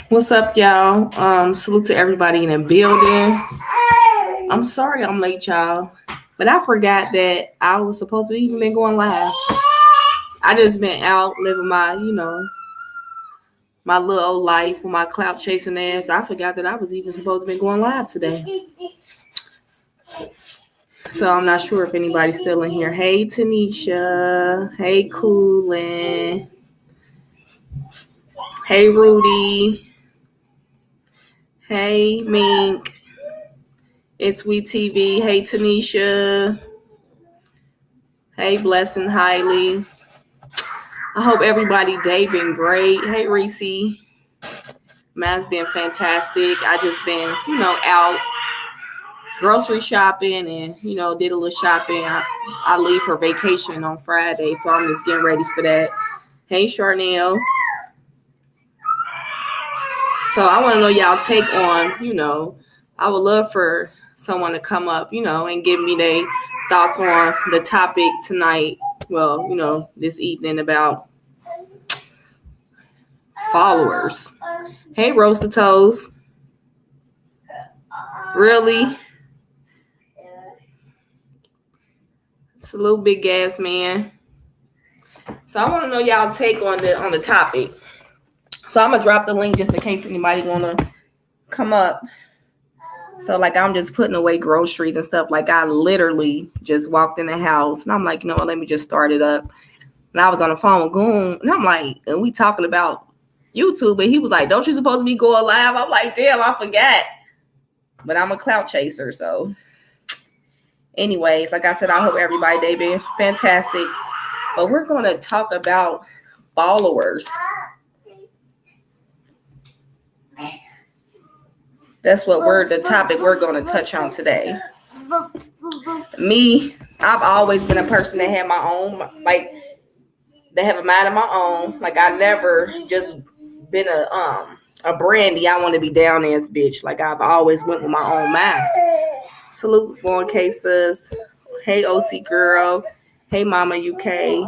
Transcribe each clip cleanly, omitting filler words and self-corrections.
What's up, y'all? Salute to everybody in the building. I'm sorry I'm late, y'all, but I forgot that I was supposed to even been going live. I just been out living my, my little old life with my clout chasing ass. I forgot that I was even supposed to be going live today. So I'm not sure if anybody's still in here. Hey, Tanisha. Hey, Coolin. Hey, Rudy. Hey, Mink. It's We TV. Hey, Tanisha. Hey, Blessing Highly. I hope everybody day been great. Hey, Reese. Mine's been fantastic. I just been, out grocery shopping and, did a little shopping. I leave for vacation on Friday, so I'm just getting ready for that. Hey, Charnel. So I want to know y'all take on, I would love for someone to come up, and give me their thoughts on the topic tonight. Well, this evening about followers. Hey, Roast Toes. Really? Salute, big ass man. So I want to know y'all take on the topic. So I'm gonna drop the link just in case anybody wanna come up. So like I'm just putting away groceries and stuff. Like I literally just walked in the house and I'm like, you know what, let me just start it up. And I was on the phone with Goon and I'm like, and we talking about YouTube, but he was like, don't you supposed to be going live? I'm like, damn, I forgot. But I'm a clout chaser, so anyways, like I said, I hope everybody they been fantastic. But we're gonna talk about followers. That's what the topic we're going to touch on today. Me, I've always been a person that had my own, like, they have a mind of my own. Like, I never just been a brandy, I want to be down ass bitch. Like, I've always went with my own mind. Salute, Born Cases. Hey, OC girl. Hey, Mama UK.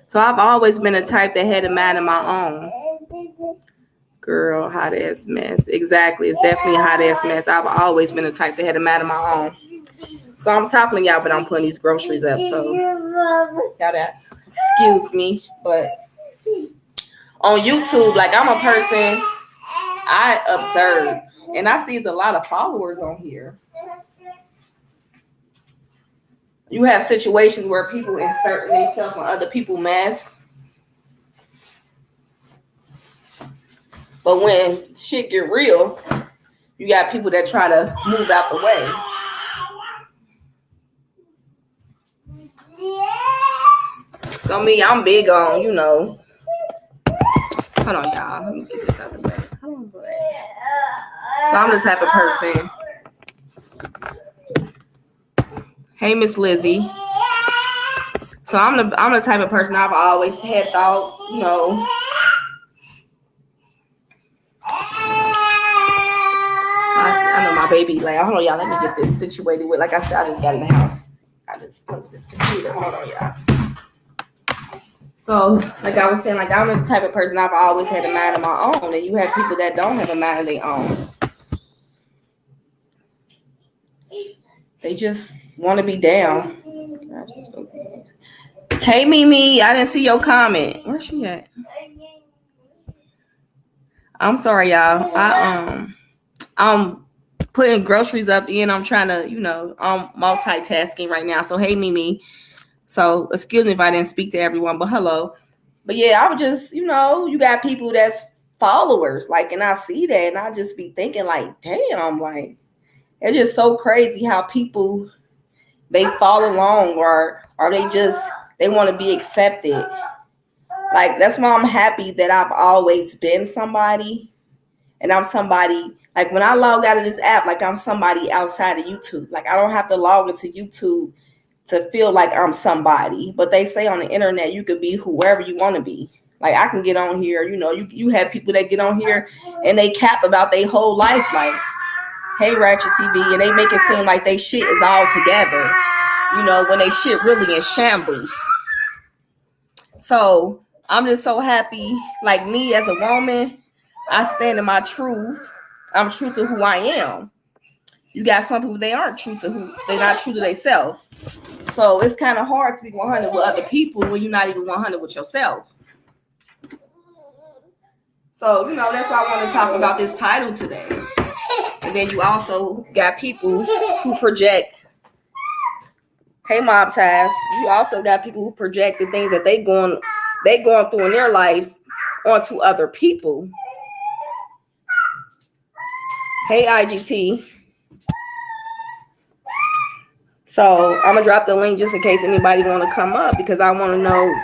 So, I've always been a type that had a mind of my own. Girl, hot ass mess. Exactly. It's definitely a hot ass mess. I've always been the type that had a mind of my own. So I'm toppling y'all, but I'm putting these groceries up. So y'all that excuse me. But on YouTube, like I'm a person, I observe and I see a lot of followers on here. You have situations where people insert themselves on other people's mess. But when shit get real, you got people that try to move out the way. So me, I'm big on, hold on, y'all. Let me get this out the way. So I'm the type of person. Hey, Miss Lizzie. So I'm the type of person I've always had thought, I know my baby. Like, hold on, y'all. Let me get this situated with. Like I said, I just got in the house. I just plugged this computer. Hold on, y'all. So, like I was saying, like I'm the type of person I've always had a mind of my own, and you have people that don't have a mind of their own. They just want to be down. Hey, Mimi, I didn't see your comment. Where's she at? I'm sorry, y'all. I'm putting groceries up and I'm trying to, I'm multitasking right now. So, hey, Mimi. So, excuse me if I didn't speak to everyone, but hello. But yeah, I would just, you got people that's followers, like, and I see that and I just be thinking like, damn, like, it's just so crazy how people, they follow along or they want to be accepted. Like, that's why I'm happy that I've always been somebody. And I'm somebody, like when I log out of this app, like I'm somebody outside of YouTube. Like I don't have to log into YouTube to feel like I'm somebody. But they say on the internet, you could be whoever you want to be. Like I can get on here, you have people that get on here and they cap about their whole life. Like, hey, Ratchet TV, and they make it seem like they shit is all together. When they shit really in shambles. So I'm just so happy. Like me as a woman, I stand in my truth. I'm true to who I am. You got some people, they aren't true to who, they're not true to themselves. So it's kind of hard to be 100 with other people when you're not even 100 with yourself. So, that's why I want to talk about this title today. And then you also got people who project. Hey, Mob Taz. You also got people who project the things that they going through in their lives onto other people. Hey, IGT. So I'm gonna drop the link just in case anybody want to come up, because I want to know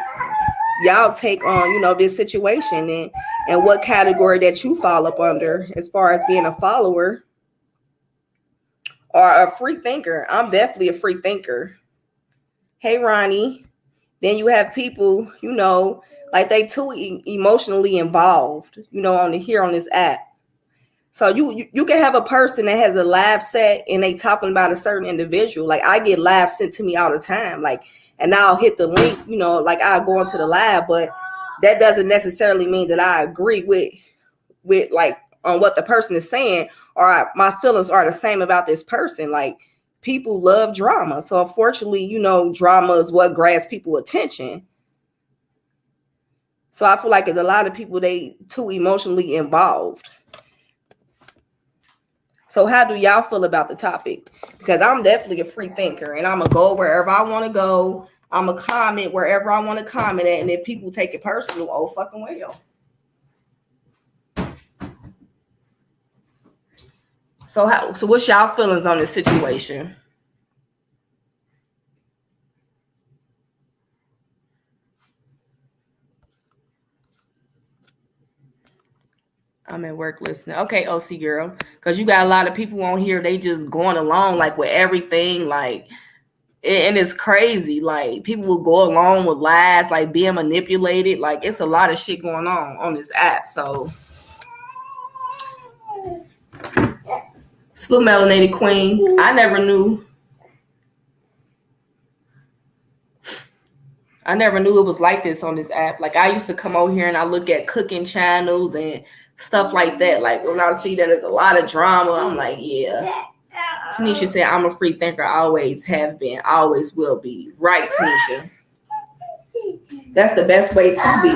y'all take on this situation and what category that you fall up under as far as being a follower or a free thinker. I'm definitely a free thinker. Hey, Ronnie. Then you have people, like they too emotionally involved, on this app. So you can have a person that has a live set and they talking about a certain individual. Like I get live sent to me all the time. Like, and I'll hit the link, like I'll go into the live, but that doesn't necessarily mean that I agree with like on what the person is saying, or my feelings are the same about this person. Like people love drama. So unfortunately, drama is what grabs people's attention. So I feel like there's a lot of people, they too emotionally involved. So how do y'all feel about the topic? Because I'm definitely a free thinker and I'm going to go wherever I want to go. I'm going to comment wherever I want to comment at. And if people take it personal, oh fucking well. So what's y'all feelings on this situation? I'm at work listening. Okay, OC girl. Because you got a lot of people on here, they just going along like with everything. Like, and it's crazy. Like people will go along with lies, like being manipulated. Like it's a lot of shit going on this app. So Slow Melanated Queen, I never knew it was like this on this app. Like I used to come over here and I look at cooking channels and stuff like that. Like when I see that there's a lot of drama, I'm like, yeah. Tanisha said, I'm a free thinker. I always have been, always will be. Right, Tanisha? That's the best way to be.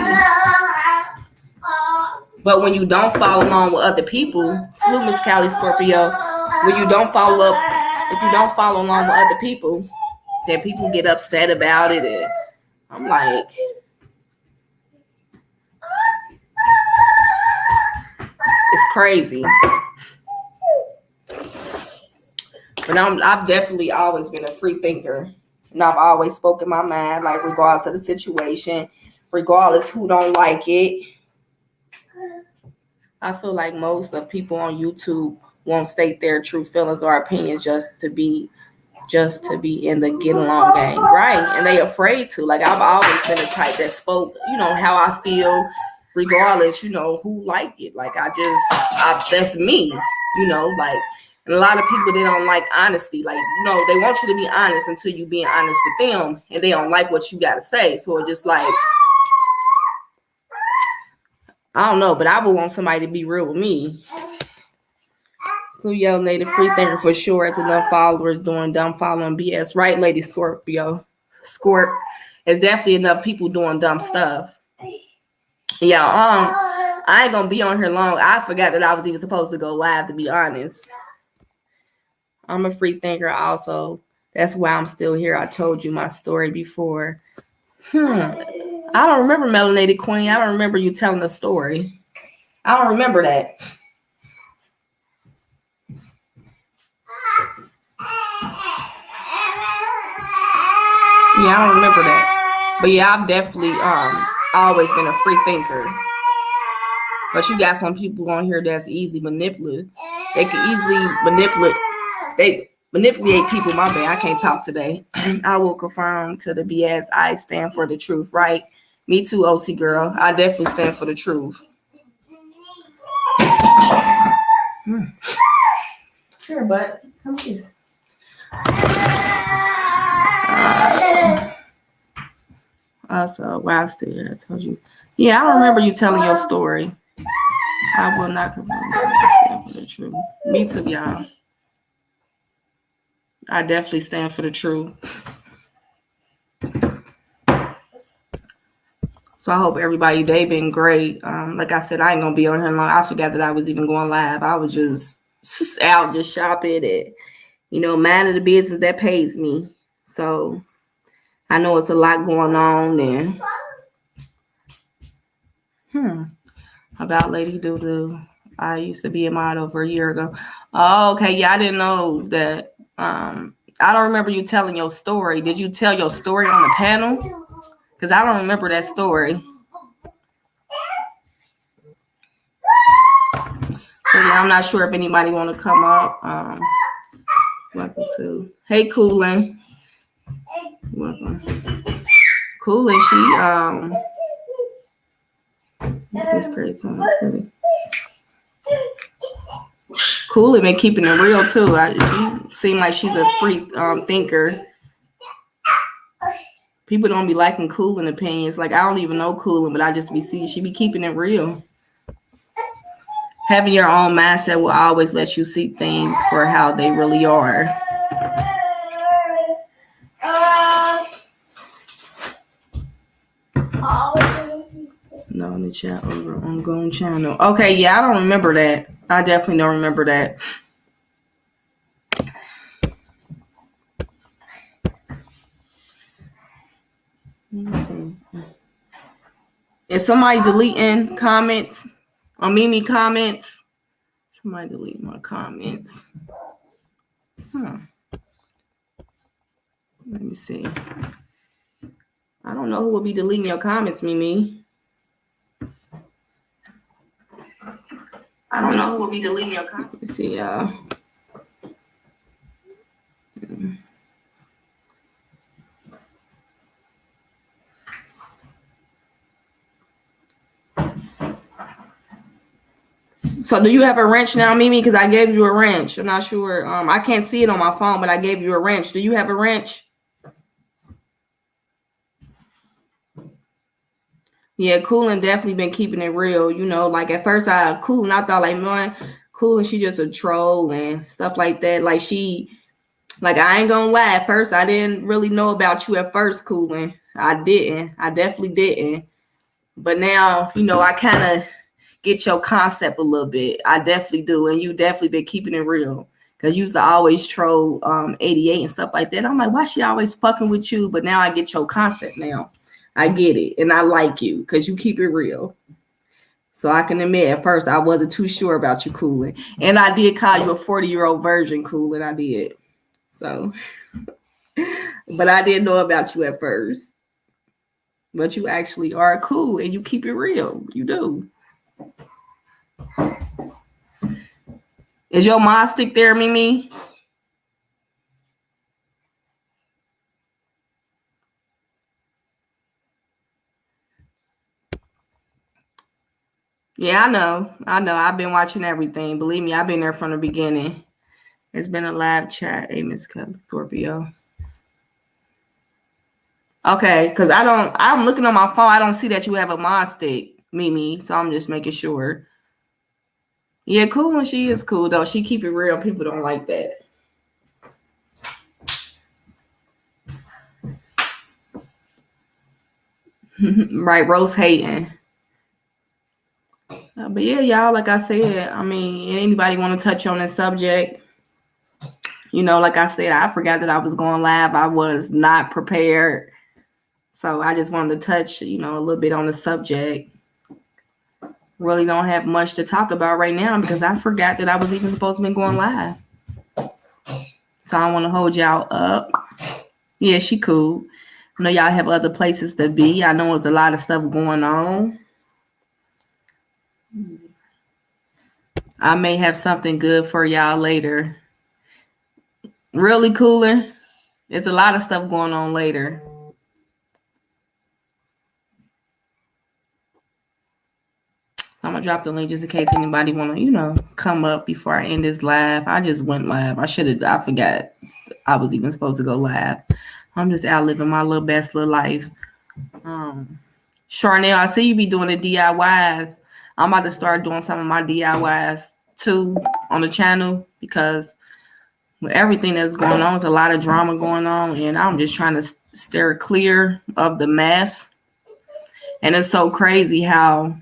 But when you don't follow along with other people, salute Miss Callie Scorpio, when you don't follow up, if you don't follow along with other people, then people get upset about it. And I'm like, it's crazy. But I've definitely always been a free thinker. And I've always spoken my mind, like regardless of the situation, regardless who don't like it. I feel like most of people on YouTube won't state their true feelings or opinions just to be in the get along game, right? And they afraid to. Like I've always been the type that spoke, how I feel, regardless, who like it. Like that's me, like. And a lot of people, they don't like honesty. Like, they want you to be honest until you being honest with them, and they don't like what you got to say. So it's just like, I don't know, but I would want somebody to be real with me. So Yell Native free thinker for sure. It's enough followers doing dumb following BS, right, Lady Scorpio? Scorp. There's definitely enough people doing dumb stuff. Yeah, I ain't gonna be on here long. I forgot that I was even supposed to go live, to be honest. I'm a free thinker also. That's why I'm still here. I told you my story before. I don't remember Melanated Queen. I don't remember you telling the story. I don't remember that. Yeah, I don't remember that. But yeah, I've definitely always been a free thinker. But you got some people on here that's easily manipulative. They can easily manipulate people. My bad, I can't talk today. I will confirm to the BS. I stand for the truth, right? Me too, OC girl. I definitely stand for the truth. Sure, but come please. Also, wow, still, I told you. Yeah, I don't remember you telling your story. I will not confirm stand for the truth. Me too, y'all. I definitely stand for the truth. So I hope everybody day been great. Like I said, I ain't gonna be on here long. I forgot that I was even going live. I was just out just shopping and minding the business that pays me. So I know it's a lot going on and about Lady Doo. I used to be a model over a year ago. Oh, okay. Yeah, I didn't know that. I don't remember you telling your story. Did you tell your story on the panel? Because I don't remember that story. So yeah, I'm not sure if anybody want to come up. Welcome to. Hey, Coolin. Welcome. Coolin, this great song. Really. Coolin been keeping it real too. She seems like she's a free thinker. People don't be liking Coolin opinions. Like I don't even know Coolin, but I just be seeing she be keeping it real. Having your own mindset will always let you see things for how they really are. No, in the chat over on Gone Channel. Okay, yeah, I don't remember that. I definitely don't remember that. Let me see. Is somebody deleting comments on Mimi comments? Somebody delete my comments. Let me see. I don't know who will be deleting your comments, Mimi. I don't know who will be deleting your comments. Let's see, y'all. So do you have a wrench now, Mimi? Because I gave you a wrench. I'm not sure. I can't see it on my phone, but I gave you a wrench. Do you have a wrench? Yeah, Coolin definitely been keeping it real. Like at first Coolin, I thought like, man, Coolin, she just a troll and stuff like that. Like I ain't gonna lie. At first, I didn't really know about you at first, Coolin. I didn't. I definitely didn't. But now, I kind of get your concept a little bit. I definitely do. And you definitely been keeping it real. Because you used to always troll 88 and stuff like that. I'm like, why she always fucking with you? But now I get your concept now. I get it. And I like you because you keep it real. So I can admit at first I wasn't too sure about you, Coolin. And I did call you a 40-year-old virgin, Coolin. I did. So, but I didn't know about you at first. But you actually are cool and you keep it real. You do. Is your mom stick there, Mimi? Yeah, I know. I've been watching everything. Believe me, I've been there from the beginning. It's been a live chat. Hey, Miss Scorpio. Okay, because I'm looking on my phone. I don't see that you have a mod stick, Mimi. So I'm just making sure. Yeah, cool when she is cool, though. She keep it real. People don't like that. Right, Rose hating. But yeah, y'all, like I said, anybody want to touch on this subject? Like I said, I forgot that I was going live. I was not prepared. So I just wanted to touch, a little bit on the subject. Really don't have much to talk about right now because I forgot that I was even supposed to be going live. So I don't want to hold y'all up. Yeah, she cool. I know y'all have other places to be. I know there's a lot of stuff going on. I may have something good for y'all later. Really cooler. There's a lot of stuff going on later. I'm gonna drop the link just in case anybody want to, come up before I end this live. I just went live. I forgot I was even supposed to go live. I'm just out living my little best little life. Charnel, I see you be doing the DIYs. I'm about to start doing some of my DIYs too on the channel because with everything that's going on, there's a lot of drama going on, and I'm just trying to steer clear of the mess. And it's so crazy how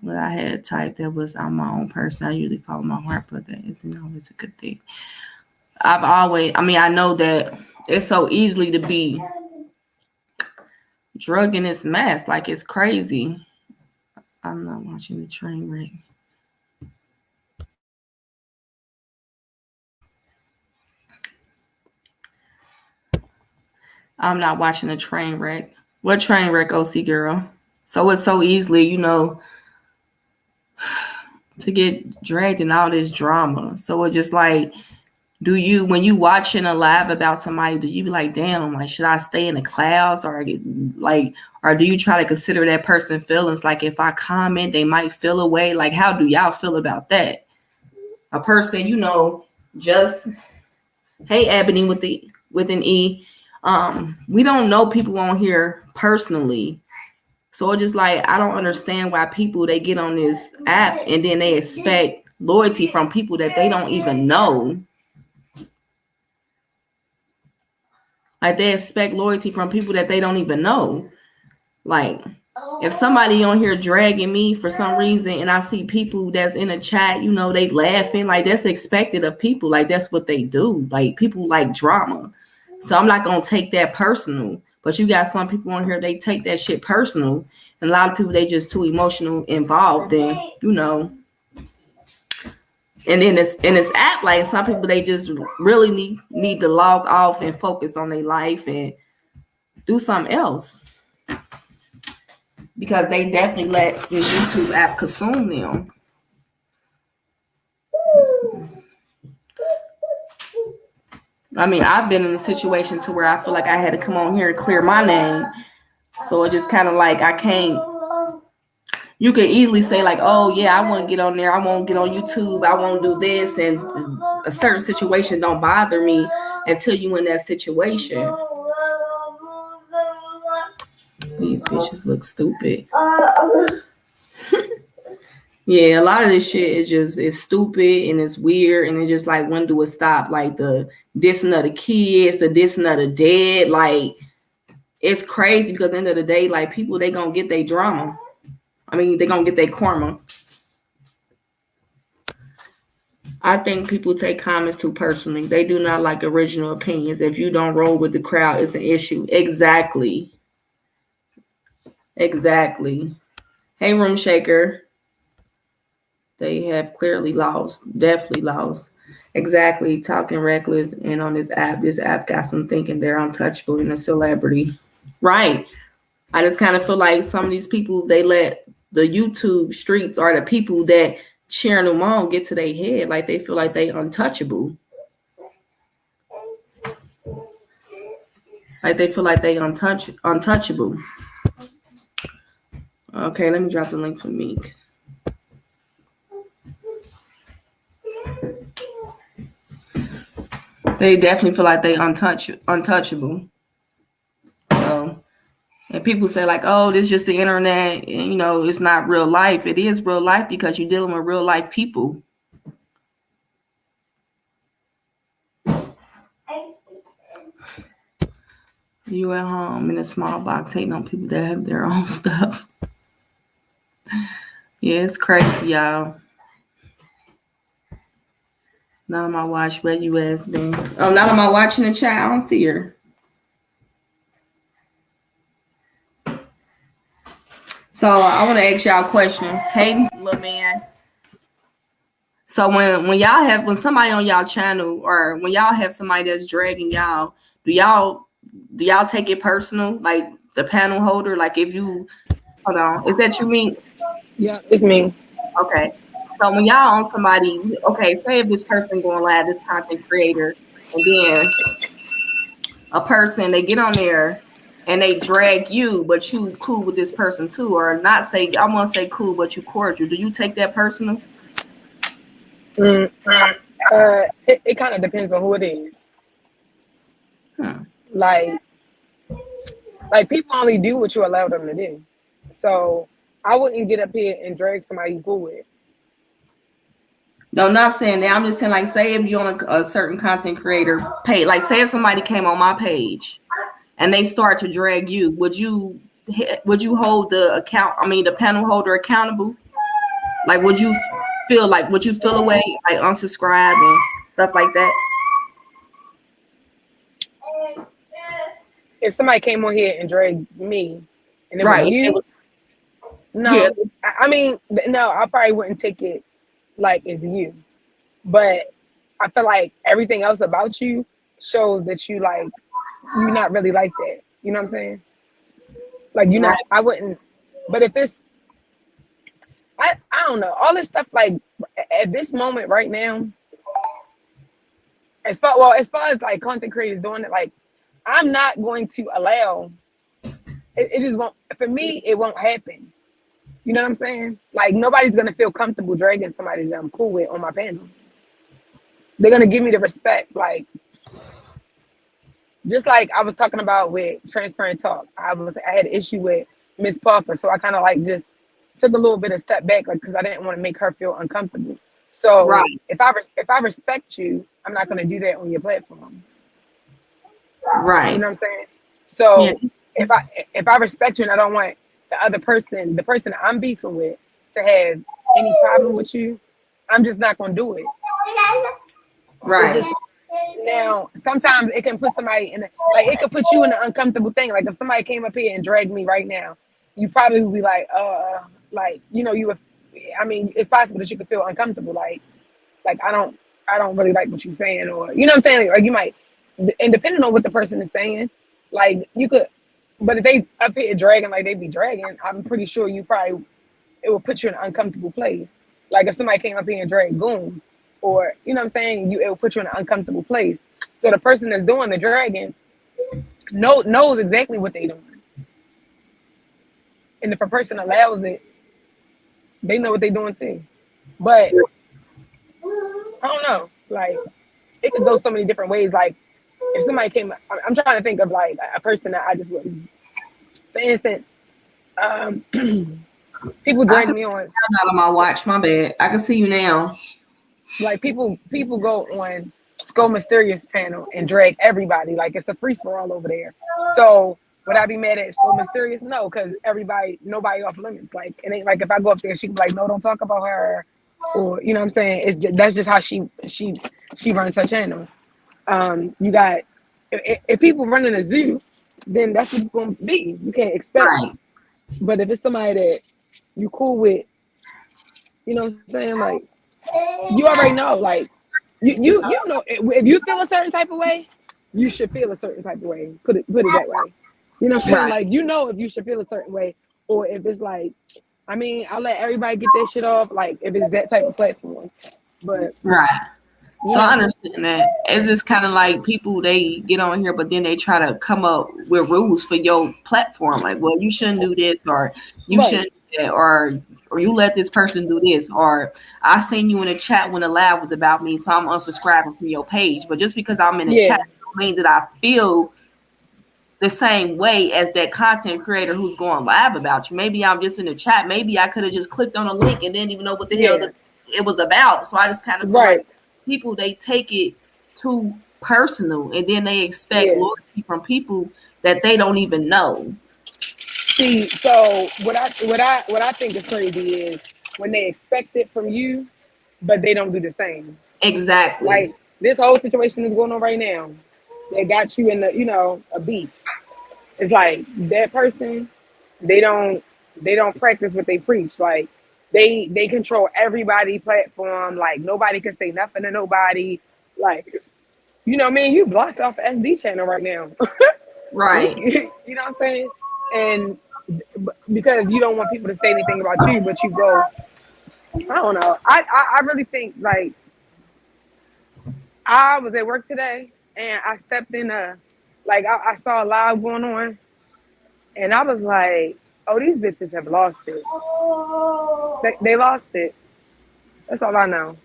what I had typed that was I'm my own person. I usually follow my heart, but that isn't always a good thing. I know that it's so easily to be drug in this mess. Like, it's crazy. I'm not watching the train wreck. I'm not watching the train wreck. What train wreck, OC girl? So it's so easily, to get dragged in all this drama. So it's just like, when you watching a live about somebody, do you be like, damn, like, should I stay in the clouds or do you try to consider that person's feelings? Like, if I comment, they might feel away. Like, how do y'all feel about that? A person, just, hey, Ebony with an E. We don't know people on here personally. So it's just like, I don't understand why people, they get on this app and then they expect loyalty from people that they don't even know. Like, they expect loyalty from people that they don't even know. Like, if somebody on here dragging me for some reason and I see people that's in a chat, they laughing, like, that's expected of people. Like, that's what they do. Like, people like drama. So I'm not going to take that personal. But you got some people on here, they take that shit personal. And a lot of people, they just too emotional involved in, And then in this app, like, some people, they just really need to log off and focus on their life and do something else. Because they definitely let this YouTube app consume them. I mean, I've been in a situation to where I feel like I had to come on here and clear my name. So it just kind of like, I can't. You could easily say like, oh yeah, I won't get on there. I won't get on YouTube. I won't do this. And a certain situation don't bother me until you in that situation. These bitches look stupid. Yeah, a lot of this shit is stupid and it's weird. And it's just like, when do it stop? Like, the dissing of the kids, the dissing of the dead. Like, it's crazy because at the end of the day, like, people, they gonna get their drama. I mean, they're going to get their karma. I think people take comments too personally. They do not like original opinions. If you don't roll with the crowd, it's an issue. Exactly. Hey, Room Shaker. They have clearly lost. Definitely lost. Exactly. Talking reckless. And on this app got some thinking they're untouchable and a celebrity. Right. I just kind of feel like some of these people, they let the YouTube streets or the people that cheering them on get to their head. Like, they feel like they untouchable. Like, they feel like they untouchable. Okay, let me drop the link for Meek. They definitely feel like they untouchable. So, and people say like, oh, this is just the internet, and it's not real life. It is real life because you're dealing with real life people. You at home in a small box hating on people that have their own stuff. Yeah, it's crazy, y'all. Not on my watch. Where you ass been? Oh, not on my watch in the chat. I don't see her. So I want to ask y'all a question. Hey, little man. So when somebody on y'all channel, or when y'all have somebody that's dragging y'all, do y'all take it personal? Like, the panel holder, like, if you, hold on, is that you, mean? Yeah, it's me. Okay. So when y'all on somebody, okay, say if this person going live, this content creator, and then a person, they get on there and they drag you, but you cool with this person too, or not say, I want to say cool, but you cordial. Do you take that personal? It kind of depends on who it is. Like, Like people only do what you allow them to do. So I wouldn't get up here and drag somebody you cool with. No, I'm not saying that. I'm just saying, like, say if you're on a certain content creator page, like, say if somebody came on my page and they start to drag you, would you hold the panel holder accountable? Like, would you feel away, like unsubscribe and stuff like that? If somebody came on here and dragged me, and it Right. was you, no, Yeah. I mean, no, I probably wouldn't take it like it's you. But I feel like everything else about you shows that you're not really like that. You know what I'm saying? Like you're not. Right. I wouldn't. But if it's, I don't know, all this stuff. Like at this moment right now, as far as like content creators doing it, like I'm not going to allow. It just won't. For me, it won't happen. You know what I'm saying? Like nobody's gonna feel comfortable dragging somebody that I'm cool with on my panel. They're gonna give me the respect, like just like I was talking about with Transparent Talk. I had an issue with Miss Parker, so I kind of like just took a little bit of step back, like because I didn't want to make her feel uncomfortable. So Right. if I respect you, I'm not gonna do that on your platform. Right. You know what I'm saying? So Yeah. if I respect you and I don't want the person I'm beefing with, to have any problem with you, I'm just not gonna do it. Right. Now, sometimes it can put somebody it could put you in an uncomfortable thing. Like if somebody came up here and dragged me right now, you probably would be like, I mean, it's possible that you could feel uncomfortable. Like I don't really like what you're saying, or you know what I'm saying? Like you might, and depending on what the person is saying, like you could, but if they up here dragging like they be dragging, I'm pretty sure it will put you in an uncomfortable place. Like if somebody came up here and dragged Goon, or you know what I'm saying, it will put you in an uncomfortable place. So the person that's doing the dragging knows exactly what they're doing. And if a person allows it, they know what they're doing too. But I don't know. Like it could go so many different ways. Like if somebody came, I'm trying to think of like a person that I just wouldn't. For instance, people drag me on. I'm not on my watch. My bad. I can see you now. Like people go on Skull Mysterious panel and drag everybody. Like it's a free for all over there. So would I be mad at Skull Mysterious? No, because nobody off limits. Like it ain't like if I go up there, she can be like, no, don't talk about her, or you know what I'm saying. That's just how she runs her channel. You got if people running a zoo, then that's what it's gonna be. You can't expect. Right. But if it's somebody that you cool with, you know what I'm saying, like. You already know, like you know, if you feel a certain type of way, you should feel a certain type of way. Put it that way. You know what I'm saying? Right. Like you know if you should feel a certain way, or if it's like, I mean, I'll let everybody get their shit off, like if it's that type of platform. But right. So I understand that. It's just kind of like people, they get on here, but then they try to come up with rules for your platform. Like, well, you shouldn't do this, or you shouldn't do that, or you let this person do this, or I seen you in a chat when the live was about me, so I'm unsubscribing from your page. But just because I'm in a chat don't mean that I feel the same way as that content creator who's going live about you. Maybe I'm just in the chat. Maybe I could have just clicked on a link and didn't even know what the hell it was about. So I just kind of feel like people, they take it too personal, and then they expect loyalty from people that they don't even know. See, so what I think is crazy is when they expect it from you, but they don't do the same. Exactly. Like this whole situation is going on right now. They got you in a beef. It's like that person, they don't practice what they preach. Like they control everybody's platform. Like nobody can say nothing to nobody. Like, you know, man, you blocked off SD channel right now. Right. You know what I'm saying? And because you don't want people to say anything about you, but you go, I don't know. I really think, like, I was at work today and I stepped in I saw a live going on, and I was like, oh, these bitches have lost it. They lost it. That's all I know.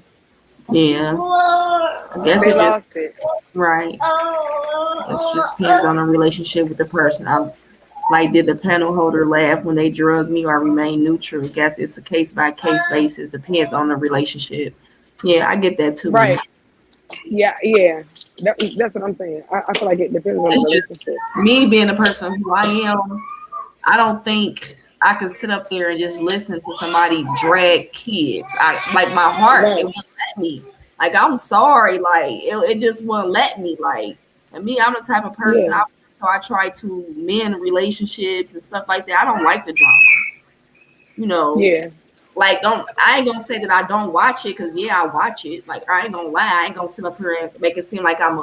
Yeah. I guess they lost it. Right. It just depends on the relationship with the person. Like, did the panel holder laugh when they drug me or remain neutral? Guess it's a case by case basis. Depends on the relationship. Yeah, I get that too. Right. Yeah. That's what I'm saying. I feel like it depends on the It's just relationship. me being the person who I am. I don't think I can sit up there and just listen to somebody drag kids. I like my heart, Right. it wouldn't let me. Like, I'm sorry, like it just wouldn't let me. Like, and me, I'm the type of person. Yeah. So I try to mend relationships and stuff like that. I don't like the drama. You know, Yeah. like I ain't gonna say that I don't watch it, because yeah, I watch it. Like, I ain't gonna lie, I ain't gonna sit up here and make it seem like I'm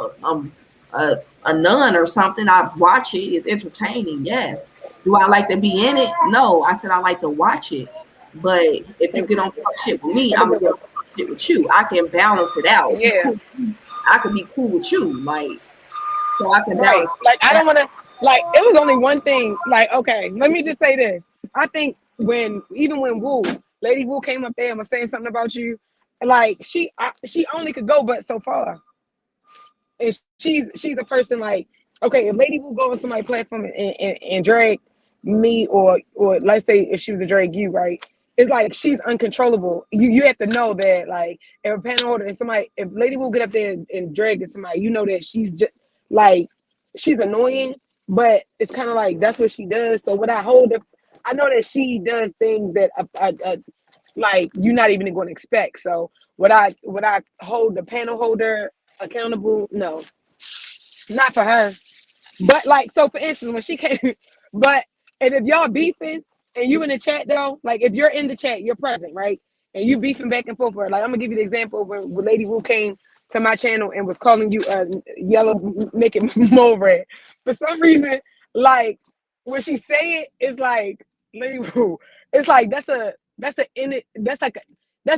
a nun or something. I watch it. It's entertaining, yes. Do I like to be in it? No. I said I like to watch it. But if you get on fuck shit with me, I'm gonna get on fuck shit with you. I can balance it out. Yeah. I could be cool with you, like, so I can Right. balance. Like, I don't want to, like, it was only one thing. Like, okay, let me just say this. I think even when Lady Wu came up there and was saying something about you, like, she only could go but so far. And she's a person like, okay, if Lady Wu go on somebody's platform and drag me, or let's say if she was to drag you, right? It's like she's uncontrollable. You have to know that, like, if a panel holder and somebody, if Lady Wu get up there and drag somebody, you know that she's just like, she's annoying, but it's kind of like that's what she does. So when I hold her, I know that she does things that like you're not even going to expect. So would I hold the panel holder accountable? No, not for her. But like, so for instance, when she came, and if y'all beefing and you in the chat though, like if you're in the chat, you're present, right? And you beefing back and forth. Like, I'm gonna give you the example when Lady Wu came to my channel and was calling you yellow, making Mo red. For some reason, like when she say it, it's like Lady Wu. It's like that's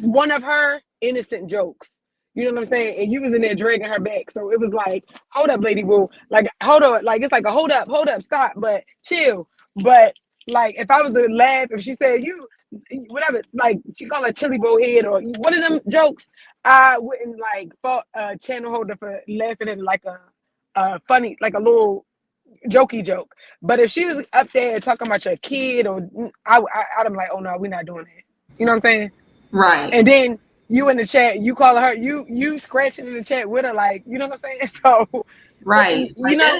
one of her innocent jokes. You know what I'm saying? And you was in there dragging her back. So it was like, hold up, Lady Wu. Like, hold on. Like, it's like a hold up, stop, but chill. But like, if I was to laugh, if she said you, whatever, like she called her chili bow head or one of them jokes, I wouldn't like fault a channel holder for laughing at like a funny, like a little jokey joke. But if she was up there talking about your kid, or I'd be like, oh no, we're not doing that. You know what I'm saying? Right. And then you in the chat, you call her, you scratching in the chat with her, like, you know what I'm saying? So, right. You know,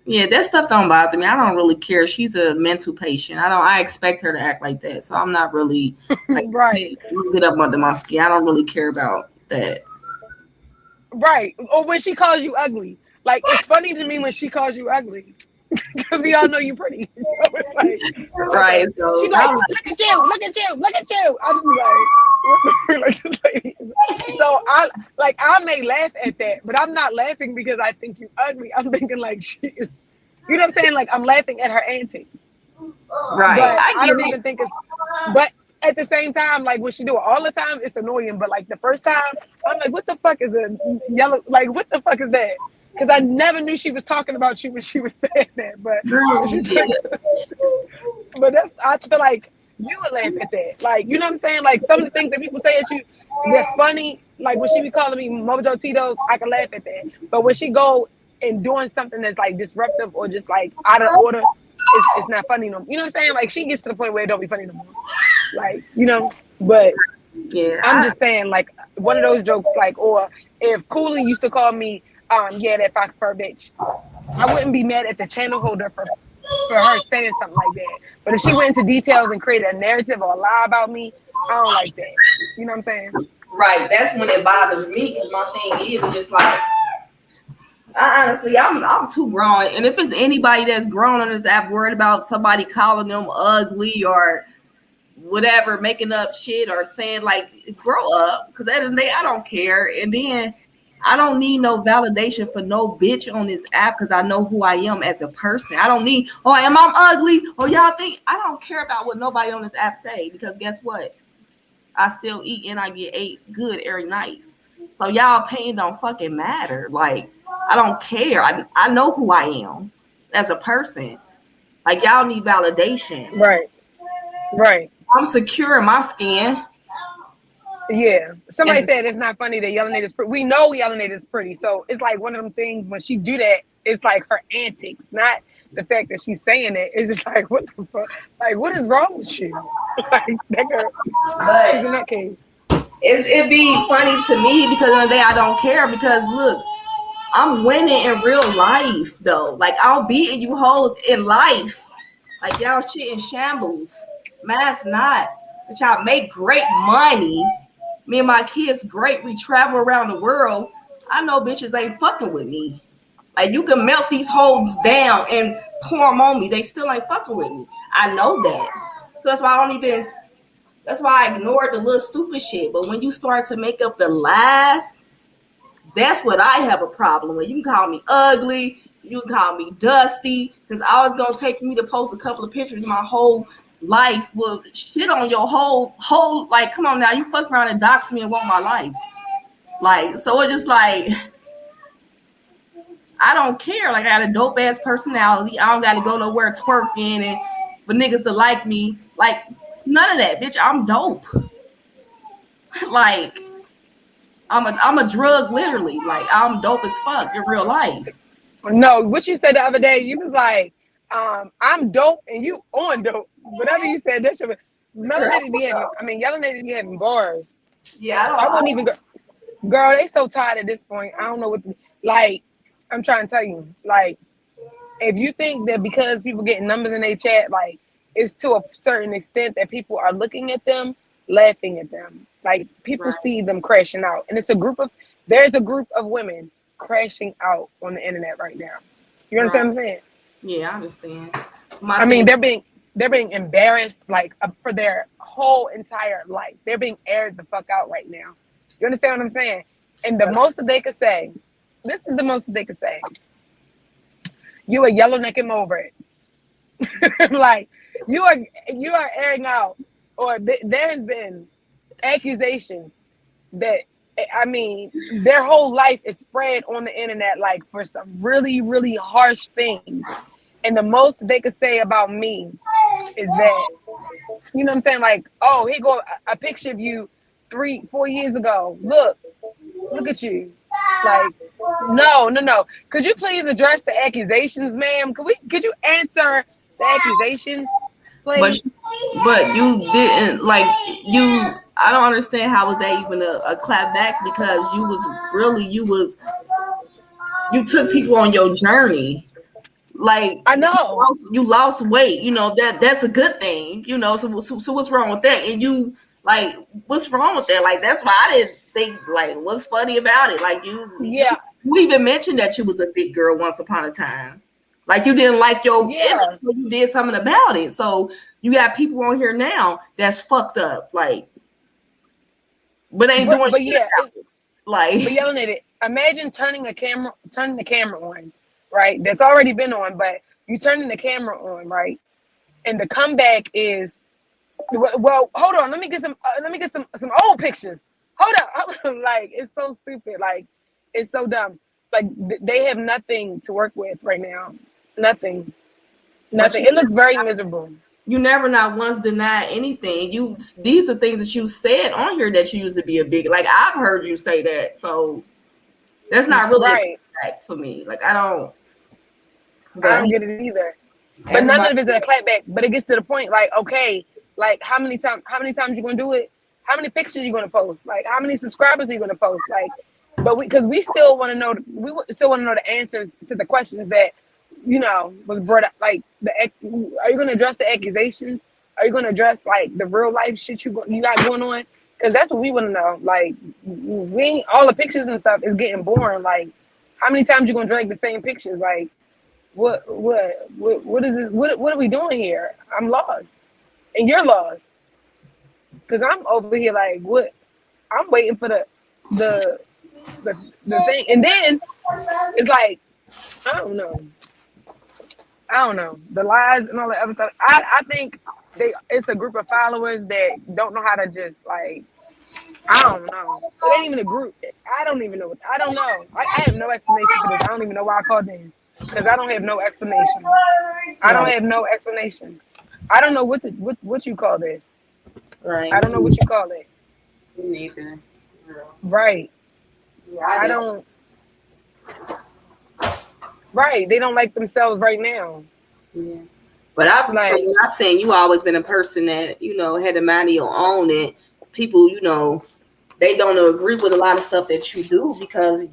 yeah, that stuff don't bother me. I don't really care. She's a mental patient. I expect her to act like that. So I'm not really like, right. Get up under my skin. I don't really care about that. Right. Or when she calls you ugly. Like, it's funny to me when she calls you ugly. Because we all know you pretty. So it's like, right. Okay. So she's like, look at you. I just be like, what the like this lady? So I may laugh at that, but I'm not laughing because I think you ugly. I'm thinking like she is, you know what I'm saying? Like, I'm laughing at her antics. Right. But I don't even think it's, but at the same time, like when she do it all the time, it's annoying. But like the first time, I'm like, what the fuck is a yellow? Like, what the fuck is that? Because I never knew she was talking about you when she was saying that. But she's like, but I feel like you would laugh at that. Like, you know what I'm saying? Like some of the things that people say at you that's funny, like when she be calling me Mojo Tito's, I can laugh at that. But when she go and doing something that's like disruptive or just like out of order, it's not funny no more. You know what I'm saying? Like she gets to the point where it don't be funny no more. Like, you know, but yeah, I'm just saying, like, one of those jokes, like, or if Cooley used to call me, yeah, that fox fur bitch, I wouldn't be mad at the channel holder for her saying something like that. But if she went into details and created a narrative or a lie about me, I don't like that. You know what I'm saying? Right. That's when it bothers me, because my thing is just like, honestly, I'm too grown. And if it's anybody that's grown on this app worried about somebody calling them ugly or whatever, making up shit or saying, like, grow up, because at the end of the day, I don't care. And then I don't need no validation for no bitch on this app, because I know who I am as a person. I don't need, oh, am I ugly? Or y'all think, I don't care about what nobody on this app say, because guess what? I still eat and I get ate good every night. So y'all opinion don't fucking matter. Like, I don't care. I know who I am as a person. Like, y'all need validation. Right. I'm secure in my skin. Yeah. Somebody said it's not funny that Yellow is pretty. We know Yellow is pretty. So it's like one of them things when she do that, it's like her antics, not the fact that she's saying it is just like, what the fuck? Like, what is wrong with you? Like, that girl, she's But in that case. it'd be funny to me because of the day I don't care because look, I'm winning in real life though. Like I'll beating you hoes in life. Like y'all shit in shambles. Matt's not. But y'all make great money. Me and my kids great. We travel around the world. I know bitches ain't fucking with me. Like you can melt these hoes down and pour them on me. They still ain't fucking with me. I know that. So that's why I don't even. That's why I ignored the little stupid shit. But when you start to make up the lies, that's what I have a problem with. You can call me ugly. You can call me dusty. Because all it's going to take for me to post a couple of pictures, my whole life will shit on your whole, like, come on now. You fuck around and dox me and want my life. Like, so it's just like, I don't care. Like, I got a dope ass personality. I don't got to go nowhere twerking and for niggas to like me. Like, none of that, bitch. I'm dope. Like, I'm a drug, literally. Like, I'm dope as fuck in real life. No, what you said the other day, you was like, I'm dope and you on dope. Whatever you said, that should Melanated be having, Yellanated be having bars. Yeah, I wouldn't even go. Girl, they so tired at this point. I don't know what, like, I'm trying to tell you, like, if you think that because people getting numbers in their chat, like, it's to a certain extent that people are looking at them, laughing at them. Like, people see them crashing out. And there's a group of women crashing out on the internet right now. You understand what I'm saying? Yeah, I understand. They're being embarrassed, like, for their whole entire life. They're being aired the fuck out right now. You understand what I'm saying? And the most that they could say, this is the most that they could say. You a yellow neck and over it. Like, you are airing out, or there has been accusations that, their whole life is spread on the internet, like, for some really, really harsh things. And the most they could say about me is that, you know what I'm saying? Like, oh, here go a picture of you 3-4 years ago. Look at you. Like, no. Could you please address the accusations, ma'am? Could you answer the accusations, please? But you didn't, like, I don't understand how was that even a clap back, because you took people on your journey. Like, I know you lost weight, you know, that's a good thing, you know. So what's wrong with that? And you, like, what's wrong with that? Like, that's why I didn't think, like, what's funny about it? Like, you even mentioned that you was a big girl once upon a time. Like, you didn't like your image, so you did something about it. So you got people on here now that's fucked up, like, but ain't doing shit about it. Like, but yelling at it. Imagine turning the camera on, right? That's already been on, but you turning the camera on, right? And the comeback is, well, hold on. Let me get some old pictures. Hold up. Like, it's so stupid. Like, it's so dumb. Like, they have nothing to work with right now. Nothing. It looks very miserable. You never not once denied anything. These are things that you said on here that you used to be a big, like, I've heard you say that. So that's not really a fact for me. Like, I don't get it either. But none of it is a clapback. But it gets to the point, like, okay, like, how many times you gonna do it? How many pictures you gonna post? Like, how many subscribers are you gonna post? Like, but because we still want to know the answers to the questions that, you know, was brought up. Like, are you gonna address the accusations? Are you gonna address, like, the real life shit you got going on? Because that's what we want to know. Like, all the pictures and stuff is getting boring. Like, how many times you gonna drag the same pictures? Like, what is this? What are we doing here? I'm lost, and you're lost. Because I'm over here like, what? I'm waiting for the thing, and then it's like, I don't know. The lies and all that other stuff. I think it's a group of followers that don't know how to just, like, I don't know. It ain't even a group. I don't even know. I don't know. I have no explanation for this. I don't even know why I called in. Because I don't have no explanation. I don't have no explanation. I don't know what you call this. Right. I don't know what you call it. Me neither. Right. Yeah, I don't. Right. They don't like themselves right now. Yeah. But from Like, what I've seen, you always been a person that, had a mind of your own, and people, they don't agree with a lot of stuff that you do because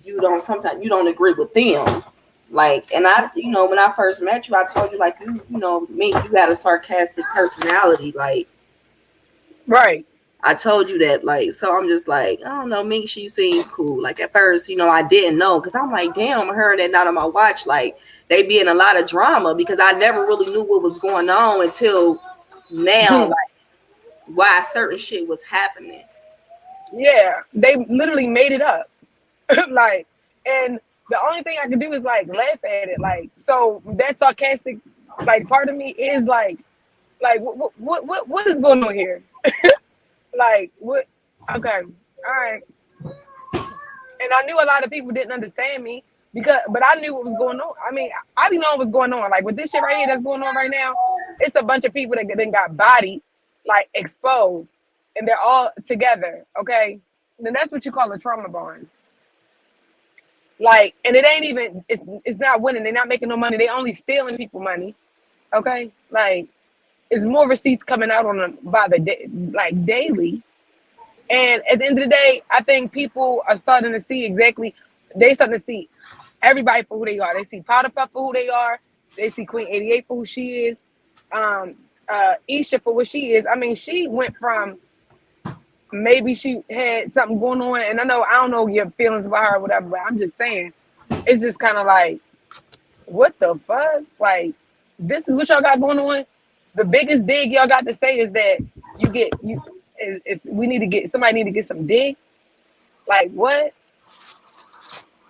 sometimes you don't agree with them. Like, and I, when I first met you, I told you, like, me, you got a sarcastic personality. Like, right. I told you that, like, so I'm just like, I don't know, Mink, she seemed cool. Like, at first, I didn't know, because I'm like, damn, her and that not on my watch, like, they be in a lot of drama, because I never really knew what was going on until now, like, why certain shit was happening. Yeah, they literally made it up. Like, and the only thing I can do is like laugh at it. Like, so that sarcastic, like, part of me is like what is going on here? Like, what? Okay, all right. And I knew a lot of people didn't understand me but I knew what was going on. I mean, I be knowing what's going on. Like, with this shit right here that's going on right now, it's a bunch of people that then got bodied, like, exposed, and they're all together. Okay, and then that's what you call a trauma bond. Like, and it ain't even, it's not winning. They're not making no money. They only stealing people money. Okay, like, it's more receipts coming out on them by the day, like, daily. And at the end of the day, I think people are starting to see they starting to see everybody for who they are. They see Powder Puff for who they are. They see Queen 88 for who she is. Isha for what she is. I mean, she went from, maybe she had something going on, and I don't know your feelings about her or whatever, but I'm just saying, it's just kind of like, what the fuck? Like, this is what y'all got going on? The biggest dig y'all got to say is that somebody need to get some dig. Like, what?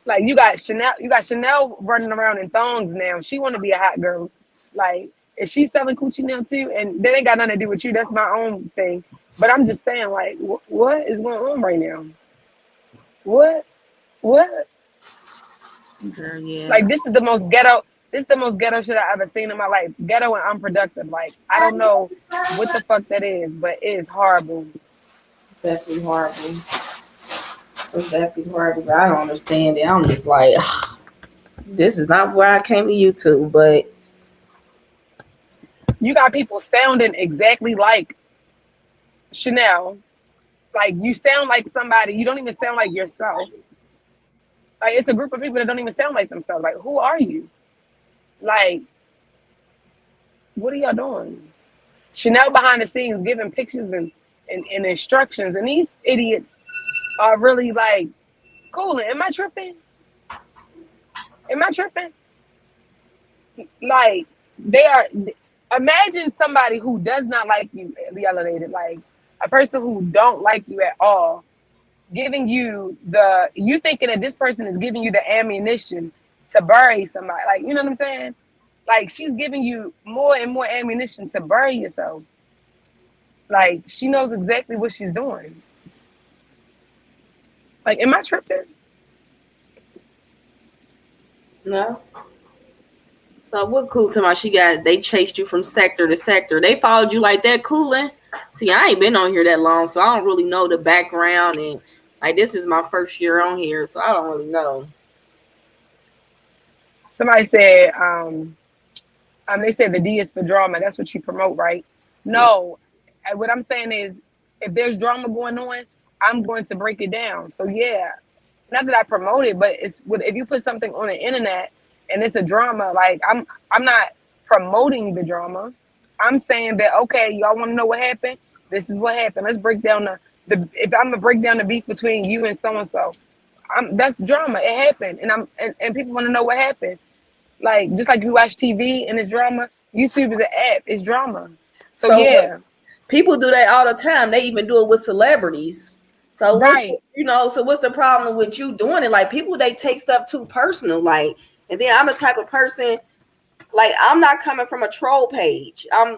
Like, you got Chanel running around in thongs now. She want to be a hot girl. Like, is she selling coochie now too? And that ain't got nothing to do with you. That's my own thing. But I'm just saying, like, what is going on right now? What? Girl, yeah. Like, this is the most ghetto shit I ever seen in my life. Ghetto and unproductive. Like, I don't know what the fuck that is, but it is horrible. Definitely horrible. It's definitely horrible, but I don't understand it. I'm just like, this is not where I came to YouTube, but you got people sounding exactly like Chanel. Like, you sound like somebody, you don't even sound like yourself. Like, it's a group of people that don't even sound like themselves. Like, who are you? Like, what are y'all doing? Chanel behind the scenes giving pictures and instructions, and these idiots are really like, cool. Am I tripping? Like, they are. Imagine somebody who does not like you, elevated, like a person who don't like you at all, giving you you thinking that this person is giving you the ammunition to bury somebody. Like, you know what I'm saying? Like, she's giving you more and more ammunition to bury yourself. Like, she knows exactly what she's doing. Like, am I tripping? No. So what cool to my they chased you from sector to sector. They followed you like that, cooling. See, I ain't been on here that long, so I don't really know the background, and like, this is my first year on here, so I don't really know. Somebody said, they said the D is for drama. That's what you promote, right? No, what I'm saying is, if there's drama going on, I'm going to break it down. So yeah, not that I promote it, but if you put something on the internet and it's a drama, like, I'm not promoting the drama. I'm saying that, okay, y'all want to know what happened? This is what happened. Let's break down if I'm gonna break down the beef between you and so and so. That's drama. It happened, and people want to know what happened. Like, just like you watch TV and it's drama, YouTube is an app. It's drama. So yeah, people do that all the time. They even do it with celebrities. So right, so what's the problem with you doing it? Like, people, they take stuff too personal. Like, and then I'm the type of person, like, I'm not coming from a troll page. I'm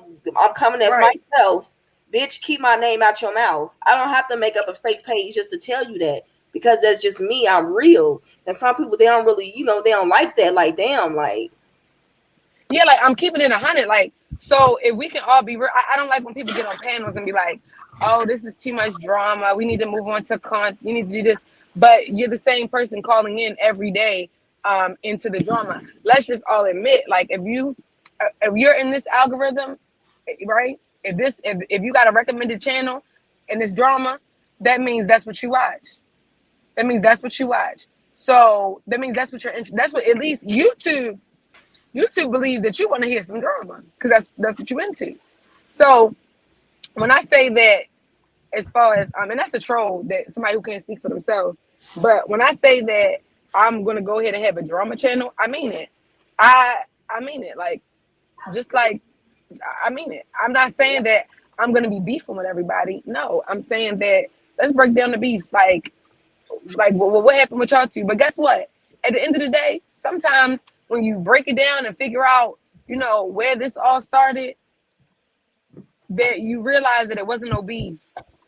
coming as myself. Bitch, keep my name out your mouth. I don't have to make up a fake page just to tell you that, because that's just me. I'm real. And some people, they don't really, they don't like that. Like, damn, like, yeah, like, I'm keeping it 100. Like, so if we can all be real, I don't like when people get on panels and be like, oh, this is too much drama. We need to move on to you need to do this. But you're the same person calling in every day into the drama. Let's just all admit, like, if you if you're in this algorithm, right? If you got a recommended channel and it's drama, that means that's what you watch. That means that's what you watch. So that means that's what that's what at least YouTube believe that you want to hear some drama because that's what you into. So when I say that, as far as and that's a troll, that somebody who can't speak for themselves. But when I say that I'm gonna go ahead and have a drama channel, I mean it. I mean it. Like, just like, I mean it. I'm not saying that I'm gonna be beefing with everybody. No, I'm saying that let's break down the beefs. Like what happened with y'all two? But guess what? At the end of the day, sometimes when you break it down and figure out, where this all started, that you realize that it wasn't no beef,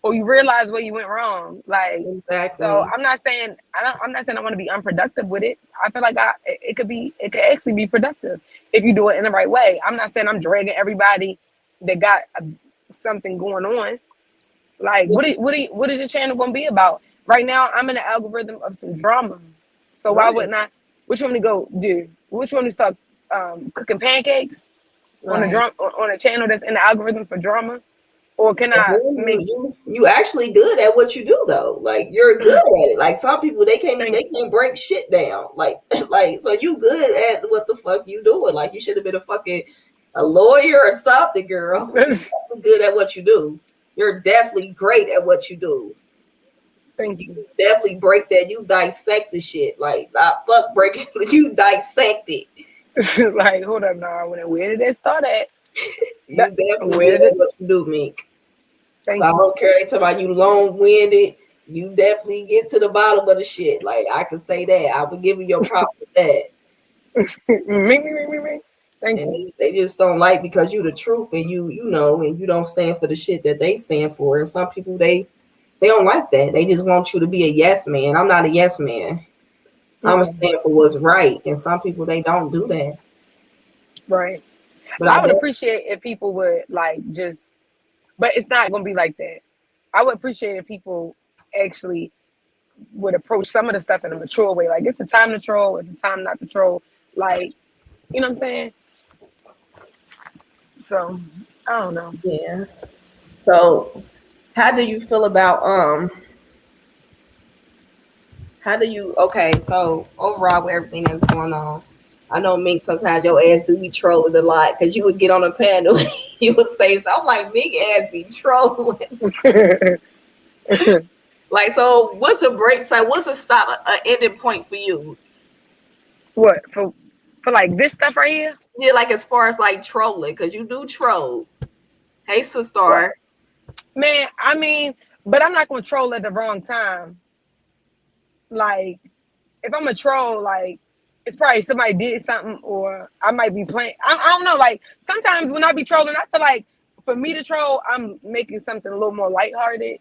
or you realize where you went wrong. Like, Exactly. so I'm not saying I want to be unproductive with it. I feel like it could actually be productive if you do it in the right way. I'm not saying I'm dragging everybody that got something going on. Like, what is your channel gonna be about? Right now, I'm in the algorithm of some drama. So why wouldn't I? Which one to go do? Which one to start cooking pancakes on a channel that's in the algorithm for drama? Or can I make you actually good at what you do though? Like, you're good at it. Like, some people they can't break shit down. Like so you good at what the fuck you doing? Like, you should have been a lawyer or something, girl. You're good at what you do. You're definitely great at what you do. Thank you. You definitely break that. You dissect the shit. Like, not fuck breaking. You dissect it. Like, hold up now. Where did it start at? You definitely good at what you do, Meek. I don't care. They talk about you long-winded. You definitely get to the bottom of the shit. Like, I can say that. I would give you your props for that. Me. Thank you. They just don't like because you the truth and you don't stand for the shit that they stand for. And some people they don't like that. They just want you to be a yes man. I'm not a yes man. I'm gonna stand for what's right. And some people they don't do that. Right. But I would appreciate if people would but it's not gonna be like that. I would appreciate if people actually would approach some of the stuff in a mature way. Like, it's the time to troll, it's the time not to troll. Like, you know what I'm saying? So I don't know. Yeah. So how do you feel about so overall with everything that's going on, I know, Mink, sometimes your ass do be trolling a lot because you would get on a panel and you would say stuff. I'm like, Mink ass be trolling. Like, so what's a break time? What's an ending point for you? What, for like this stuff right here? Yeah, like as far as like trolling, because you do troll. Hey, sister. Man, I mean, but I'm not gonna troll at the wrong time. Like, if I'm a troll, like, it's probably somebody did something, or I might be playing. I don't know. Like, sometimes when I be trolling, I feel like for me to troll, I'm making something a little more lighthearted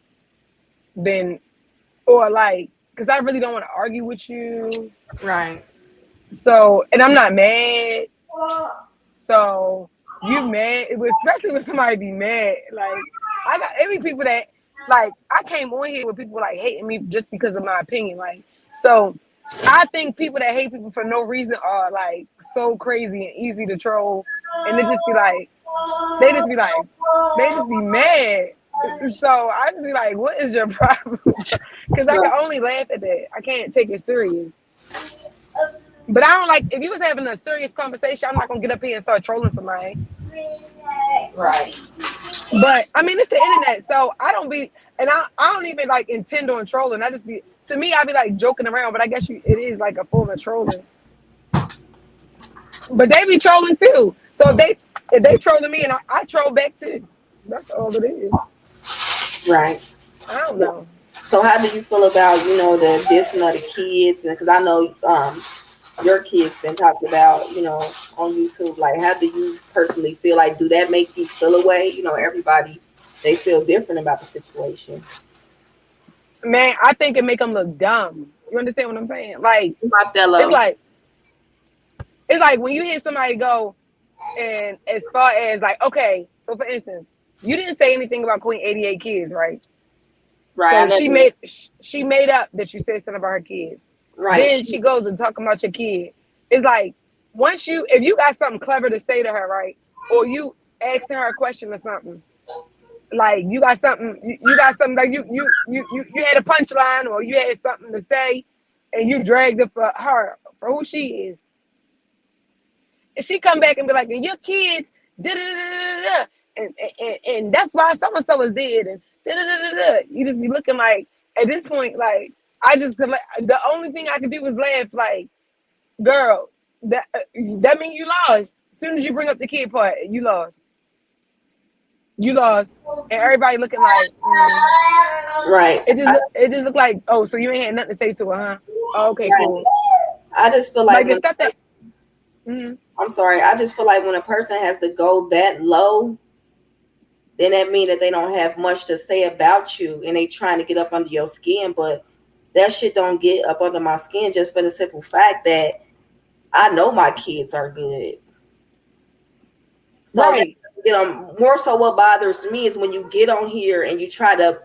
or like, because I really don't want to argue with you. Right. So, and I'm not mad. So, you mad, especially when somebody be mad. Like, I got every people that, like, I came on here with people like hating me just because of my opinion. Like, so I think people that hate people for no reason are like so crazy and easy to troll. And they just be mad. So I just be like, what is your problem? Because I can only laugh at that. I can't take it serious. But I don't like, if you was having a serious conversation, I'm not gonna get up here and start trolling somebody. Right. But I mean, it's the internet, so I don't even like intend on trolling. I just to me, I be like joking around, but I guess it is like a form of trolling. But they be trolling too. So if they trolling me and I troll back too. That's all it is. Right. I don't know. So how do you feel about, the dissing of the kids? Because I know your kids been talked about, on YouTube. Like, how do you personally feel? Like, do that make you feel away? Everybody, they feel different about the situation. Man, I think it make them look dumb. You understand what I'm saying? Like, it's like when you hear somebody go, and as far as like, okay, so for instance, you didn't say anything about Queen 88 kids, right? Right. So she made up that you said something about her kids. Right. Then she goes and talking about your kid. It's like, if you got something clever to say to her, right, or you asking her a question or something, like you got something like you had a punchline or you had something to say, and you dragged it for her for who she is, and she come back and be like, and your kids da da da da, and that's why so and so is dead, and da da da da. You just be looking like at this point, like I just the only thing I could do was laugh, like, girl, that means you lost. As soon as you bring up the kid part, you lost. You lost, and everybody looking like, right. It just looked like, oh, so you ain't had nothing to say to her, huh? Oh, okay, Right. cool. I just feel like the stuff that. I'm sorry. I just feel like when a person has to go that low, then that means that they don't have much to say about you, and they trying to get up under your skin. But that shit don't get up under my skin just for the simple fact that I know my kids are good. So right. More so what bothers me is when you get on here and you try to,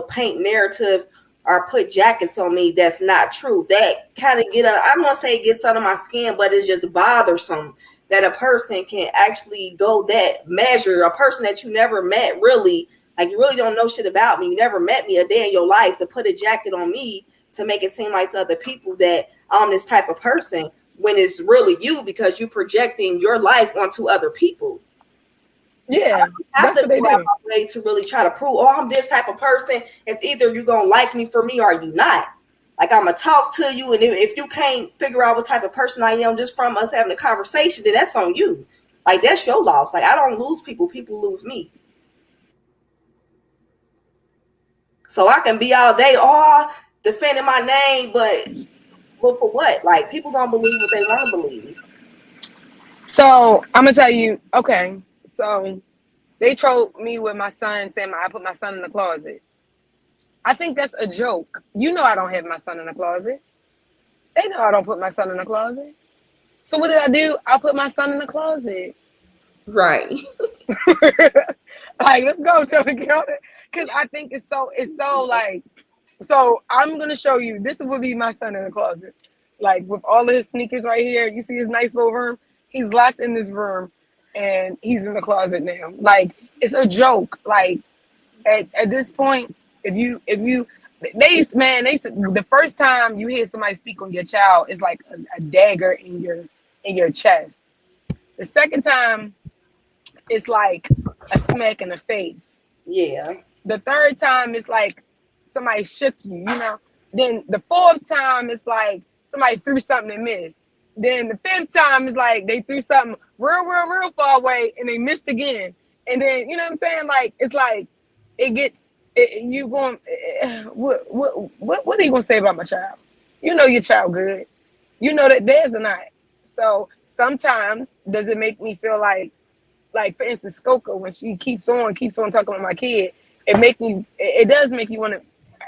paint narratives or put jackets on me that's not true. That kind of I'm gonna say it gets under my skin, but it's just bothersome that a person can actually go that measure, a person that you never met, really, like you really don't know shit about me. You never met me a day in your life, to put a jacket on me to make it seem like to other people that I'm this type of person, when it's really you, because you're projecting your life onto other people. Yeah, that's what they do. My way to really try to prove, oh, I'm this type of person. It's either you're gonna like me for me or you not. Like, I'm gonna talk to you, and if you can't figure out what type of person I am just from us having a conversation, then that's on you. Like, that's your loss. Like, I don't lose people; people lose me. So I can be all day, defending my name, but for what? Like, people gonna believe what they want to believe. So I'm gonna tell you, okay. So they trolled me with my son saying I put my son in the closet. I think that's a joke. You know I don't have my son in the closet. They know I don't put my son in the closet. So what did I do? I put my son in the closet. Right. Like, let's go to the counter. Because I think it's so like, so I'm gonna show you. This would be my son in the closet. Like, with all of his sneakers right here. You see his nice little room? He's locked in this room and he's in the closet now. Like, it's a joke. Like, at this point, they used to, the first time you hear somebody speak on your child, it's like a dagger in your chest. The second time, it's like a smack in the face. Yeah. The third time, it's like somebody shook you, Then the fourth time, it's like somebody threw something and missed. Then the fifth time is like they threw something real far away and they missed again. And then, you know what I'm saying? Like, it's like you going, what are you going to say about my child? You know your child good. You know that theirs or not. So sometimes, does it make me feel like for instance, Skoka, when she keeps on talking about my kid, it does make you want to,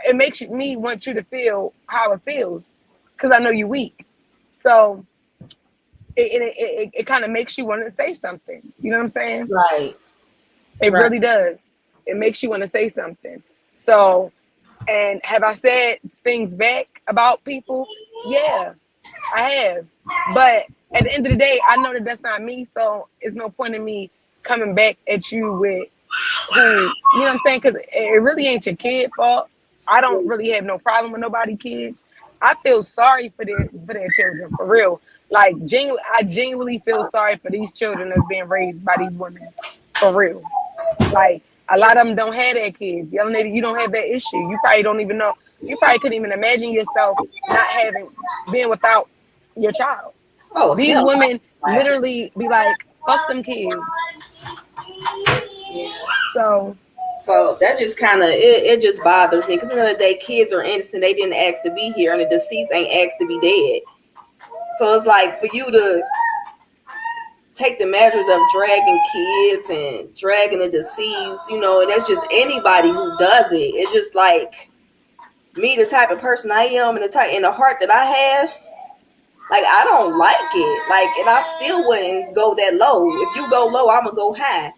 it makes me want you to feel how it feels, because I know you're weak. So it kind of makes you want to say something. You know what I'm saying? Right. It really does. It makes you want to say something. So, and have I said things back about people? Yeah, I have. But at the end of the day, I know that that's not me. So it's no point in me coming back at you with who, you know what I'm saying? Because it really ain't your kid's fault. I don't really have no problem with nobody's kids. I feel sorry for their children, for real. Like, I genuinely feel sorry for these children that's being raised by these women, for real. Like, a lot of them don't have their kids. Young lady, you don't have that issue. You probably don't even know. You probably couldn't even imagine yourself not being without your child. Oh, these women literally be like, fuck them kids. So that just kind of, it just bothers me, because at the end of the day, kids are innocent. They didn't ask to be here, and the deceased ain't asked to be dead. So it's like, for you to take the measures of dragging kids and dragging the deceased, and that's just anybody who does it. It's just like, me, the type of person I am, and the heart that I have, like, I don't like it. Like, and I still wouldn't go that low. If you go low, I'm gonna go high.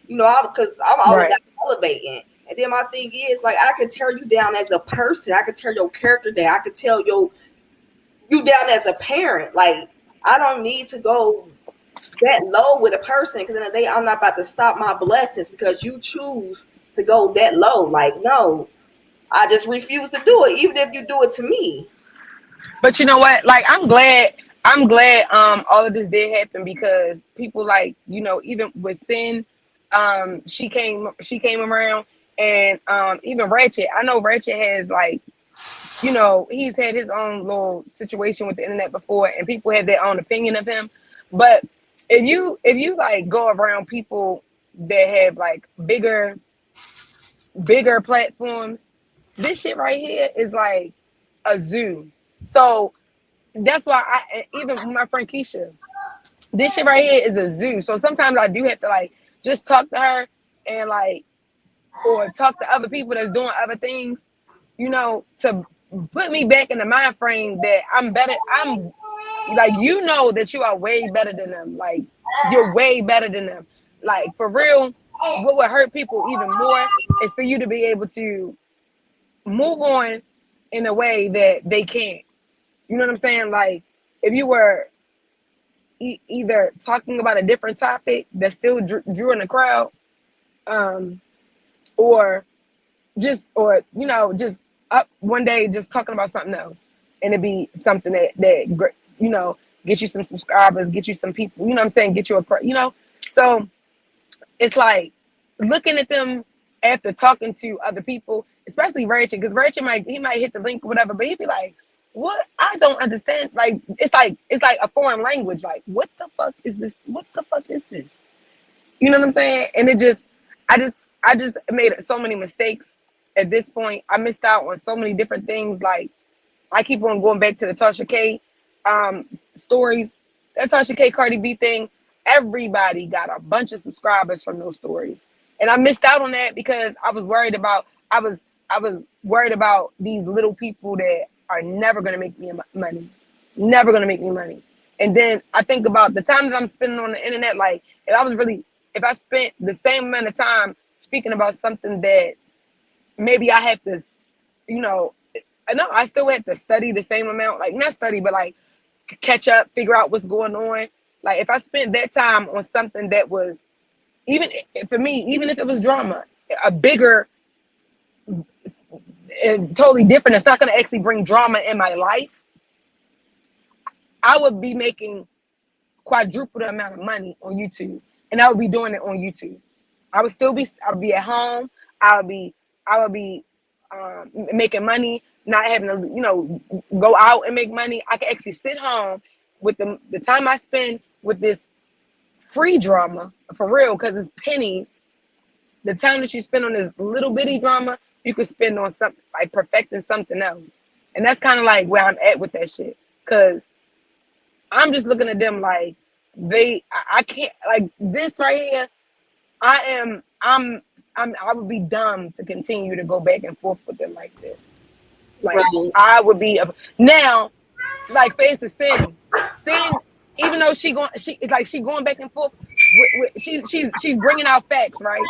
Because I'm all about elevating. And then my thing is, like, I could tear you down as a person. I could tear your character down. I could tell you down as a parent. Like, I don't need to go that low with a person because in the day I'm not about to stop my blessings because you choose to go that low. Like, no, I just refuse to do it, even if you do it to me. But you know what? Like, I'm glad all of this did happen because people like, even with Sin, she came around, and even Ratchet. I know Ratchet has like, he's had his own little situation with the internet before, and people have their own opinion of him. But if you like go around people that have like bigger platforms, this shit right here is like a zoo. So that's why even my friend Keisha, this shit right here is a zoo. So sometimes I do have to like just talk to her and like, or talk to other people that's doing other things, to put me back in the mind frame that I'm better. I'm like, that you are way better than them. Like, you're way better than them. Like, for real, what would hurt people even more is for you to be able to move on in a way that they can't. You know what I'm saying? Like, if you were either talking about a different topic that still drew in the crowd, or just up one day just talking about something else, and it'd be something that get you some subscribers, get you some people. You know what I'm saying? Get you So it's like looking at them after talking to other people, especially Rachel, because Rachel might hit the link or whatever, but he'd be like, what? I don't understand. Like, it's like a foreign language. Like, what the fuck is this? What the fuck is this? You know what I'm saying? And I just made so many mistakes at this point. I missed out on so many different things. Like, I keep on going back to the Tasha K stories. That Tasha K Cardi B thing, everybody got a bunch of subscribers from those stories. And I missed out on that because I was worried about these little people that are never going to make me money. Never going to make me money. And then I think about the time that I'm spending on the internet. Like, if I spent the same amount of time speaking about something that maybe I have to, I still have to study the same amount, like not study, but like catch up, figure out what's going on. Like, if I spent that time on something that was, even for me, even if it was drama, a bigger and totally different, it's not going to actually bring drama in my life, I would be making quadruple the amount of money on YouTube, and I would be doing it on YouTube. I would be at home. I would be making money, not having to, go out and make money. I could actually sit home with the time I spend with this free drama, for real, because it's pennies. The time that you spend on this little bitty drama, you could spend on something like perfecting something else. And that's kind of like where I'm at with that shit. Cause I'm just looking at them like I can't, like this right here. I would be dumb to continue to go back and forth with them like this. Like, right. I would be now, like, for instance, Sin, even though she's going back and forth. She's bringing out facts, right?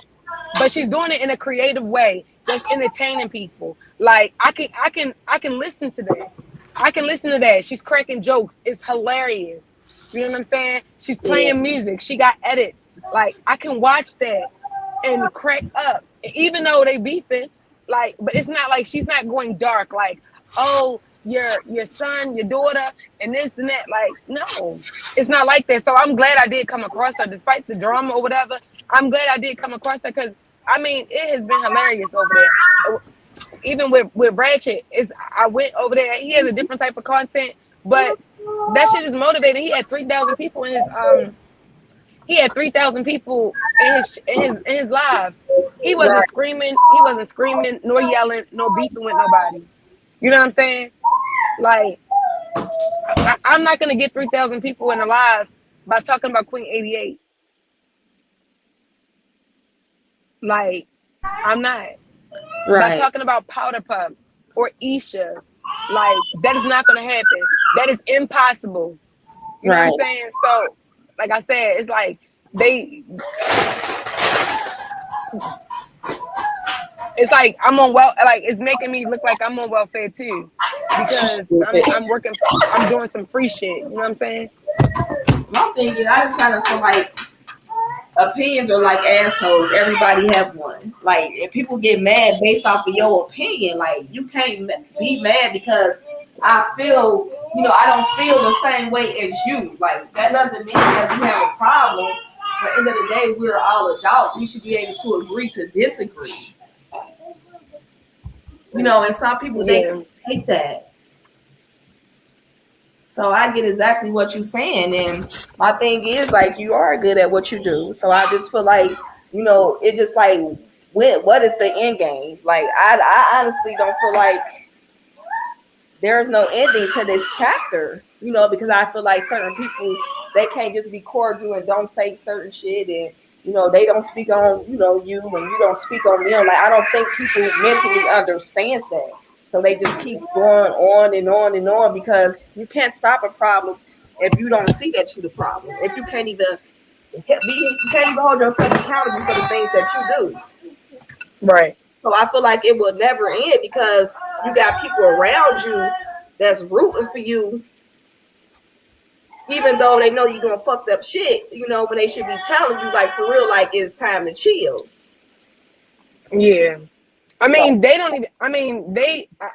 But she's doing it in a creative way that's entertaining people. Like, I can listen to that. I can listen to that. She's cracking jokes. It's hilarious. You know what I'm saying? She's playing music. She got edits. Like, I can watch that and crack up, even though they beefing. Like, but it's not like she's not going dark. Like, oh, your son, your daughter, and this and that. Like, no, it's not like that. So I'm glad I did come across her, despite the drama or whatever. I'm glad I did come across her because, I mean, it has been hilarious over there. Even with Ratchet, I went over there. He has a different type of content, but that shit is motivating. He had 3,000 people in his He had 3,000 people in his live. He wasn't screaming. He wasn't screaming, nor yelling, nor beefing with nobody. You know what I'm saying? Like, I'm not gonna get 3,000 people in a live by talking about Queen 88. Like, I'm not. By talking about Powder Puff or Isha, like, that is not gonna happen. That is impossible. You know what I'm saying? So, like I said, it's like it's like I'm on like it's making me look like I'm on welfare too, because I'm doing some free shit. You know what I'm saying? My thing is, I just kind of feel like opinions are like assholes. Everybody have one. Like, if people get mad based off of your opinion, like you can't be mad because I feel, I don't feel the same way as you. Like that doesn't mean that we have a problem. But at the end of the day, we're all adults. We should be able to agree to disagree. And some people they hate that. So I get exactly what you're saying. And my thing is, like, you are good at what you do. So I just feel like, it just like, what is the end game? Like, I honestly don't feel like there's no ending to this chapter, because I feel like certain people, they can't just be cordial and don't say certain shit. And, they don't speak on, you, and you don't speak on them. Like, I don't think people mentally understands that. So they just keeps going on and on and on, because you can't stop a problem if you don't see that you're the problem. If you can't even hold yourself accountable for the things that you do. Right. So I feel like it will never end, because you got people around you that's rooting for you, even though they know you're doing fucked up shit, when they should be telling you, like, for real, like, it's time to chill. Yeah. I mean, they don't even,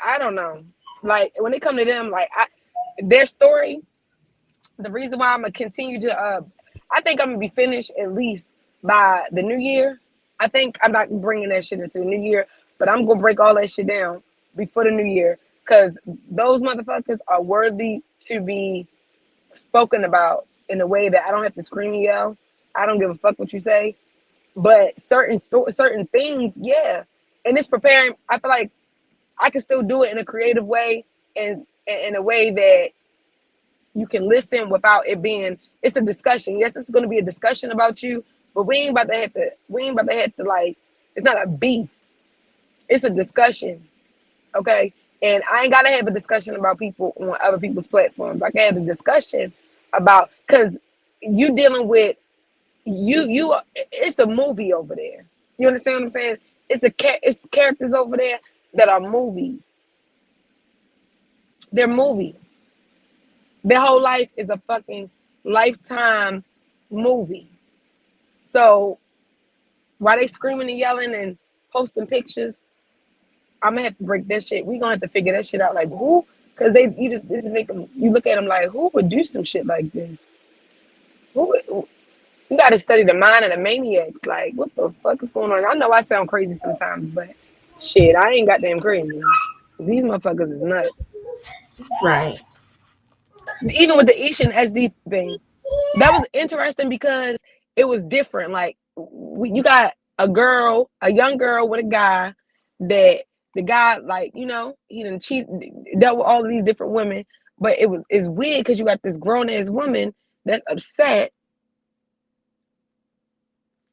I don't know. Like, when it comes to them, like, their story, the reason why I'm going to continue to, I think I'm going to be finished at least by the new year. I think I'm not bringing that shit into the new year, but I'm going to break all that shit down before the new year, because those motherfuckers are worthy to be spoken about in a way that I don't have to scream and yell. I don't give a fuck what you say. But certain things, yeah. And it's preparing. I feel like I can still do it in a creative way, and in a way that you can listen without it being. It's a discussion. Yes, it's going to be a discussion about you, but we ain't about to have to like. It's not a beef. It's a discussion, okay? And I ain't gotta have a discussion about people on other people's platforms. I can have a discussion about, because you dealing with you. It's a movie over there. You understand what I'm saying? It's characters over there that are movies. They're movies. Their whole life is a fucking Lifetime movie. So while they screaming and yelling and posting pictures, I'm gonna have to break that shit. We gonna have to figure that shit out. Like, who? Because they just make them. You look at them like, who would do some shit like this? You got to study the mind of the maniacs. Like, what the fuck is going on? I know I sound crazy sometimes, but shit, I ain't got damn crazy. These motherfuckers is nuts. Right. Even with the Ish and SD thing, that was interesting because it was different. Like, you got a young girl with a guy that the guy, like, he done dealt with all of these different women, but it's weird because you got this grown ass woman that's upset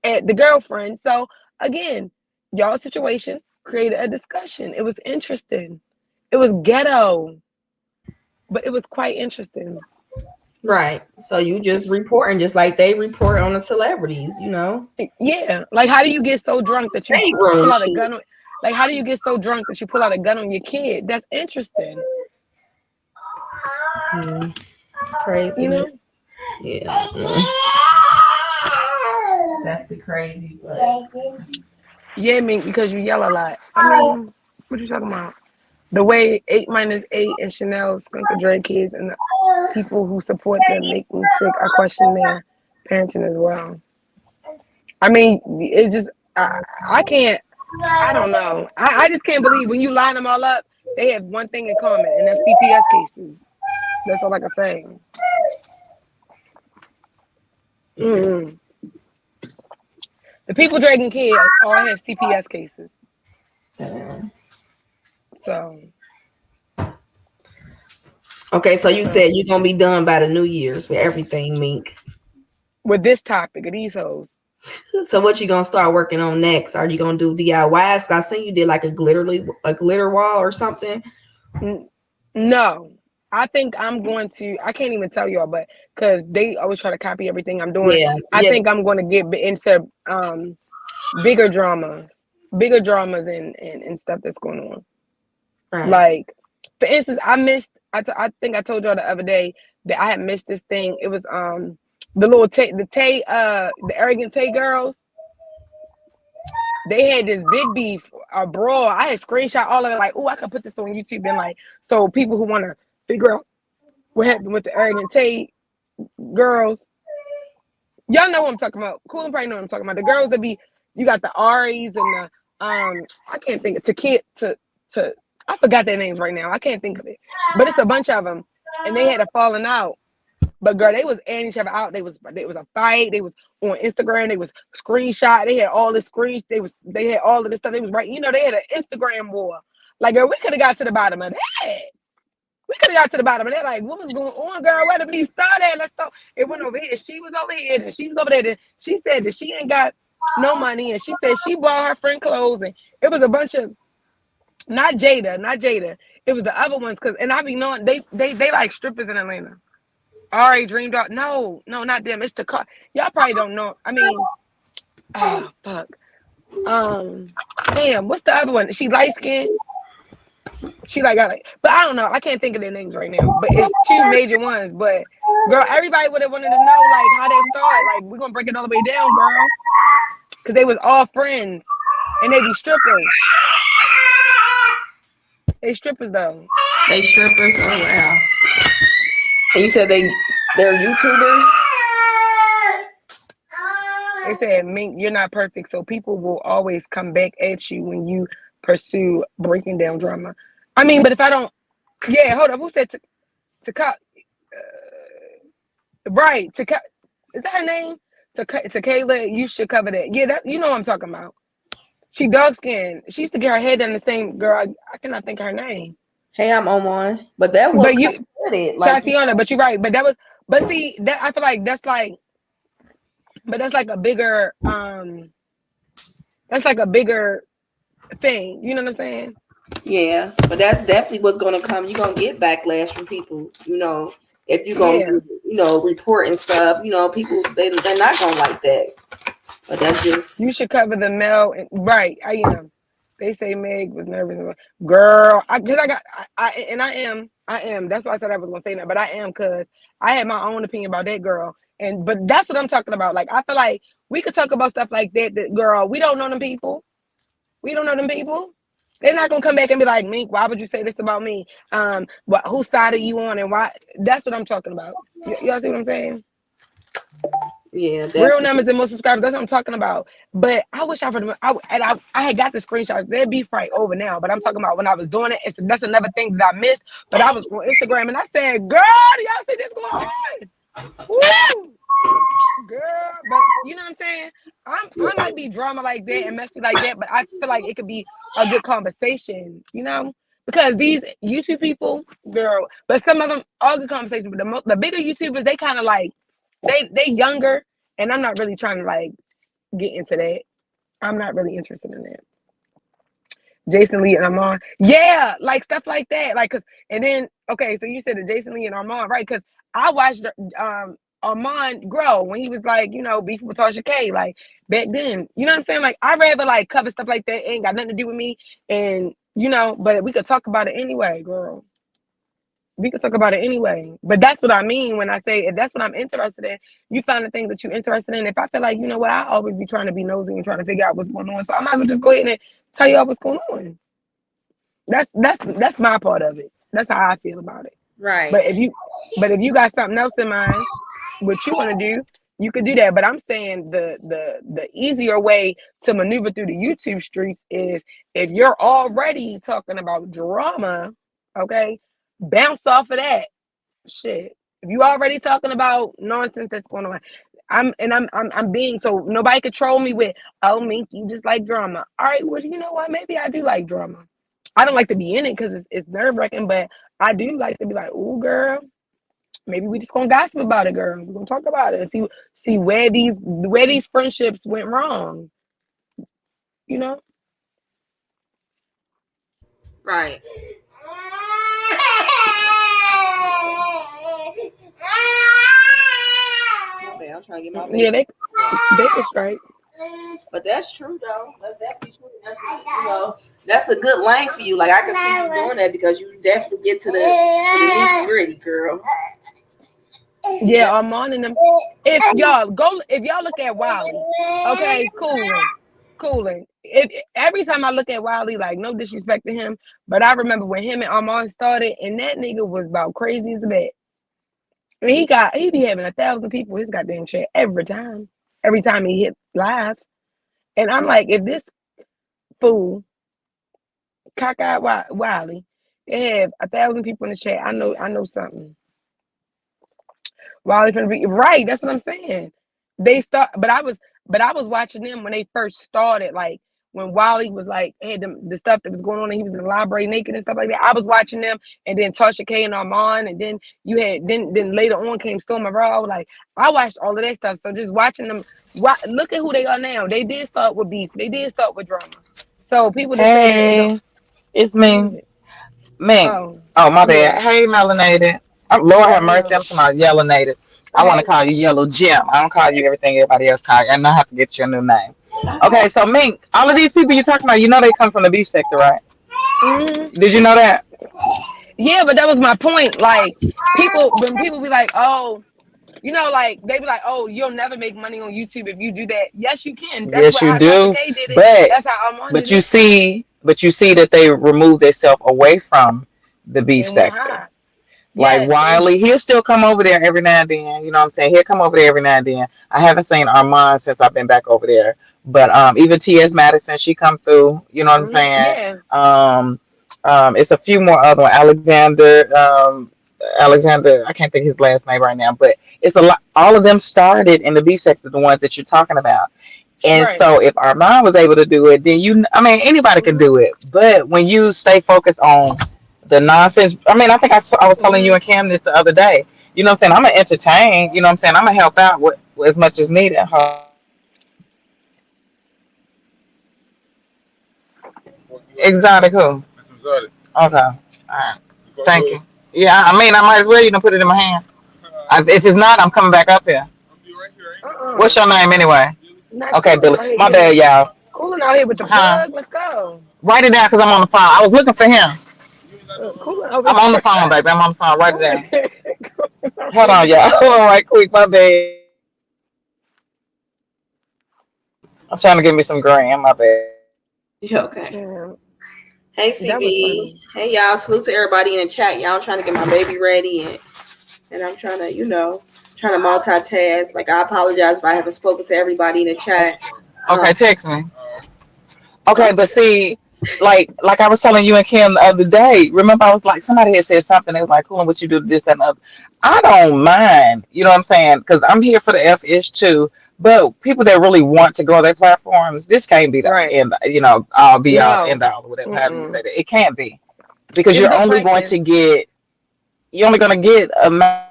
at the girlfriend. So again, y'all situation created a discussion. It was interesting. It was ghetto, but it was quite interesting. Right. So you just reporting just like they report on the celebrities, Yeah. Like, how do you get so drunk that you pull out a gun? Like, how do you get so drunk that you pull out a gun on your kid? That's interesting. It's crazy. Yeah. That's the crazy. But yeah, because you yell a lot. I mean, what you talking about? The way 8 - 8 and Chanel Skunker Dre kids and the people who support them make me sick. I question their parenting as well. I mean, it's just I can't. I don't know. I just can't believe when you line them all up, they have one thing in common, and that's CPS cases. That's all I can say. Mm-hmm. The people dragging kids all have CPS cases. So. Okay, so you said you're gonna be done by the New Year's with everything, Mink. With this topic of these hoes. So what you gonna start working on next? Are you gonna do DIYs? Because I seen you did like a glitter wall or something. No, I think I'm going to. I can't even tell y'all, but because they always try to copy everything I'm doing. Yeah, I think I'm going to get into bigger dramas and stuff that's going on. Right. Like, for instance, I missed I think I told y'all the other day that I had missed this thing. It was the little the arrogant Tay girls. They had this big beef, a brawl. I had screenshot all of it, like, oh, I could put this on YouTube, and like, so people who want to figure out what happened with the arrogant Tay girls, y'all know what I'm talking about. Cool, and probably know what I'm talking about. The girls that you got the Aries and the I can't think to I forgot their names right now. I can't think of it, but it's a bunch of them, and they had a falling out. But girl, they was airing each other out. They was a fight. They was on Instagram. They was screenshot. They had all this They had all of this stuff. They was right. You know, they had an Instagram war. Like, girl, we could have got to the bottom of that. We could have got to the bottom of that. Like, what was going on, girl? Where the beef started? Let's go. It went over here. She was over here, and she was over there. And she said that she ain't got no money, and she said she bought her friend clothes, and it was a bunch of not Jada. It was the other ones, and I be knowing they like strippers in Atlanta. Ari dreamed out. No, not them. It's the car. Y'all probably don't know. I mean, oh fuck. Damn. What's the other one? She light skinned. She but I don't know. I can't think of their names right now. But it's two major ones. But girl, everybody would have wanted to know like how they started. Like we're gonna break it all the way down, girl. Cause they was all friends, and they be strippers. They strippers though. They strippers. Oh wow. And you said they're YouTubers? They said, Mink, you're not perfect, so people will always come back at you when you pursue breaking down drama. I mean, but if I don't, hold up. Who said to cut? Right, is that her name? To Kayla, you should cover that. Yeah, that you know what I'm talking about. She dark skinned. She used to get her head done the same girl. I cannot think of her name. Hey, I'm Oman. But that was it. Like, Tatiana, but you're right. But see, that I feel like that's like a bigger thing. You know what I'm saying? Yeah, but that's definitely what's gonna come. You're gonna get backlash from people, you know, if you're gonna report and stuff, you know, people they're not gonna like that. But that's just you should cover the male right. I am. They say Meg was nervous. Girl, I am. That's why I said I was gonna say that, but I am because I had my own opinion about that girl. But that's what I'm talking about. Like I feel like we could talk about stuff like that. That girl, we don't know them people. They're not gonna come back and be like, Mink, why would you say this about me? Whose side are you on and why? That's what I'm talking about. Y'all see what I'm saying? Yeah, definitely. Real numbers and most subscribers. That's what I'm talking about. But I wish I had got the screenshots. They'd be right over now. But I'm talking about when I was doing it. That's another thing that I missed. But I was on Instagram and I said, "Girl, do y'all see this going on?" Woo! Girl, but you know what I'm saying? I might be drama like that and messy like that, but I feel like it could be a good conversation, you know? Because these YouTube people, girl, but some of them all good conversations. But the bigger YouTubers, they kind of like they younger, and I'm not really trying to like get into that. I'm not really interested in that. Jason Lee and Armand, yeah, like stuff like that, like and then okay, so you said that Jason Lee and Armand, right? Because I watched Armand grow when he was like, you know, beefing with Tasha K, like back then. You know what I'm saying? Like I rather like cover stuff like that. It ain't got nothing to do with me, and you know, but we could talk about it anyway, girl. We could talk about it anyway. But that's what I mean when I say if that's what I'm interested in. You find the things that you're interested in. If I feel like, you know what, I always be trying to be nosy and trying to figure out what's going on. So I might as well just go ahead and tell y'all what's going on. That's my part of it. That's how I feel about it. Right. But if you got something else in mind, what you want to do, you could do that. But I'm saying the easier way to maneuver through the YouTube streets is if you're already talking about drama, okay, bounce off of that shit. If you already talking about nonsense that's going on, I'm being so nobody could troll me with, oh, Mink, you just like drama. All right, well, you know what? Maybe I do like drama. I don't like to be in it because it's nerve-wracking, but I do like to be like, ooh, girl, maybe we just gonna gossip about it, girl. We're gonna talk about it and see where these friendships went wrong. You know? Right. I'm trying to get my baby. Yeah, they can strike. But that's true though. That's definitely true. That's a good lane for you. Like I can see you doing that because you definitely get to the nitty gritty, girl. Yeah, Armand and them. If y'all look at Wiley, okay, cooling. If every time I look at Wiley, like no disrespect to him, but I remember when him and Armand started, and that nigga was about crazy as a bat. And he be having 1,000 people his goddamn chat every time he hit live, and I'm like, if this fool cockeyed Wiley can have 1,000 people in the chat, I know something. Wiley finna be right. That's what I'm saying. They start, but I was watching them when they first started. Like when Wiley was like had the stuff that was going on, and he was in the library naked and stuff like that. I was watching them, and then Tasha K and Armand, and then you had then later on came Storm and Raw. Like I watched all of that stuff. So just watching them, look at who they are now. They did start with beef. They did start with drama. So people that say that it's me. Oh my bad. Hey, melanated. Lord have mercy. I'm talking about yellownated. I want to call you Yellow Jim. I don't call you everything everybody else call you. And I have to get you a new name. Okay, so Mink, all of these people you're talking about, you know they come from the beef sector, right? Mm-hmm. Did you know that? Yeah, but that was my point. Like when people be like, oh, you know, like they be like, oh, you'll never make money on YouTube if you do that. Yes, you can. That's Yes, you do. Tasha K did it. But that's how Armand but did you it. see that they removed themselves away from the beef sector. Like Wiley, he'll still come over there every now and then. You know what I'm saying? He'll come over there every now and then. I haven't seen Armand since I've been back over there. But even T.S. Madison, she come through. You know what I'm saying? Yeah. It's a few more other Alexander, I can't think his last name right now, but it's a lot. All of them started in the B sector, the ones that you're talking about. And so if Armand was able to do it, then anybody can do it. But when you stay focused on the nonsense, I think I was telling you and Cam this the other day. You know what I'm saying? I'm gonna entertain. You know what I'm saying? I'm gonna help out with as much as needed. Exotic who? Okay. All right. Thank you. Yeah, I might as well. You can put it in my hand. If it's not, I'm coming back up here. What's your name anyway? Okay, Billy. My bad, y'all. Cooling out here with the plug. Let's go. Write it down because I'm on the phone. I was looking for him. I'm on the phone, baby. I'm on the phone. Write it down. Hold on, y'all. Hold on right quick. My bad. I'm trying to give me some green. My bad. Okay. Hey, CB. Hey, y'all. Salute to everybody in the chat. Y'all, I'm trying to get my baby ready. And I'm trying to, multitask. Like, I apologize if I haven't spoken to everybody in the chat. Okay, text me. Okay, but see, like I was telling you and Kim the other day, remember I was like, somebody had said something. It was like, cool, what you do this, that, and the other. I don't mind, you know what I'm saying? Because I'm here for the F-ish too. But people that really want to grow their platforms, this can't be the end, I'll be all end all or whatever, however you say that. It can't be. Because you're only going to get a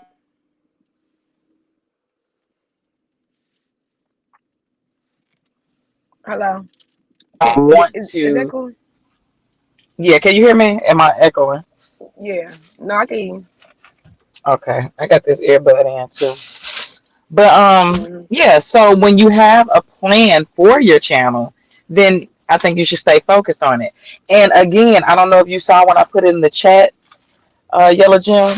Hello. I want is to. that cool? Yeah, can you hear me? Am I echoing? Yeah. No, I can hear you. Okay. I got this earbud in too. But yeah, so when you have a plan for your channel, then I think you should stay focused on it. And again, I don't know if you saw when I put it in the chat, Yellow Jim.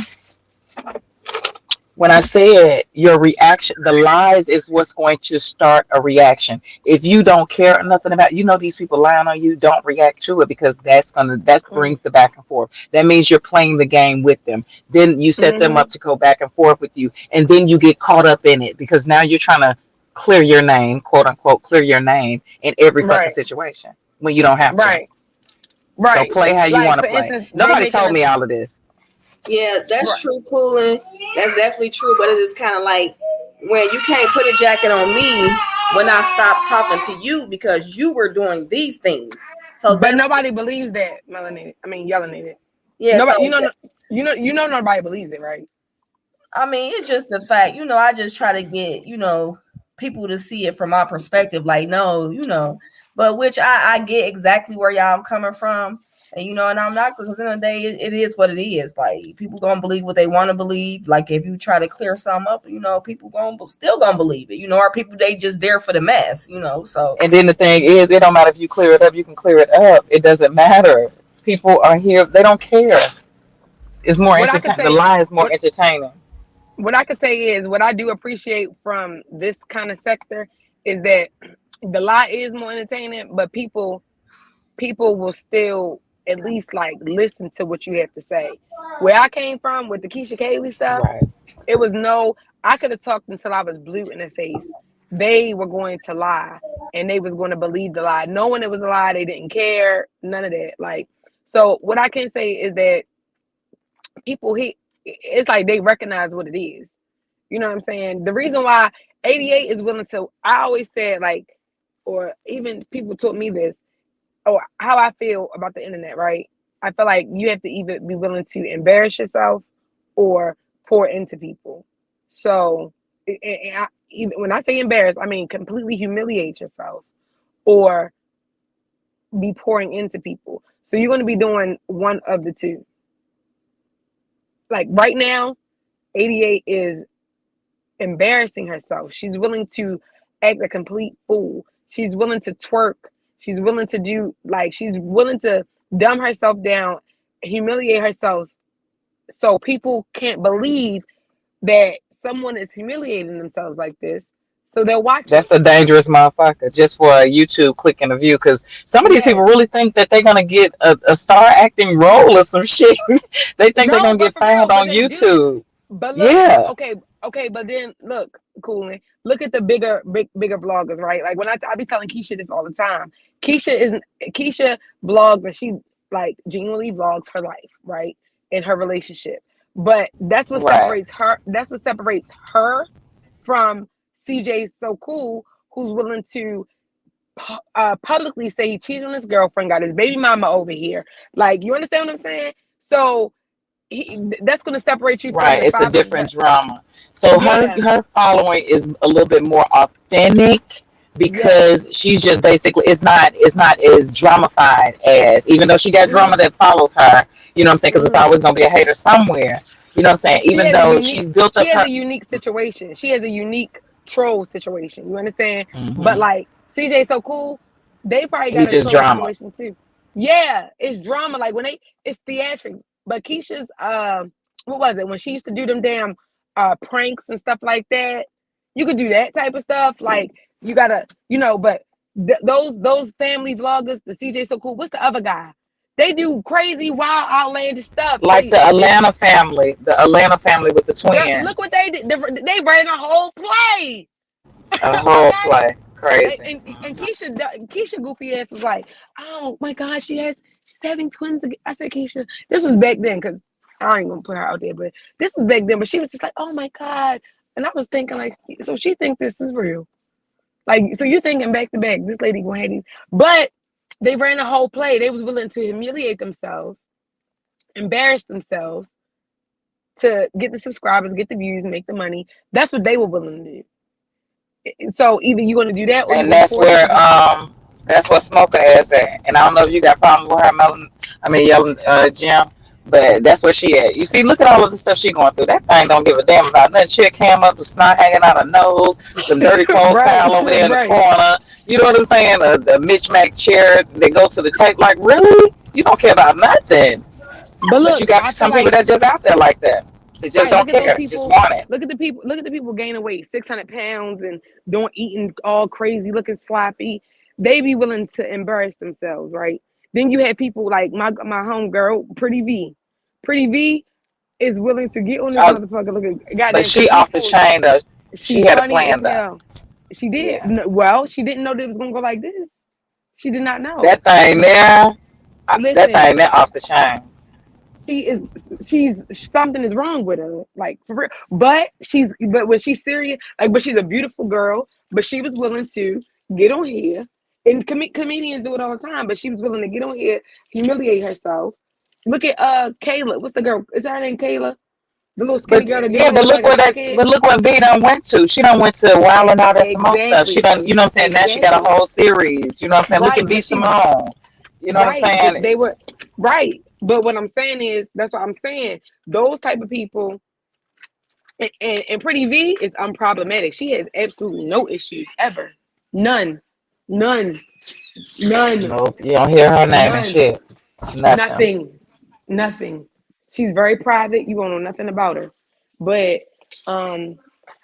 When I said your reaction, the lies is what's going to start a reaction. If you don't care nothing about, these people lying on you, don't react to it because that brings the back and forth. That means you're playing the game with them. Then you set them up to go back and forth with you, and then you get caught up in it because now you're trying to clear your name, quote unquote, clear your name in every fucking situation when you don't have to. Right. So play how you want to play. Instance, nobody told me all of this. Yeah, that's true, Coolin. That's definitely true. But it is kind of like when you can't put a jacket on me when I stop talking to you because you were doing these things. So, but nobody believes that, Yellownated. Yeah, nobody, nobody believes it, right? I mean, it's just the fact, I just try to get, people to see it from my perspective. Like, no, but which I get exactly where y'all coming from. And and I'm not, because at the end of the day, it is what it is. Like, people gonna believe what they want to believe. Like, if you try to clear something up, people still gonna believe it. Or people, they just there for the mess. So. And then the thing is, it don't matter if you clear it up. You can clear it up. It doesn't matter. People are here. They don't care. It's more entertaining. The lie is more entertaining. What I could say is, what I do appreciate from this kind of sector is that the lie is more entertaining, but people will still at least like listen to what you have to say. Where I came from with the Keisha Kaylee stuff, Right. it was I could have talked until I was blue in the face. They were going to lie, and they was going to believe the lie. Knowing it was a lie, they didn't care. None of that. Like, so what I can say is that people, it's like they recognize what it is. You know what I'm saying? The reason why 88 is willing to, I always said, like, or even people taught me this, or how I feel about the internet, right? I feel like you have to either be willing to embarrass yourself or pour into people. So when I say embarrass, I mean completely humiliate yourself or be pouring into people. So you're going to be doing one of the two. Like right now, 88 is embarrassing herself. She's willing to act a complete fool. She's willing to twerk. She's willing to she's willing to dumb herself down, humiliate herself, so people can't believe that someone is humiliating themselves like this. So they'll watch. That's a dangerous motherfucker just for a YouTube click and a view, because some of these people really think that they're going to get a star acting role or some shit. They think they're going to get found on YouTube. But look, okay, but then look, Coolin', look at the bigger bloggers, right? Like when I be telling Keisha this all the time. Keisha blogs, and she like genuinely vlogs her life, right? In her relationship. But that's what separates her. That's what separates her from CJ So Cool, who's willing to publicly say he cheated on his girlfriend, got his baby mama over here. Like, you understand what I'm saying? So that's going to separate you. Right, it's a different drama. So her following is a little bit more authentic, because she's just basically, it's not as dramified as, even though she got drama that follows her, you know what I'm saying, because it's always going to be a hater somewhere, you know what I'm saying, even though she's built up. She has a unique situation. She has a unique troll situation, you understand? Mm-hmm. But like CJ So Cool, they probably got a troll situation too. Yeah, it's drama. Like when it's theatrics. But Keisha's, what was it? When she used to do them damn pranks and stuff like that, you could do that type of stuff. Like, you gotta, but those family vloggers, the CJ So Cool, what's the other guy? They do crazy, wild, outlandish stuff. Like the Atlanta family with the twins. Look what they did. They ran a whole play. A whole play. Crazy. And Keisha goofy ass was like, oh my God, she's having twins again. I said, Keisha, this was back then, because I ain't gonna put her out there, but this was back then. But she was just like, oh my God. And I was thinking, like, so she think this is real. Like, so you're thinking back to back, this lady gonna have these. But they ran a whole play. They was willing to humiliate themselves, embarrass themselves to get the subscribers, get the views, make the money. That's what they were willing to do. So either you're gonna do that, or and that's what Smoker has at. And I don't know if you got problems with her yelling Jim, but that's where she at. You see, look at all of the stuff she going through. That thing don't give a damn about nothing. She'll cam up, the snot hanging out her nose, some dirty clothes towel over there in the corner. You know what I'm saying? A mismatched chair. They go to the tape. Like, really? You don't care about nothing. But look, you got some people that just out there like that. They just don't care. Just want it. Look at the people gaining weight, 600 pounds, and eating all crazy, looking sloppy. They be willing to embarrass themselves, right? Then you have people like my homegirl, Pretty V. Pretty V is willing to get on this motherfucker. Look at goddamn. But she off the chain though. She had a plan though. She did. Yeah. Well, she didn't know that it was gonna go like this. She did not know. That thing there. That thing there off the chain. She's something is wrong with her, like for real. But when she's serious, but she's a beautiful girl. But she was willing to get on here. And comedians do it all the time, but she was willing to get on here, humiliate herself. Look at Kayla. What's the girl? Is her name Kayla? The little skinny girl. But look what V done went to. She done went to Wild and all that Simone stuff. She done, you know what I'm saying? Now she got a whole series. You know what I'm saying? Look at V Simone. You know what I'm Right. saying? They were right. But what I'm saying is, that's what I'm saying. Those type of people, and Pretty V is unproblematic. She has absolutely no issues ever. None. None. None. Nope, you don't hear her name and None. shit. Nothing. Nothing. Nothing. She's very private. You won't know nothing about her. But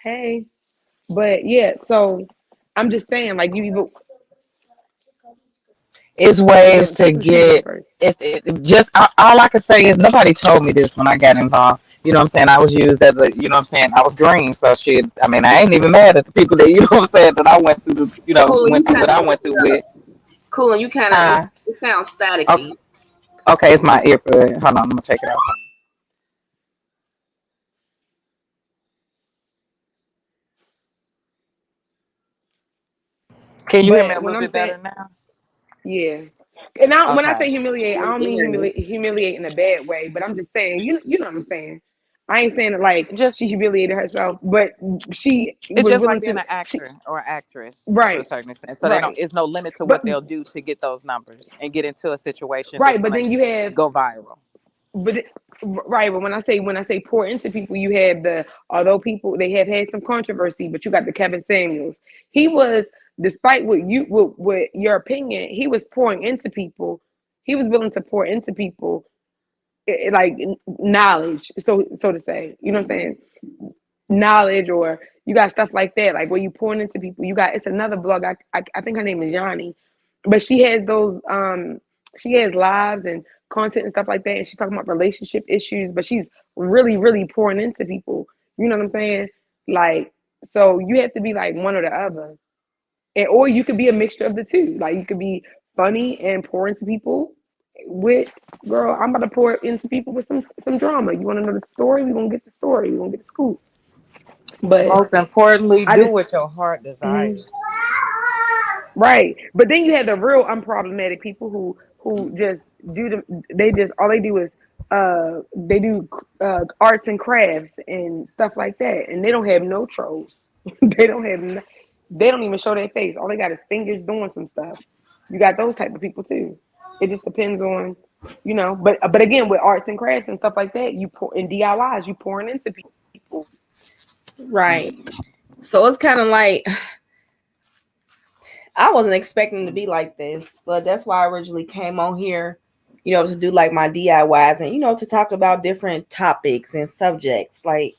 hey. But yeah, so I'm just saying, like, you even It's yeah, ways to take the speaker get first. it just all I can say is nobody told me this when I got involved. You know what I'm saying? I was used as a, you know what I'm saying? I was green, so shit. I mean, I ain't even mad at the people that, you know what I'm saying, that I went through the, Cool. You went through kind what of I went through with. cool. And you kind of Uh, it sounds okay, staticky. okay, it's my earbud. Hold on, I'm gonna take it off. Can you hear me a But when little I'm bit saying, better now? yeah, and when I Okay. say humiliate, I We don't can mean hear you. humiliate in a bad way. But I'm just saying, you know what I'm saying. I ain't saying it like Just she humiliated herself, but she it's was just like willing being to. an She actor or actress to a right, certain extent. So they don't. right, It's no limit to but what they'll do to get those numbers and get into a situation that's right, but gonna then you have go viral. but right, but when I say pour into people, you have the although people they have had some controversy, but you got the Kevin Samuels. He was, despite what your opinion, he was pouring into people. He was willing to pour into people, like knowledge, so to say. You know what I'm saying? Knowledge, or you got stuff like that, like where you pouring into people. You got, it's another blog. I think her name is Yanni, but she has those she has lives and content and stuff like that, and she's talking about relationship issues, but she's really really pouring into people. You know what I'm saying? Like, so you have to be like one or the other, and or you could be a mixture of the two. Like you could be funny and pour into people with, girl, I'm about to pour into people with some drama. You want to know the story? We're gonna get the story. We're gonna get the scoop. But Most importantly, I do just what your heart mhm, desires. right. But then you have the real unproblematic people who just do them. They just all they do is they do arts and crafts and stuff like that, and they don't have no trolls. they don't have no, they don't even show their face. All they got is fingers doing some stuff. You got those type of people too. It just depends on, but again, with arts and crafts and stuff like that, you pour in DIYs, you pouring into people. Right. So it's kind of like I wasn't expecting to be like this, but that's why I originally came on here, to do like my DIYs and to talk about different topics and subjects. Like,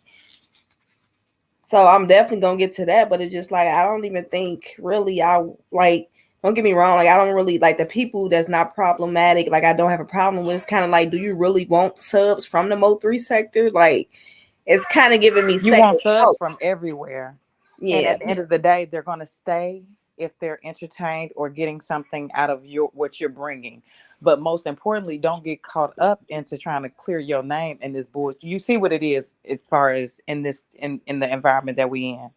so I'm definitely gonna get to that, but it's just like I don't even think really I like. Don't get me wrong, like I don't really like the people that's not problematic. Like I don't have a problem with. It's kind of like, do you really want subs from the Mo3 sector? Like, it's kind of giving me You want second subs thought. from everywhere. And Yeah, at the end of the day, they're going to stay if they're entertained or getting something out of what you're bringing. But most importantly, don't get caught up into trying to clear your name in this bullshit. You see what it is as far as in the environment that we in.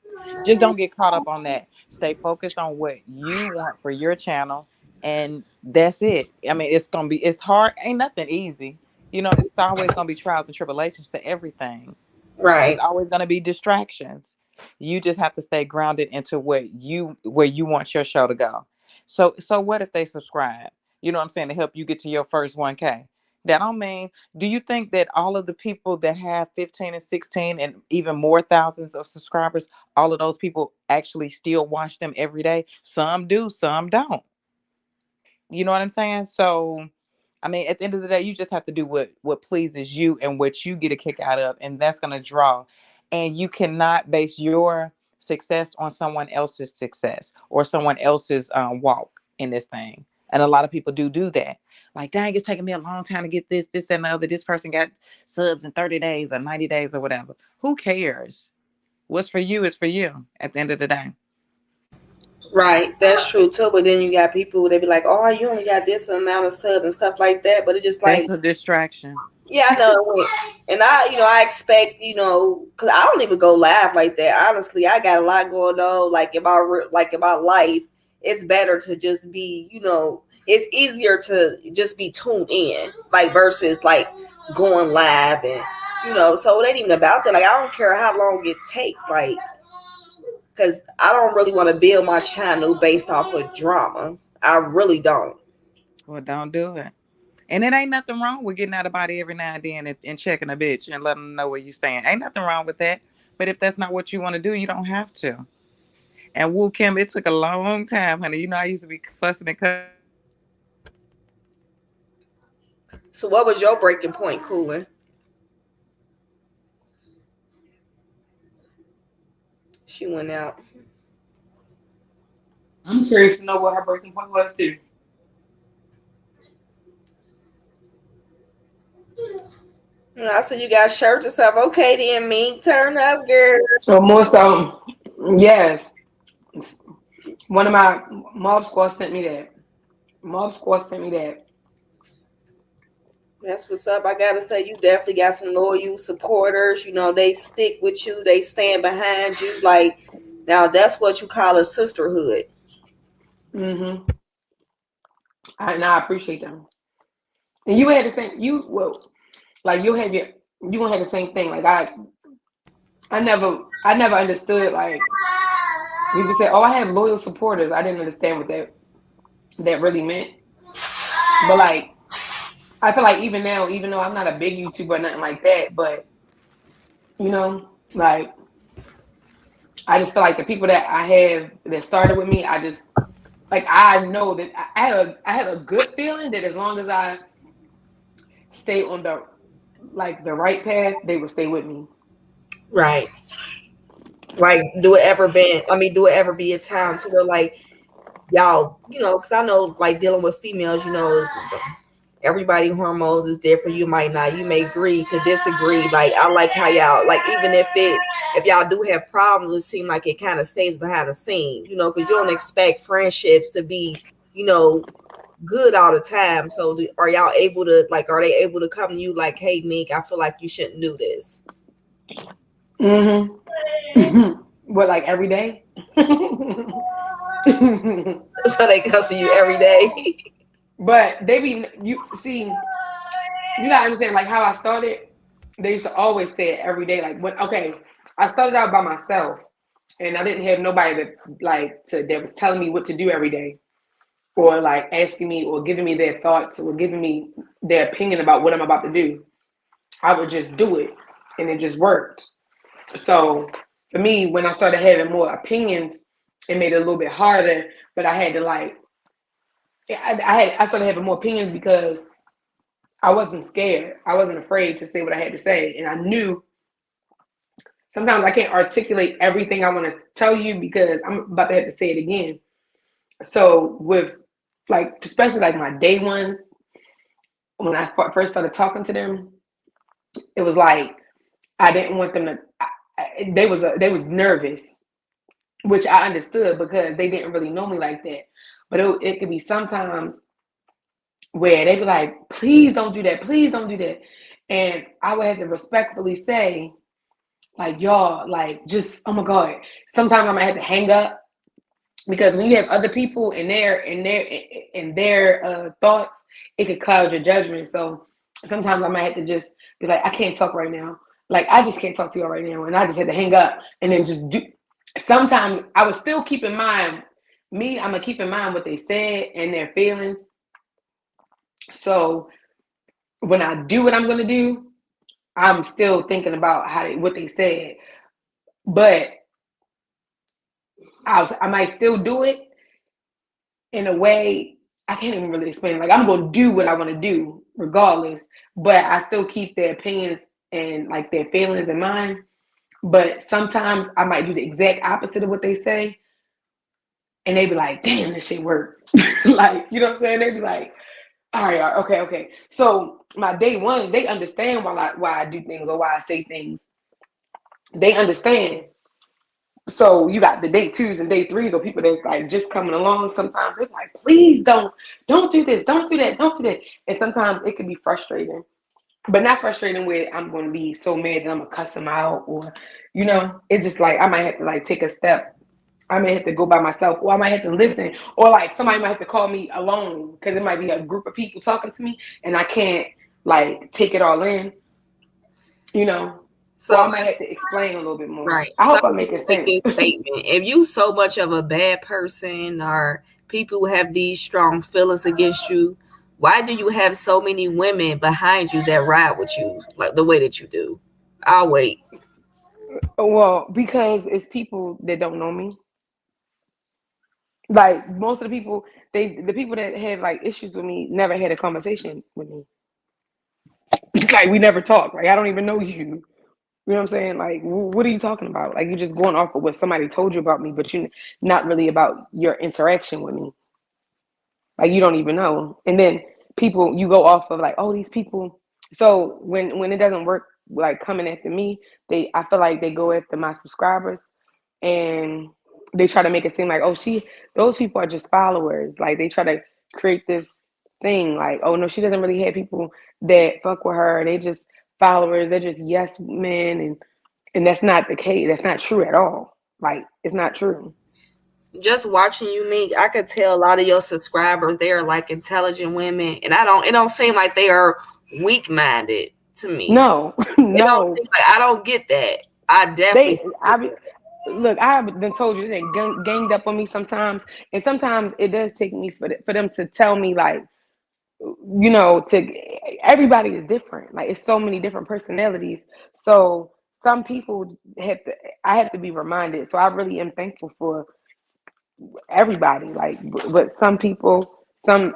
Just don't get caught up on that. Stay focused on what you want for your channel, and that's it. I mean, it's hard. Ain't nothing easy. It's always gonna be trials and tribulations to everything. It's right. always going to be distractions. You just have to stay grounded into where you want your show to go. So what if they subscribe? You know what I'm saying, to help you get to your first 1K. That don't mean, do you think that all of the people that have 15 and 16 and even more thousands of subscribers, all of those people actually still watch them every day? Some do, some don't. You know what I'm saying? So, I mean, at the end of the day, you just have to do what pleases you and what you get a kick out of, and that's gonna draw. And you cannot base your success on someone else's success or someone else's walk in this thing. And a lot of people do that. Like, dang, it's taking me a long time to get this, and the other. This person got subs in 30 days or 90 days or whatever. Who cares? What's for you is for you at the end of the day. Right, that's true too. But then you got people they be like, "Oh, you only got this amount of sub and stuff like that." But it's just That's like, a distraction. yeah, I know. And I expect, because I don't even go live like that. Honestly, I got a lot going on. Like in my life, it's better to just be, it's easier to just be tuned in, like versus like going live and So it ain't even about that. Like I don't care how long it takes. Like because I don't really want to build my channel based off of drama. I really don't. Well, don't do it. And it ain't nothing wrong with getting out of body every now and then and checking a bitch and letting them know where you stand. Ain't nothing wrong with that. But if that's not what you want to do, you don't have to. And Woo Kim, it took a long time, honey. You know, I used to be fussing and cussing at you all the time. But you know, I had to get to a point where I So was what was like, your breaking point, Cooler? She went out. I'm curious to know what her breaking point was too. I said you got shirts and stuff. Okay, then me turn up, girl. So more so, yes. One of my mob squad sent me that. Mob squad sent me that. That's what's up. I gotta say, you definitely got some loyal supporters. You know, they stick with you. They stand behind you. Like now, that's what you call a sisterhood. Mm-hmm. And I appreciate them. And you had the same. Like you gonna have the same thing. Like I never understood. Like you could say, oh, I have loyal supporters. I didn't understand what that really meant. But like I feel like even now, even though I'm not a big YouTuber or nothing like that, but like I just feel like the people that I have that started with me, I just like I know that I have a good feeling that as long as I stay on the right path, they will stay with me. Right. Like, do it ever be a time to where like y'all, because I know like dealing with females, everybody hormones is different. You might not, you may agree to disagree. Like I like how y'all like even if y'all do have problems, it seems like it kind of stays behind the scene, because you don't expect friendships to be, you know, good all the time. So are y'all able to like are they able to come to you like, hey Meek, I feel like you shouldn't do this. Mm-hmm. What, like every day? So they come to you every day. But they be you see, you gotta understand like how I started. They used to always say it every day. Like I started out by myself, and I didn't have nobody that was telling me what to do every day, or like asking me or giving me their thoughts or giving me their opinion about what I'm about to do. I would just do it, and it just worked. So for me, when I started having more opinions, it made it a little bit harder. But I had to I started having more opinions because I wasn't scared. I wasn't afraid to say what I had to say, and I knew sometimes I can't articulate everything I want to tell you because I'm about to have to say it again. So with like especially like my day ones, when I first started talking to them, it was like I didn't want them to. They was nervous, which I understood because they didn't really know me like that. But it could be sometimes where they be like, "Please don't do that. Please don't do that," and I would have to respectfully say, like, y'all, like, just oh my god. Sometimes I might have to hang up because when you have other people in their thoughts, it could cloud your judgment. So sometimes I might have to just be like, I can't talk right now. Like I just can't talk to you right now, and I just had to hang up and then just do. Sometimes I would still keep in mind me. I'm gonna keep in mind what they said and their feelings. So when I do what I'm gonna do, I'm still thinking about what they said, but I might still do it in a way I can't even really explain. Like I'm gonna do what I want to do regardless, but I still keep their opinions and like their feelings in mind. But sometimes I might do the exact opposite of what they say, and they be like, "Damn, this shit worked." Like you know what I'm saying? They be like, "All right, okay." So my day ones, they understand why I do things or why I say things. They understand. So you got the day twos and day threes or people that's like just coming along. Sometimes they're like, please don't do this, don't do that, don't do that. And sometimes it can be frustrating, but not frustrating where I'm going to be so mad that I'm gonna cuss them out or, it's just like I might have to like take a step. I may have to go by myself, or I might have to listen, or like somebody might have to call me alone because it might be a group of people talking to me and I can't like take it all in, you know. Or I So might have to explain a little bit more. right. I So hope I'm I'm gonna making make sense. this statement. If you so much of a bad person or people who have these strong feelings against you, Why do you have so many women behind you that ride with you like the way that you do? I'll wait. Well, because it's people that don't know me. Like most of the people, the people that have like issues with me never had a conversation with me. Like we never talk. Like I don't even know you. You know what I'm saying? Like, what are you talking about? Like, you're just going off of what somebody told you about me, but you not really about your interaction with me. Like, you don't even know. And then people, you go off of like, oh, these people. So when it doesn't work, like coming after me, I feel like they go after my subscribers, and they try to make it seem like, oh, those people are just followers. Like they try to create this thing, like, oh no, she doesn't really have people that fuck with her. They just followers. They're just yes men, and that's not the case. That's not true at all. Like it's not true. Just watching you, Meek, I could tell a lot of your subscribers, they are like intelligent women, and it don't seem like they are weak minded to me. No, It don't no. seem like I don't get that. I definitely Look, I have been told you they ganged up on me sometimes, and sometimes it does take me for them to tell me like, everybody is different. Like it's so many different personalities. So some people I have to be reminded. So I really am thankful for everybody. Like, but some people,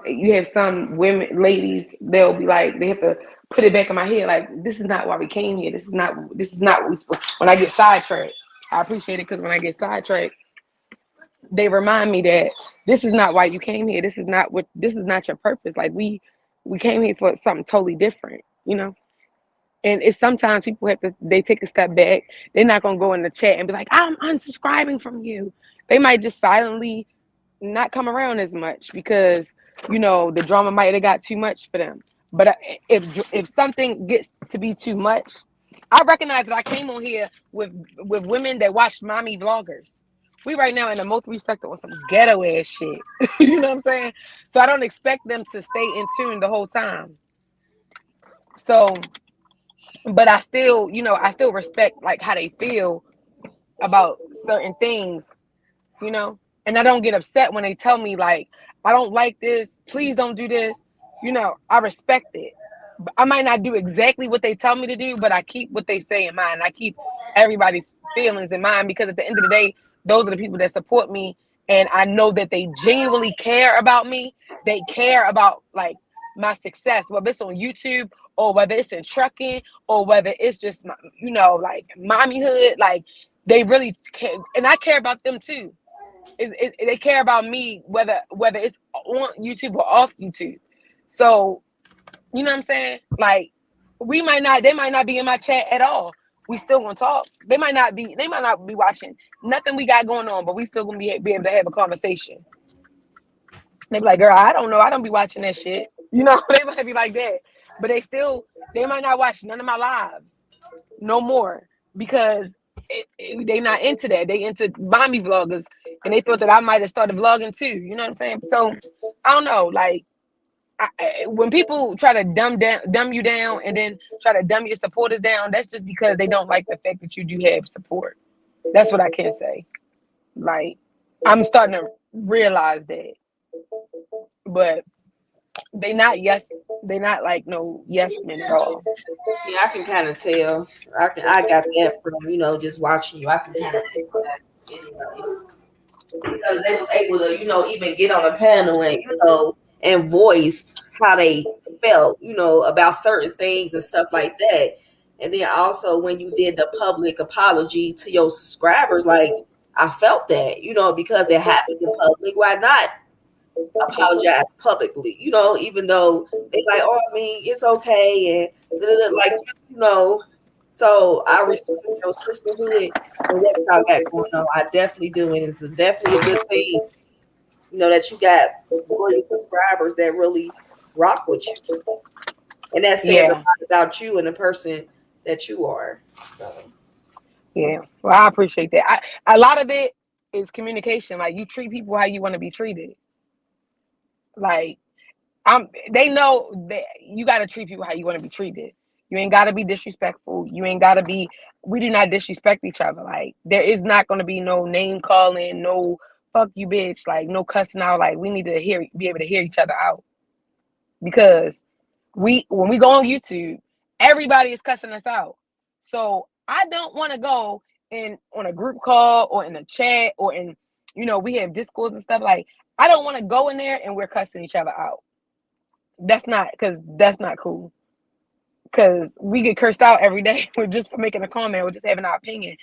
you have some women, ladies, they'll be like, they have to put it back in my head. Like, this is not why we came here. This is not what we supposed. When I get sidetracked, I appreciate it because when I get sidetracked, they remind me that this is not why you came here. This is not your purpose. Like we came here for something totally different, And it's sometimes people they take a step back. They're not gonna go in the chat and be like, I'm unsubscribing from you. They might just silently not come around as much because the drama might have got too much for them. But if something gets to be too much, I recognize that I came on here with women that watch mommy vloggers. We right now in the multi sector on some ghetto ass shit. You know what I'm saying? So I don't expect them to stay in tune the whole time. So, but I still respect like how they feel about certain things, and I don't get upset when they tell me like, I don't like this, please don't do this. I respect it. I might not do exactly what they tell me to do, but I keep what they say in mind. I keep everybody's feelings in mind because at the end of the day, those are the people that support me. And I know that they genuinely care about me. They care about like my success, whether it's on YouTube or whether it's in trucking or whether it's just, like mommyhood. Like they really care. And I care about them too. They care about me, whether it's on YouTube or off YouTube. So, you know what I'm saying? Like, they might not be in my chat at all. We still gonna talk. They might not be watching nothing we got going on, but we still gonna be able to have a conversation. They be like, girl, I don't know. I don't be watching that shit. They might be like that. But they might not watch none of my lives no more because they not into that. They into mommy vloggers, and they thought that I might have started vlogging too. You know what I'm saying? So I don't know. Like when people try to dumb you down, and then try to dumb your supporters down, that's just because they don't like the fact that you do have support. That's what I can say. Like I'm starting to realize that, but they're not like no yes men at all. Yeah, I can kind of tell. I got that from just watching you. I can kind of tell that anyway. Because they was able to even get on a panel and voiced how they felt about certain things and stuff like that. And then also when you did the public apology to your subscribers, like I felt that because it happened in public. Why not apologize publicly? Even though they like, oh, I mean, it's okay, and like So I respect your sisterhood and what y'all got going on. I definitely do, and it's definitely a good thing, that you got loyal subscribers that really rock with you, and that says a lot about you and the person that you are. So. Yeah, well, I appreciate that. A lot of it is communication. Like you treat people how you want to be treated. Like they know that you got to treat people how you want to be treated. You ain't got to be disrespectful. You ain't got to be. We do not disrespect each other. Like there is not going to be no name calling, no fuck you bitch, like no cussing out. Like we need to be able to hear each other out. because when we go on YouTube, everybody is cussing us out. So I don't want to go in on a group call or in a chat or in, we have discourse and stuff. Like, I don't want to go in there and we're cussing each other out. That's not cool. Because we get cursed out every day just for making a comment or just having our opinion.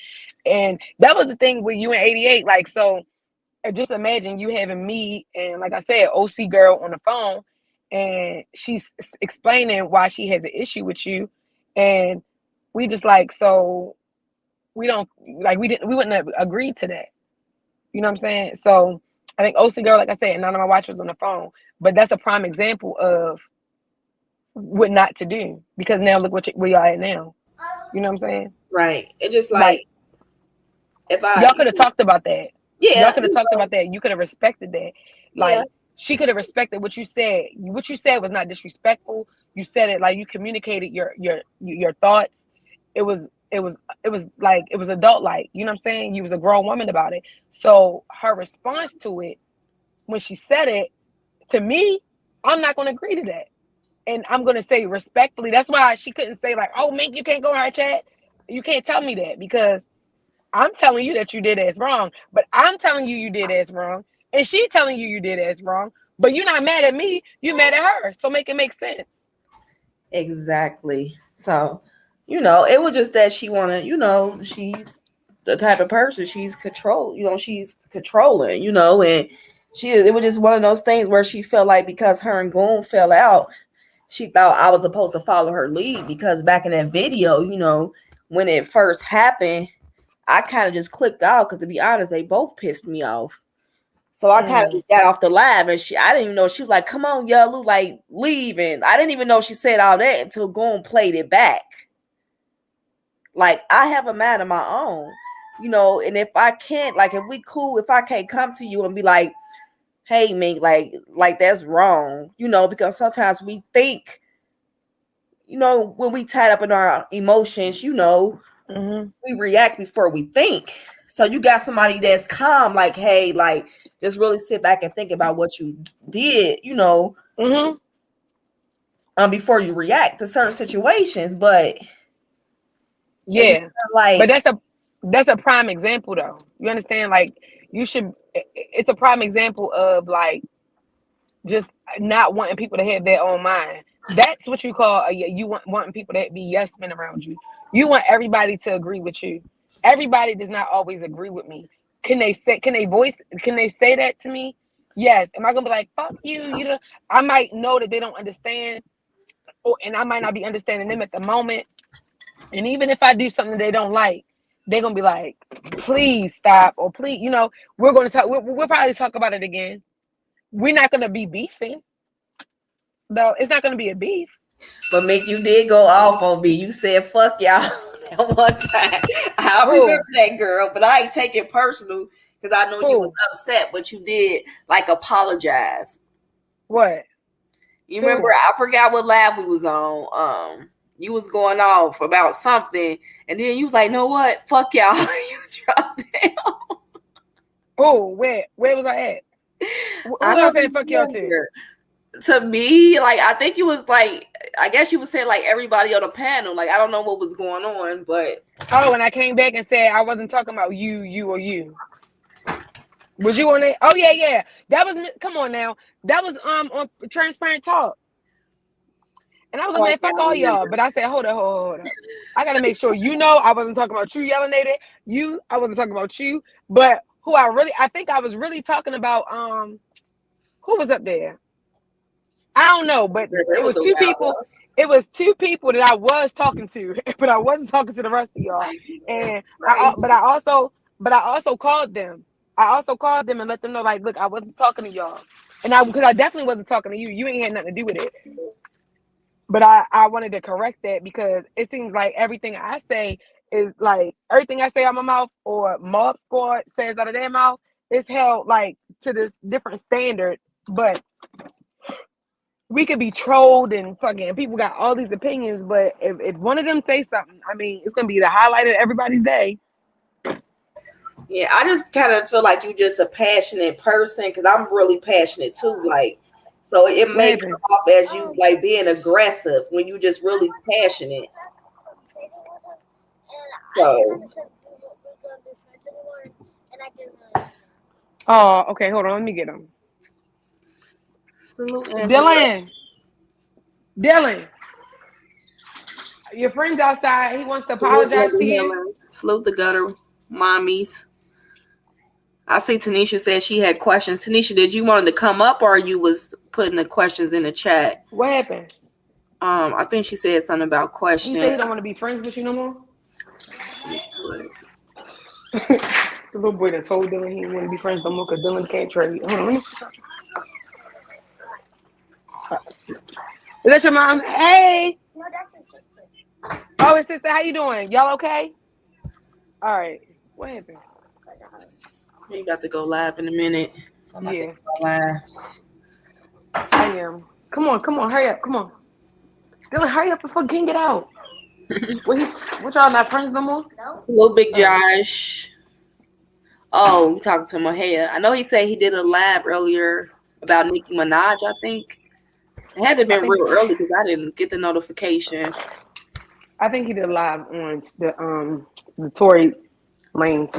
And that was the thing with you and 88. Like, so just imagine you having me and, like I said, OC girl on the phone, and she's explaining why she has an issue with you, and we just like, so we don't like, we wouldn't have agreed to that. You know what I'm saying? So I think OC girl, like I said, none of my watchers on the phone, but that's a prime example of what not to do, because now look where y'all at now. You know what I'm saying? Right. It just like if y'all could have talked about that. Yeah, y'all could have talked about that. You could have respected that. Like, she could have respected what you said. What you said was not disrespectful. You said it like you communicated your thoughts. It was like, it was adult like. You know what I'm saying? You was a grown woman about it. So her response to it, when she said it to me, I'm not going to agree to that. And I'm going to say respectfully. That's why she couldn't say like, oh, Mink, you can't go in our chat. You can't tell me that, because I'm telling you that you did as wrong, but I'm telling you did as wrong, and she telling you did as wrong, but you're not mad at me, you're mad at her. So make it make sense. Exactly. So, it was just that she wanted, she's the type of person, she's controlling, and it was just one of those things where she felt like because her and Goon fell out, she thought I was supposed to follow her lead, because back in that video, when it first happened, I kind of just clicked out, because to be honest, they both pissed me off. So I kind of just got off the live, and I didn't even know, she was like, come on, Yellow, like, leave. And I didn't even know she said all that until Goon played it back. Like, I have a mind of my own, and if I can't, like, if we cool, if I can't come to you and be like, hey, Mink, like that's wrong, because sometimes we think, when we tied up in our emotions, we react before we think. So you got somebody that's calm, like, hey, like, just really sit back and think about what you did, before you react to certain situations. But yeah, but that's a prime example, though. You understand? Like, it's a prime example of like just not wanting people to have their own mind. That's what you call you wanting people to be yes men around you. You want everybody to agree with you. Everybody does not always agree with me. Can they say that to me? Yes. Am I gonna be like, fuck you? I might know that they don't understand, and I might not be understanding them at the moment. And even if I do something they don't like, they're gonna be like, please stop, or please, we're gonna talk. We'll probably talk about it again. We're not gonna be beefing, though. It's not gonna be a beef. But Mink, you did go off on me. You said fuck y'all that one time. I remember that, girl, but I ain't take it personal, because I know you was upset, but you did like apologize. What? You remember? I forgot what live we was on. You was going off about something, and then you was like, "Know what? Fuck y'all." You dropped down. Oh, where was I at? Who I said fuck y'all to? To me, like, I think you was like, I guess you would say like everybody on the panel. Like, I don't know what was going on, but and I came back and said I wasn't talking about you or you. Was you on it? Oh yeah. That was, come on now. That was on Transparent Talk. And I was like, man, fuck all y'all. But I said, hold up. I gotta make sure I wasn't talking about you, yelling at it. I wasn't talking about you. But I think I was really talking about who was up there? I don't know, but it was two people. It was two people that I was talking to, but I wasn't talking to the rest of y'all. And I also called them. I also called them and let them know, like, look, I wasn't talking to y'all, because I definitely wasn't talking to you. You ain't had nothing to do with it. But I wanted to correct that, because it seems like everything I say is like everything I say out my mouth or Mob Squad says out of their mouth is held like to this different standard. But we could be trolled and fucking people got all these opinions, but if one of them say something, I mean, it's gonna be the highlight of everybody's day. Yeah, I just kind of feel like you're just a passionate person, because I'm really passionate too. Like, So it may happened? come off as you like being aggressive when you just really passionate. So Oh, okay. Hold on. Let me get him. salute Dylan, your friend's outside. He wants to apologize to you. Salute the gutter mommies. I see Tanisha said she had questions. Tanisha, did you want to come up or you was putting the questions in the chat? What happened? I think she said something about He questions. said he don't want to be friends with you no more. The little boy that told Dylan he didn't want to be friends no more because Dylan can't trade. Hold on, let me see something. Is that your mom? Hey. No, that's his sister. Oh, his sister. How you doing? Y'all okay? All right. What happened? You got to go live in a minute. So I'm Yeah, live. I am. Come on, hurry up, come on. Dylan, hurry up before King get out. What y'all not friends no more? Little Big Josh. Oh, we talking to Mahia. I know he said he did a live earlier about Nicki Minaj, I think. It had to have been real early because I didn't get the notification. I think he did live on the Tory Lanez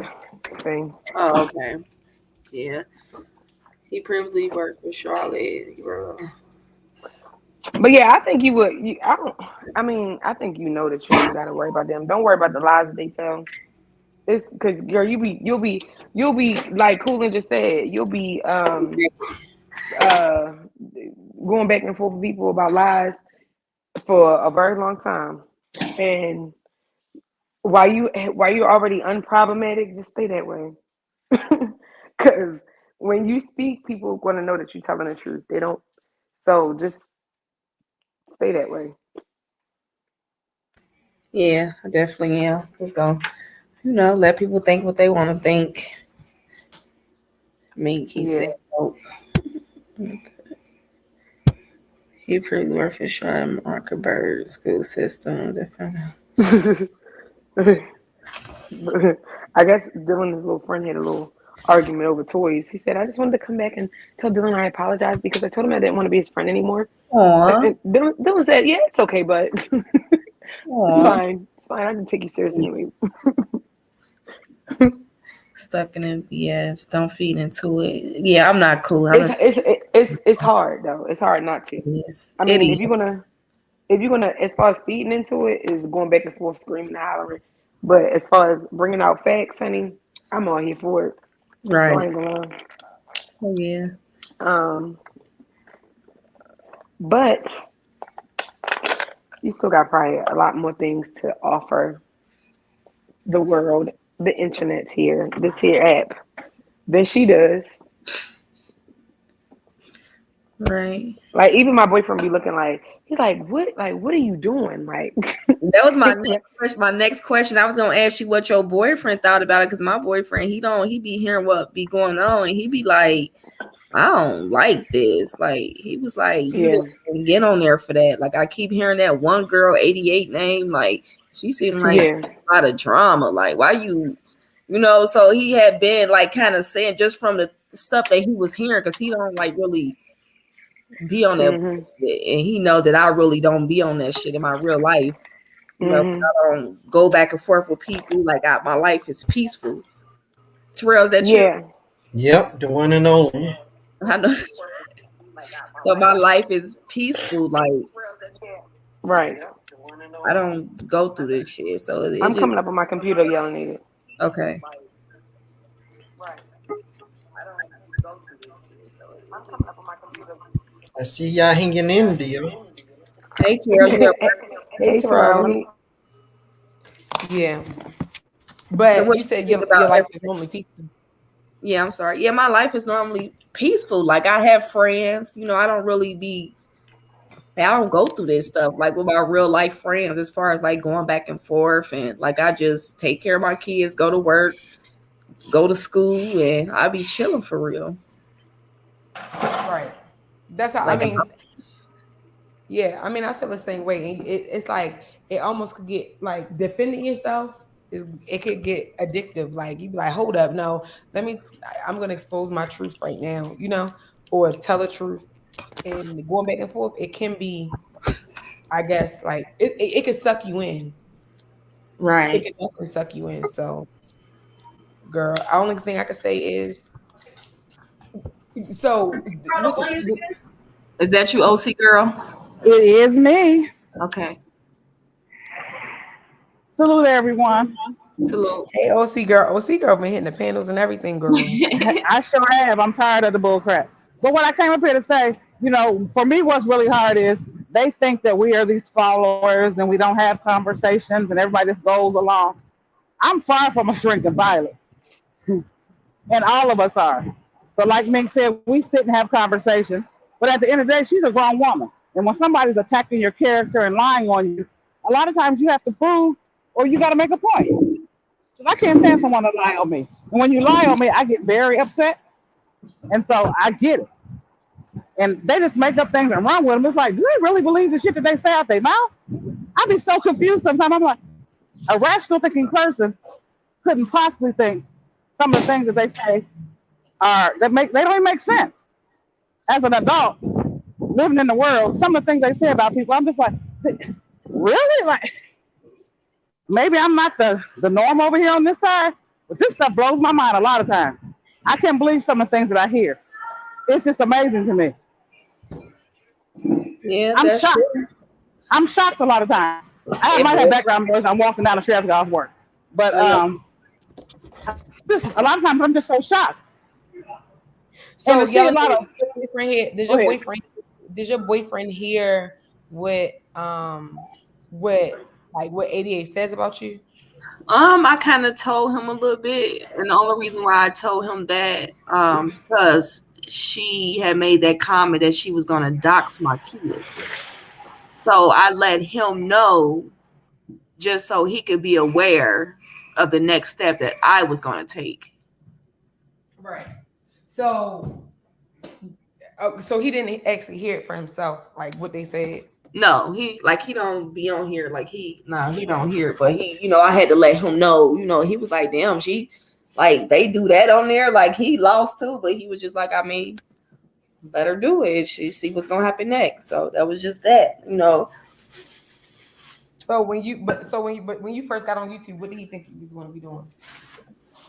thing. Oh, okay. Yeah. He previously worked for Charlotte. But yeah, I think you would. I think you know that you don't gotta worry about them. Don't worry about the lies that they tell. It's because girl, you'll be like Coolin just said. You'll be going back and forth with people about lies for a very long time, and while you're already unproblematic, just stay that way. Because when you speak, people want to know that you're telling the truth. They don't. So just stay that way. Yeah, I definitely am. Let's go. Let people think what they want to think. He said, oh. He pretty worth for sure. Markerberg school system. I guess Dylan and his little friend had a little argument over toys. He said, I just wanted to come back and tell Dylan I apologize because I told him I didn't want to be his friend anymore. Aww. And Dylan said, yeah, it's okay, but it's fine. It's fine. I didn't take you seriously anyway. Stuck in it, yes. Don't feed into it. Yeah, I'm not cool. It's hard though. It's hard not to. Yes, I mean, if you're gonna, as far as feeding into it, is going back and forth, screaming and hollering. But as far as bringing out facts, honey, I'm all here for it. Right. So I ain't gonna lie. Oh, yeah. But you still got probably a lot more things to offer the world, the internet here, this here app, than she does. Right. Like even my boyfriend be looking like he's like, what are you doing? Like that was my next question. I was gonna ask you what your boyfriend thought about it because my boyfriend he be hearing what be going on and he be like, I don't like this. Like he was like, you didn't get on there for that. Like I keep hearing that one girl 88 name. Like she seemed like a lot of drama. Like why you so he had been like kind of saying just from the stuff that he was hearing because he don't like really be on that and he know that I really don't be on that shit in my real life. I don't go back and forth with people. Like my life is peaceful. Terrell, is that true? Yep, the one and only. I know. So my life is peaceful, like right. I don't go through this shit. So I'm coming up on my computer yelling at it. Okay. I see y'all hanging in there. Hey Terrell. Hey Terrell. Yeah. But you said your life is normally peaceful. Yeah, I'm sorry. Yeah, my life is normally peaceful. Like I have friends, I don't go through this stuff like with my real life friends as far as like going back and forth and like I just take care of my kids, go to work, go to school, and I be chilling for real. Right. That's how like, I mean. Yeah, I mean I feel the same way. It's like it almost could get like defending yourself. It could get addictive. Like you be like, hold up, no, I'm gonna expose my truth right now, or tell the truth. and going back and forth, it can be, I guess, like it can suck you in. It Right. can definitely suck you in. So, girl, the only thing I can say is, so what's Is that you, OC girl? It is me. Okay. Salute everyone. Salute. hey OC girl been hitting the panels and everything, girl. I sure have. I'm tired of the bull crap. But what I came up here to say, for me, what's really hard is they think that we are these followers and we don't have conversations and everybody just goes along. I'm far from a shrinking violet, and all of us are. So, like Mink said, we sit and have conversations. But at the end of the day, she's a grown woman. And when somebody's attacking your character and lying on you, a lot of times you have to prove or you got to make a point. Because I can't stand someone to lie on me. And when you lie on me, I get very upset. And so I get it. And they just make up things and run with them. It's like, do they really believe the shit that they say out their mouth? I'd be so confused sometimes. I'm like, a rational thinking person couldn't possibly think some of the things that they say they don't even make sense. As an adult living in the world, some of the things they say about people, I'm just like, really? Like, maybe I'm not the norm over here on this side, but this stuff blows my mind a lot of times. I can't believe some of the things that I hear. It's just amazing to me. Yeah, I'm that's shocked. true. I'm shocked a lot of times. I might have background noise. I'm walking down the street as I get off work. But a lot of times I'm just so shocked. So, And to see a lot of does your boyfriend hear what 88 says about you? I kind of told him a little bit, and the only reason why I told him that, because she had made that comment that she was gonna dox my kids. So I let him know just so he could be aware of the next step that I was gonna take. Right. So he didn't actually hear it for himself, like what they said. No, he don't be on here. He don't hear it. But I had to let him know. He was like, damn, she, like, they do that on there. Like, he lost too, but he was just like, I mean, better do it. She see what's gonna happen next. So that was just that. So when you first got on YouTube, what did he think you was going to be doing?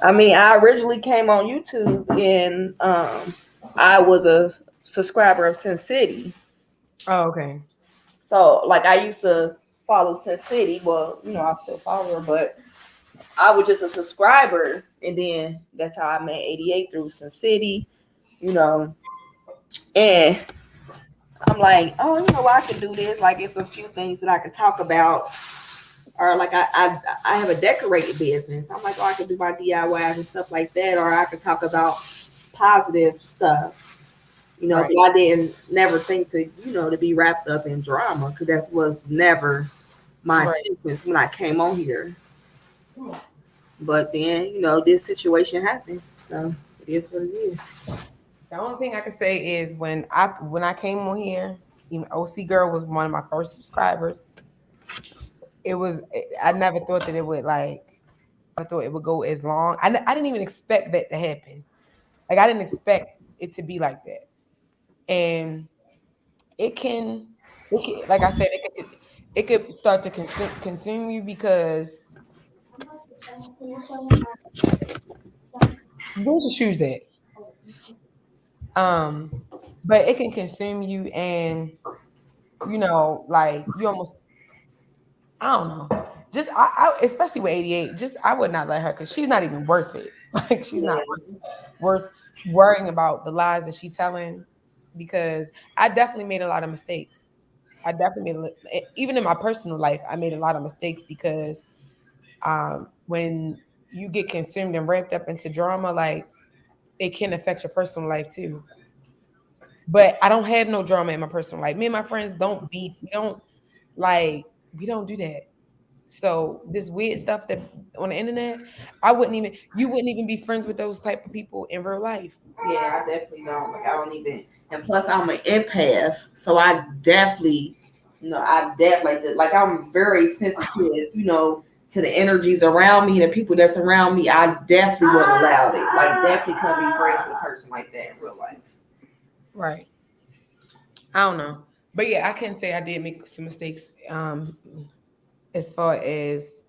I mean, I originally came on YouTube and I was a subscriber of Sin City. Oh, okay. So, like, I used to follow Sin City. Well, I still follow her, but I was just a subscriber. And then that's how I met 88 through Sin City, And I'm like, oh, I can do this. Like, it's a few things that I can talk about. Or, like, I have a decorated business. I'm like, oh, I can do my DIYs and stuff like that. Or I could talk about positive stuff. Right. But I never think to, to be wrapped up in drama, because that was never my intentions when I came on here. But then, this situation happened. So it is what it is. The only thing I can say is when I came on here, even OC Girl was one of my first subscribers. I never thought that it would I thought it would go as long. I didn't even expect that to happen. Like, I didn't expect it to be like that. And it can, like I said, it could start to consume you, because where's the shoes at? But it can consume you, and you almost, I don't know. Just I especially with 88, I would not let her, because she's not even worth it. Like, she's not worth worrying about the lies that she's telling, because I definitely made a lot of mistakes. Even in my personal life, I made a lot of mistakes, because when you get consumed and wrapped up into drama, like, it can affect your personal life too. But I don't have no drama in my personal life. Me and my friends don't beef. We don't do that. So this weird stuff that on the internet, you wouldn't even be friends with those type of people in real life. Yeah, I definitely don't. Like, I don't even, and plus I'm an empath, so I definitely, I'm very sensitive, to the energies around me and the people that's around me. I definitely wouldn't allow it. Like, definitely couldn't be friends with a person like that in real life. Right. I don't know. But yeah, I can say I did make some mistakes as far as,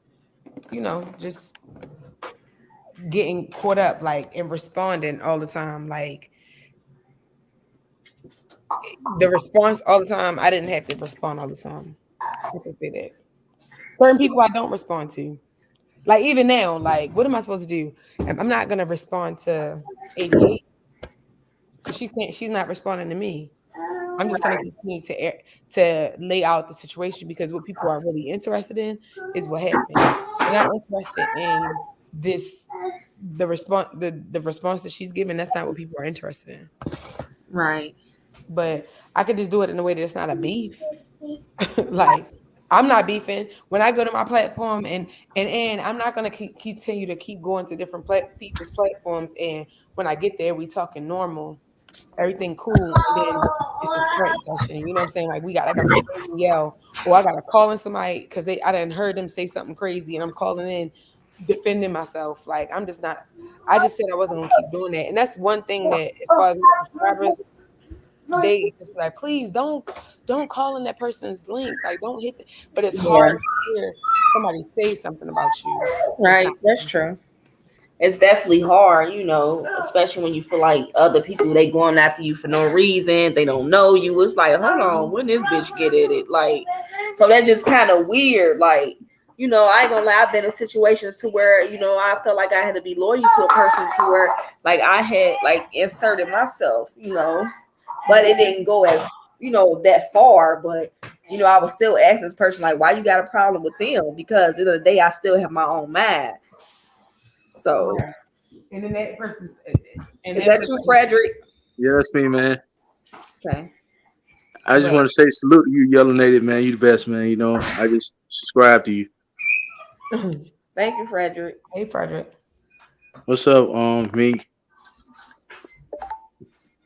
just getting caught up like and responding all the time. Like the response all the time, I didn't have to respond all the time. I can say that. Certain people I don't respond to. Like even now, like what am I supposed to do? I'm not gonna respond to 88 because she's not responding to me. I'm just going to continue to lay out the situation because what people are really interested in is what happened. They're not interested in the response that she's giving. That's not what people are interested in. Right. But I could just do it in a way that it's not a beef. Like I'm not beefing when I go to my platform, and I'm not going to continue to keep going to different people's platforms. And when I get there, we talking normal. Everything cool, and then it's a sprint session. You know what I'm saying? Like I gotta yell, or I gotta call in somebody because I didn't heard them say something crazy, and I'm calling in, defending myself. Like I'm just not. I just said I wasn't gonna keep doing that, and that's one thing that as far as my subscribers, they just like, please don't call in that person's link. Like don't hit it. But it's hard to hear somebody say something about you. Right. That's true. It's definitely hard, especially when you feel like other people, they going after you for no reason. They don't know you. It's like, hold on, when this bitch get at it? Like, so that's just kind of weird. Like, I ain't gonna lie, I've been in situations to where, I felt like I had to be loyal to a person to where like I had like inserted myself, but it didn't go as, that far. But, I was still asking this person, like, why you got a problem with them? Because at the end of the day, I still have my own mind. So, and then that person's. Is that you, Frederick? Yeah, that's me, man. Okay. I just want to say salute to you, Yellow Native, man. You the best, man. I just subscribe to you. Thank you, Frederick. Hey, Frederick. What's up, me?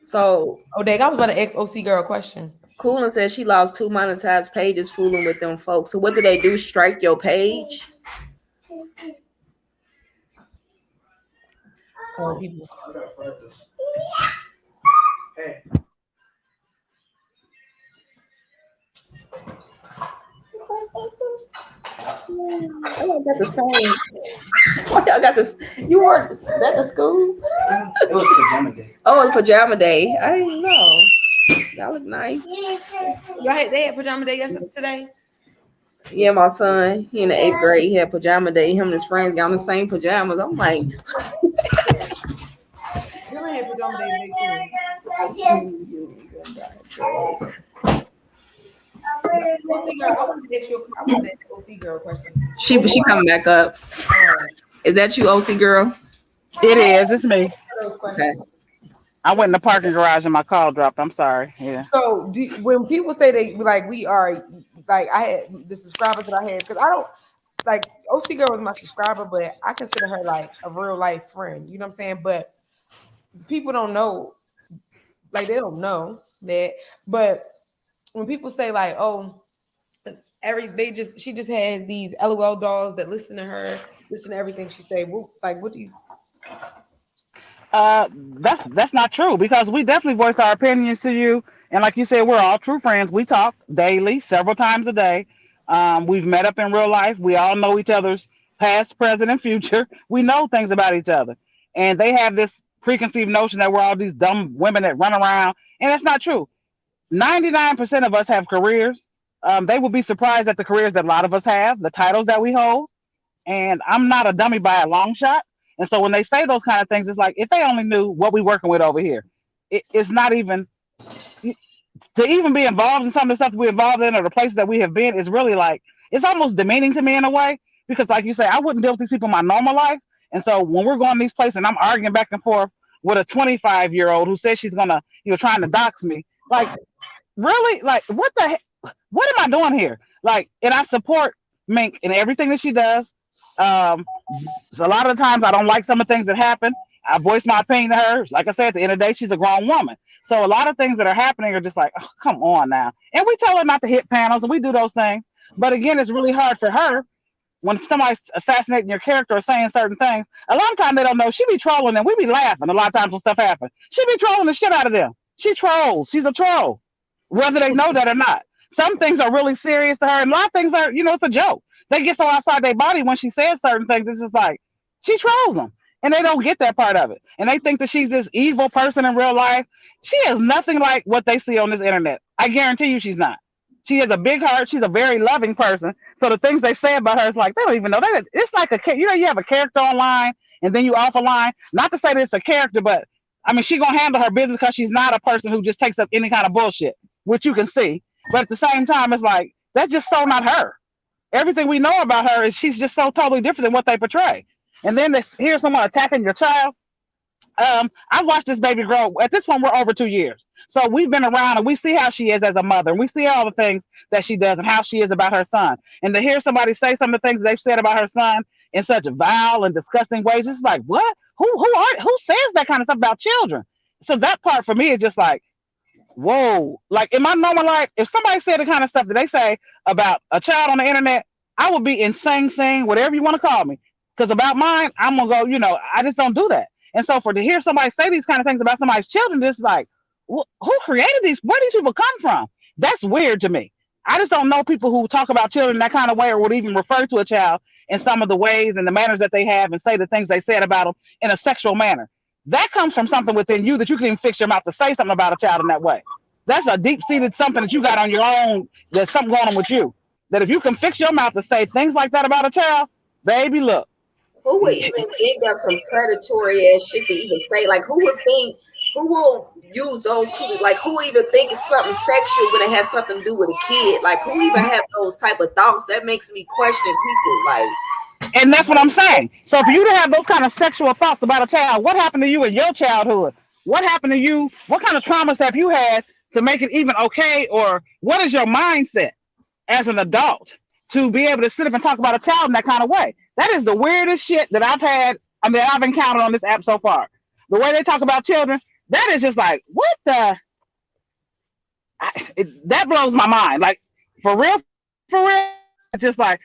So, Dang, I was about to ask OC girl a question. Coolin says she lost 2 monetized pages fooling with them folks. So, what do they do? Strike your page? Or people. Hey. Oh, I got the same. What y'all got this? You wore that to school? It was pajama day. Oh, it's pajama day. I didn't know. Y'all look nice. They had pajama day today? Yeah, my son, he in the 8th grade. He had pajama day. Him and his friends got on the same pajamas. I'm like, I had pajama day She coming back up. Is that you, OC girl? It is. It's me. Okay. I went in the parking garage and my call dropped. I'm sorry. Yeah. So when people say they like we are like I had the subscribers that I had because I don't like OC girl was my subscriber, but I consider her like a real life friend. You know what I'm saying? But people don't know, like they don't know that. But when people say like, oh, she just has these LOL dolls that listen to her, listen to everything she say. Like, what do you? That's not true because we definitely voice our opinions to you. And like you said, we're all true friends. We talk daily, several times a day. We've met up in real life. We all know each other's past, present, and future. We know things about each other. And they have this preconceived notion that we're all these dumb women that run around. And that's not true. 99% of us have careers. They will be surprised at the careers that a lot of us have, the titles that we hold. And I'm not a dummy by a long shot. And so when they say those kind of things, it's like, if they only knew what we're working with over here, it's not even, to even be involved in some of the stuff that we're involved in or the places that we have been is really like, it's almost demeaning to me in a way, because like you say, I wouldn't deal with these people in my normal life. And so when we're going to these places and I'm arguing back and forth with a 25-year-old who says she's going to, trying to dox me, like, really? Like, what am I doing here? Like, and I support Mink in everything that she does. So a lot of the times I don't like some of the things that happen. I voice my opinion to her. Like I said, at the end of the day, she's a grown woman. So a lot of things that are happening are just like, oh, come on now. And we tell her not to hit panels and we do those things. But again, it's really hard for her when somebody's assassinating your character or saying certain things. A lot of times they don't know. She be trolling and we be laughing a lot of times when stuff happens. She be trolling the shit out of them. She trolls. She's a troll. whether they know that or not. Some things are really serious to her, and a lot of things are, it's a joke. They get so outside their body when she says certain things. It's just like she trolls them, and they don't get that part of it, and they think that she's this evil person in real life. She is nothing like what they see on this internet. I guarantee you, she's not. She has a big heart. She's a very loving person. So the things they say about her is like they don't even know that. It's like you have a character online, and then you off a line. Not to say that it's a character, but I mean, she gonna handle her business because she's not a person who just takes up any kind of bullshit, which you can see. But at the same time, it's like that's just so not her. Everything we know about her is she's just so totally different than what they portray. And then here's someone attacking your child. I've watched this baby grow. At this point, we're over 2 years, so we've been around and we see how she is as a mother. And we see all the things that she does and how she is about her son. And to hear somebody say some of the things they've said about her son in such vile and disgusting ways, it's like, what? Who says that kind of stuff about children? So that part for me is just like, whoa. Like in my normal life, if somebody said the kind of stuff that they say about a child on the internet, I would be insane, whatever you want to call me. Because about mine, I'm gonna go, I just don't do that. And so to hear somebody say these kind of things about somebody's children, it's like, who created these? Where do these people come from? That's weird to me. I just don't know people who talk about children that kind of way or would even refer to a child in some of the ways and the manners that they have and say the things they said about them in a sexual manner. That comes from something within you that you can even fix your mouth to say something about a child in that way. That's a deep-seated something that you got on your own. There's something going on with you. That if you can fix your mouth to say things like that about a child, baby, look. Who would even think of some predatory ass shit to even say? Like, who will use those two? Like, who even think it's something sexual when it has something to do with a kid? Like, who even have those type of thoughts? That makes me question people. Like, and that's what I'm saying. So for you to have those kind of sexual thoughts about a child, what happened to you in your childhood? What happened to you? What kind of traumas have you had to make it even okay? Or what is your mindset as an adult to be able to sit up and talk about a child in that kind of way? That is the weirdest shit that I've encountered on this app so far. The way they talk about children, that is just like, what the? That blows my mind. Like, for real, it's just like,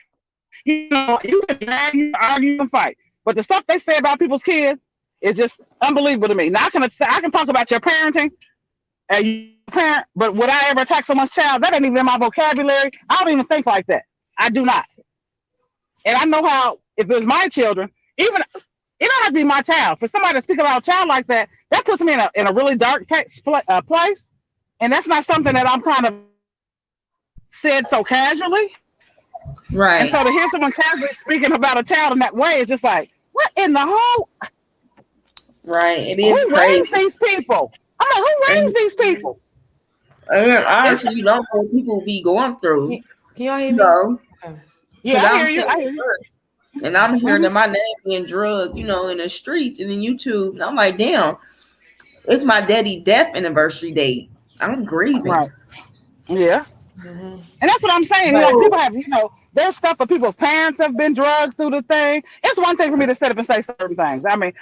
you can drag, you can argue, you can fight. But the stuff they say about people's kids is just unbelievable to me. Now, I can talk about your parenting, parent, but would I ever attack someone's child? That ain't even in my vocabulary. I don't even think like that. I do not. And I know how, if it was my children, even it don't have to be my child. For somebody to speak about a child like that, that puts me in a really dark place. And that's not something that I'm kind of said so casually. right. And so to hear someone casually speaking about a child in that way is just like, what in the whole? Right. It is Who crazy. raised these people? I'm like, who raised these people? I mean, honestly, you don't know what people be going through. Can y'all hear me? So, Yeah, I'm I hear you. sitting I hear you. there, and I'm hearing that my name being drugged, in the streets and in YouTube. And I'm like, damn, it's my daddy death anniversary date. I'm grieving. Right. Yeah. Mhm. And that's what I'm saying. No. Like, people have, there's stuff that people's parents have been drugged through the thing. It's one thing for me to sit up and say certain things. I mean,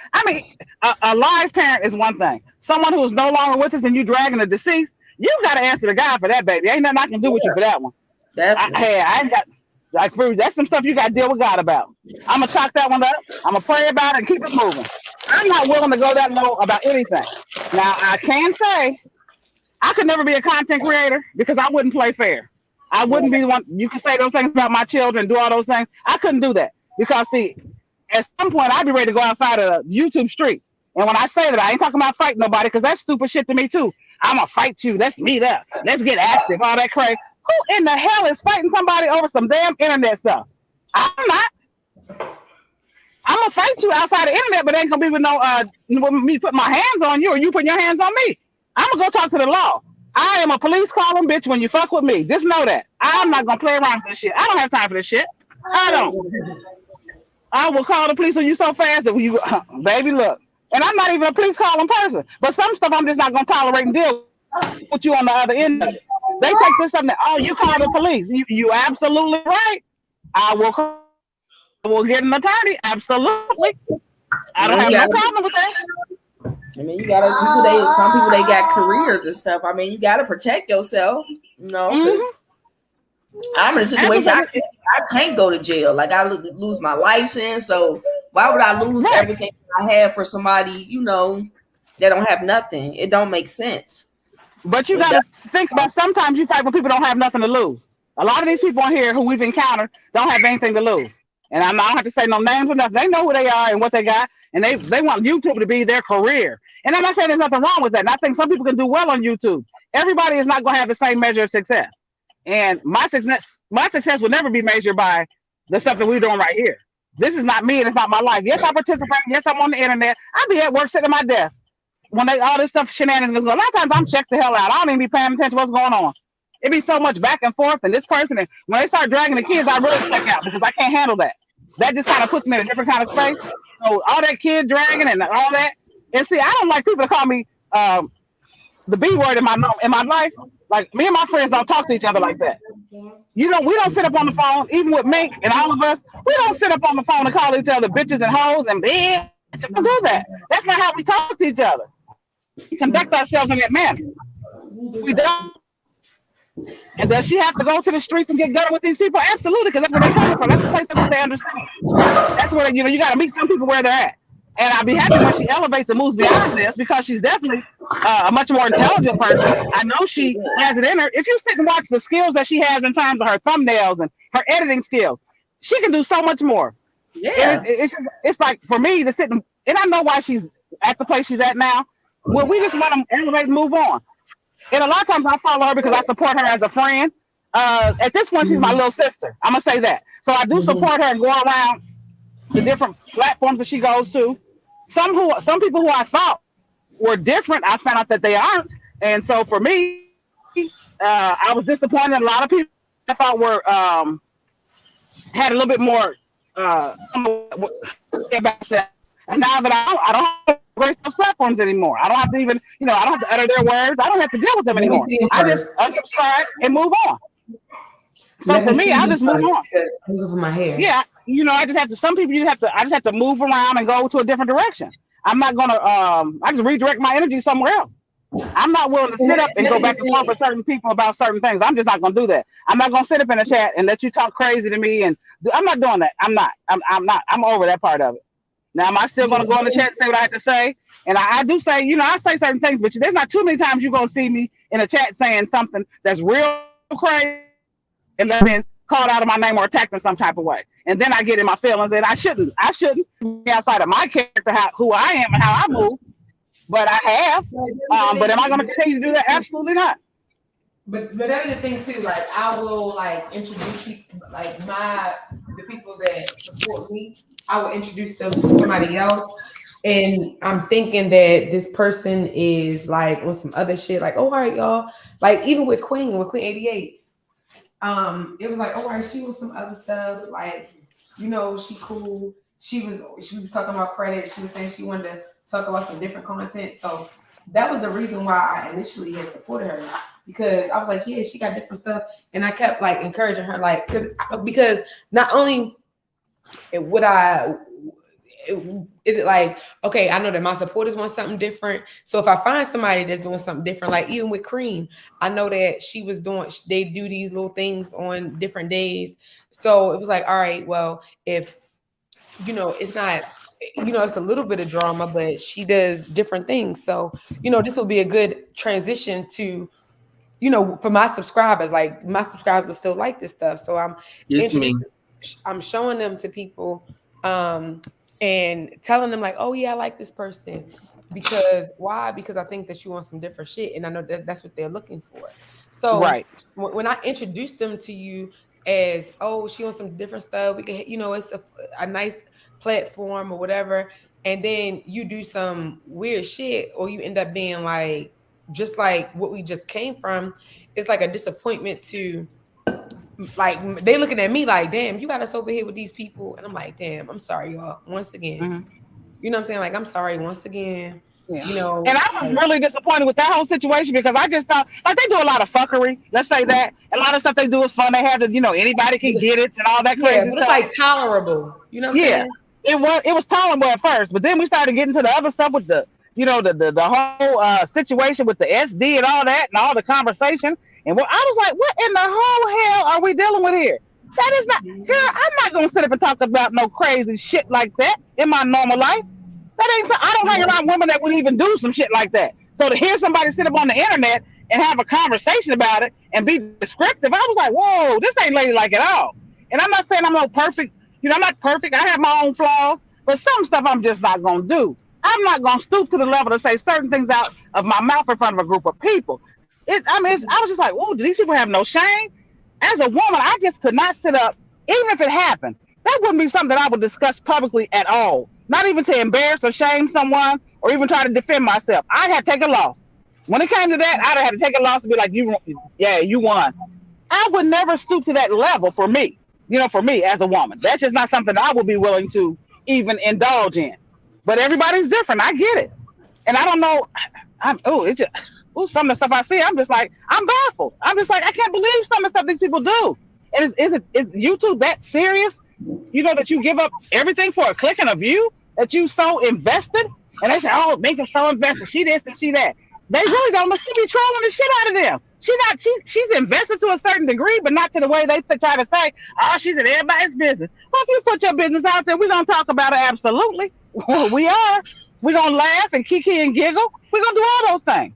a live parent is one thing. Someone who is no longer with us and you dragging the deceased, you got to answer to God for that, baby. Ain't nothing I can do with you for that one. Definitely. I ain't got, like, that's some stuff you got to deal with God about. I'm going to chalk that one up. I'm going to pray about it and keep it moving. I'm not willing to go that low about anything. Now, I can say I could never be a content creator because I wouldn't play fair. I wouldn't be the one. You can say those things about my children, do all those things. I couldn't do that because, see, at some point I'd be ready to go outside of the YouTube street. And when I say that, I ain't talking about fighting nobody because that's stupid shit to me too. I'm gonna fight you. Let's meet up. Let's get active. All that crazy. Who in the hell is fighting somebody over some damn internet stuff? I'm not. I'm gonna fight you outside the internet, but it ain't gonna be with no with me putting my hands on you or you putting your hands on me. I'm gonna go talk to the law. I am a police calling bitch when you fuck with me. Just know that. I'm not gonna play around with this shit. I don't have time for this shit. I don't. I will call the police on you so fast that you, baby, look. And I'm not even a police calling person. But some stuff I'm just not gonna tolerate and deal with you on the other end of it. They take this stuff that, oh, you call the police. You absolutely right. I will get an attorney. Absolutely. I don't have no problem with that. I mean, some people they got careers and stuff. I mean, you gotta protect yourself. I'm in a situation I can't go to jail. Like I lose my license. So why would I lose everything I have for somebody, that don't have nothing? It don't make sense. But you got to think about sometimes you fight when people don't have nothing to lose. A lot of these people on here who we've encountered don't have anything to lose. And I don't have to say no names or nothing. They know who they are and what they got. And they want YouTube to be their career. And I'm not saying there's nothing wrong with that. And I think some people can do well on YouTube. Everybody is not going to have the same measure of success. And my success will never be measured by the stuff that we're doing right here. This is not me and it's not my life. Yes, I participate. Yes, I'm on the internet. I'll be at work sitting at my desk. When all this stuff shenanigans goes on, a lot of times I'm checked the hell out. I don't even be paying attention to what's going on. It be so much back and forth, and this person, and when they start dragging the kids, I really check out because I can't handle that. That just kind of puts me in a different kind of space. So all that kid dragging and all that, and see, I don't like people to call me the B word in my life. Like me and my friends don't talk to each other like that. You know, we don't sit up on the phone, even with Mink and all of us. We don't sit up on the phone and call each other bitches and hoes and bitch. We don't do that. That's not how we talk to each other. We conduct ourselves in that manner. We don't. And does she have to go to the streets and get gutted with these people? Absolutely, because that's where they're coming from. That's the place that they understand. That's where you got to meet some people where they're at. And I'll be happy when she elevates and moves beyond this because she's definitely a much more intelligent person. I know she has it in her. If you sit and watch the skills that she has in terms of her thumbnails and her editing skills, she can do so much more. Yeah, it's like for me to sit and I know why she's at the place she's at now. Well, we just want to elevate and move on. And a lot of times I follow her because I support her as a friend. At this point, she's my little sister. I'm gonna say that. So I do support her and go around the different platforms that she goes to. Some people who I thought were different, I found out that they aren't. And so for me, I was disappointed. A lot of people I thought were had a little bit more about sex. And now that I don't have to grace those platforms anymore. I don't have to even, I don't have to utter their words. I don't have to deal with them anymore. I just unsubscribe and move on. So for me, I just move on. Over my hair. Yeah, I just have to. Some people I just have to move around and go to a different direction. I'm not gonna. I just redirect my energy somewhere else. I'm not willing to sit up and go back and forth with certain people about certain things. I'm just not gonna do that. I'm not gonna sit up in a chat and let you talk crazy to me. And I'm not doing that. I'm not. I'm over that part of it. Now, am I still gonna go in the chat and say what I have to say? And I do say, I say certain things, but there's not too many times you're gonna see me in a chat saying something that's real crazy and then called out of my name or attacked in some type of way. And then I get in my feelings, and I shouldn't be outside of my character, who I am and how I move. But I have. But am I going to continue to do that? Absolutely not. But that's the thing too. Like I will introduce people, the people that support me. I will introduce them to somebody else, and I'm thinking that this person is on some other shit. Like, oh, all right, y'all. Like even with Queen 88. It was like, oh, all right, she was some other stuff. She cool. She was talking about credit. She was saying she wanted to talk about some different content. So that was the reason why I initially had supported her, because I was like, yeah, she got different stuff. And I kept encouraging her, because not only is it okay, I know that my supporters want something different. So if I find somebody that's doing something different, even with Cream, I know that they do these little things on different days. So it was like, all right, well, if, it's not, it's a little bit of drama, but she does different things. So, this will be a good transition to, for my subscribers, my subscribers still like this stuff. So I'm showing them to people, and telling them oh yeah, I like this person. Because why? Because I think that you want some different shit, and I know that that's what they're looking for. So right. When I introduced them to you as, oh, she wants some different stuff, we can, it's a nice platform or whatever, and then you do some weird shit, or you end up being just like what we just came from, it's like a disappointment to. They looking at me damn, you got us over here with these people. And I'm like, damn, I'm sorry, y'all. Once again, You know what I'm saying? I'm sorry once again. Yeah. And I was really disappointed with that whole situation, because I just thought they do a lot of fuckery. Let's say that. A lot of stuff they do is fun. They have to, anybody can get it and all that crazy stuff. It's tolerable. You know what I'm saying? It was tolerable at first, but then we started getting to the other stuff with the whole situation with the SD and all that and all the conversation. And I was like, what in the whole hell are we dealing with here? That is not, girl, I'm not going to sit up and talk about no crazy shit like that in my normal life. That ain't, I don't hang around women that would even do some shit like that. So to hear somebody sit up on the internet and have a conversation about it and be descriptive, I was like, whoa, this ain't ladylike at all. And I'm not saying I'm no perfect, I'm not perfect. I have my own flaws, but some stuff I'm just not gonna do. I'm not gonna stoop to the level to say certain things out of my mouth in front of a group of people. I was just like, whoa, do these people have no shame? As a woman, I just could not sit up, even if it happened. That wouldn't be something that I would discuss publicly at all. Not even to embarrass or shame someone or even try to defend myself. I'd have to take a loss. When it came to that, I'd have had to take a loss to be like, you won. I would never stoop to that level for me, for me as a woman. That's just not something I would be willing to even indulge in. But everybody's different. I get it. And I don't know. Some of the stuff I see, I'm just like, I'm baffled. I'm just like, I can't believe some of the stuff these people do. And is YouTube that serious? That you give up everything for a click and a view, that you so invested? And they say, oh, make them so invested. She this and she that. They really don't. She be trolling the shit out of them. She's invested to a certain degree, but not to the way they try to say, oh, she's in everybody's business. Well, if you put your business out there, we're going to talk about it. Absolutely. We are. We're going to laugh and kiki and giggle. We're going to do all those things.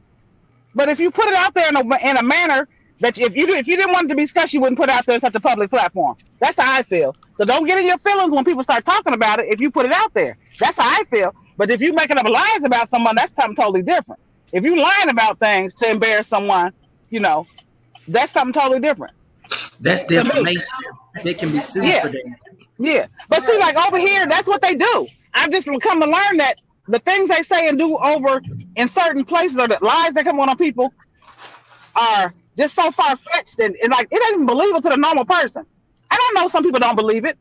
But if you put it out there in a manner that if you didn't want it to be discussed, you wouldn't put it out there on such a public platform. That's how I feel. So don't get in your feelings when people start talking about it if you put it out there. That's how I feel. But if you're making up lies about someone, that's something totally different. If you're lying about things to embarrass someone, that's something totally different. That's defamation. They can be sued for that. Yeah. But see, like over here, that's what they do. I've just come to learn that the things they say and do over in certain places, or the lies that come on people, are just so far-fetched and like it ain't even believable to the normal person. I don't know, some people don't believe it.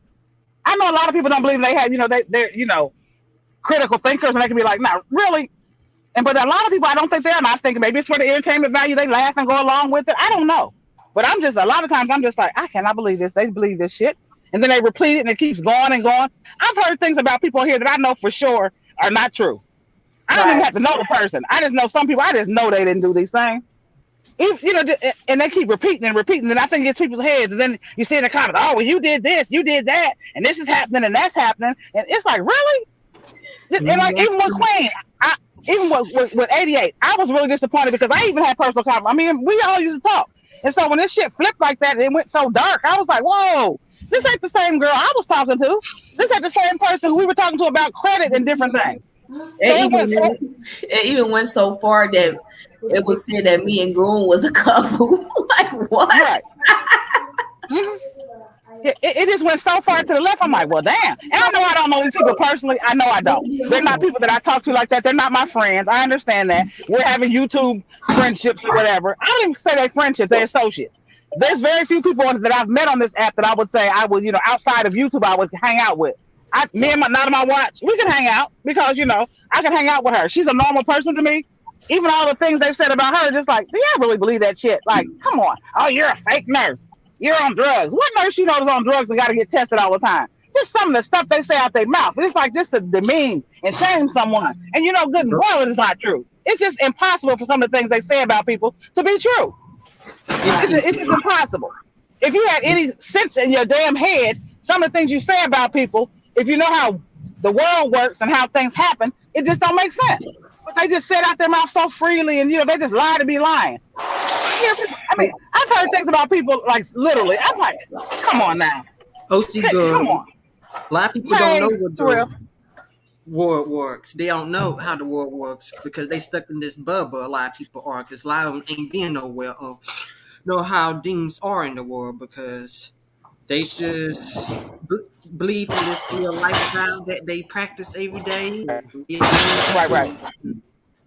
I know a lot of people don't believe they have, they're critical thinkers, and they can be like, nah, really? But a lot of people, I don't think they're not thinking. Maybe it's for the entertainment value. They laugh and go along with it. I don't know. But a lot of times I'm just like, I cannot believe this. They believe this shit. And then they repeat it and it keeps going and going. I've heard things about people here that I know for sure are not true. I don't even have to know the person. I just know some people, I just know they didn't do these things. And they keep repeating and repeating, and I think it gets people's heads. And then you see in the comments, oh, well, you did this, you did that, and this is happening and that's happening. And it's like, really? And like, even with Queen, even with 88, I was really disappointed because I even had personal comments. I mean, we all used to talk. And so when this shit flipped like that, it went so dark. I was like, whoa, this ain't the same girl I was talking to. This ain't the same person who we were talking to about credit and different things. It even went so far that it was said that me and Goon was a couple. Like, what? Right. It just went so far to the left. I'm like, well, damn. And I know I don't know these people personally. I know I don't. They're not people that I talk to like that. They're not my friends. I understand that. We're having YouTube friendships or whatever. I don't even say they're friendships. They're associates. There's very few people that I've met on this app that I would say I would, outside of YouTube, I would hang out with. Me and my watch, we can hang out because, I can hang out with her. She's a normal person to me. Even all the things they've said about her, just like, do y'all really believe that shit? Like, come on. Oh, you're a fake nurse. You're on drugs. What nurse is on drugs and got to get tested all the time? Just some of the stuff they say out their mouth. It's like just to demean and shame someone. And good and well, it's not true. It's just impossible for some of the things they say about people to be true. It's just impossible. If you had any sense in your damn head, some of the things you say about people, if you know how the world works and how things happen, it just don't make sense. But they just say it out their mouth so freely, and they just lie to be lying. I mean, I've heard things about people like literally. I'm like, come on now. OC girl. Come on. A lot of people don't know what the world works. They don't know how the world works because they stuck in this bubble. A lot of people are, because a lot of them ain't been nowhere or know how things are in the world because they just believe in this real lifestyle that they practice every day. Right.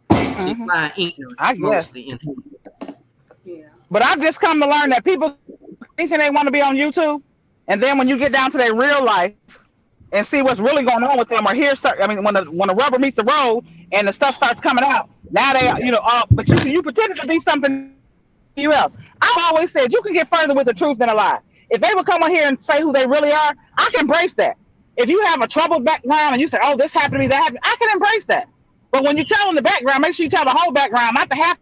They find ignorance mostly in him. Yeah. But I've just come to learn that people thinking they want to be on YouTube, and then when you get down to their real life and see what's really going on with them, or when the rubber meets the road and the stuff starts coming out, now they but you pretended to be something else. I've always said you can get further with the truth than a lie. If they would come on here and say who they really are, I can embrace that. If you have a troubled background and you say, oh, this happened to me, that happened, I can embrace that. But when you tell them the background, make sure you tell the whole background, not the half.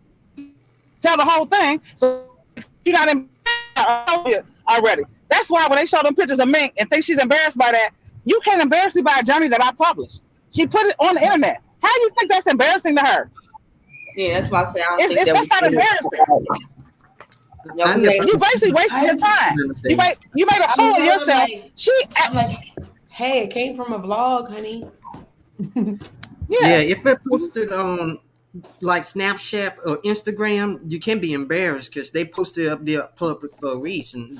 Tell the whole thing, so you're not embarrassed already. That's why when they show them pictures of Mink and think she's embarrassed by that, you can't embarrass me by a journey that I published. She put it on the internet. How do you think that's embarrassing to her? Yeah, that's why I say I don't think That's not embarrassing. I never- You basically wasted your time. You made a fool of yourself. I'm like, hey, it came from a vlog, honey. Yeah, if it posted on like Snapchat or Instagram, you can be embarrassed because they posted up there public for a reason.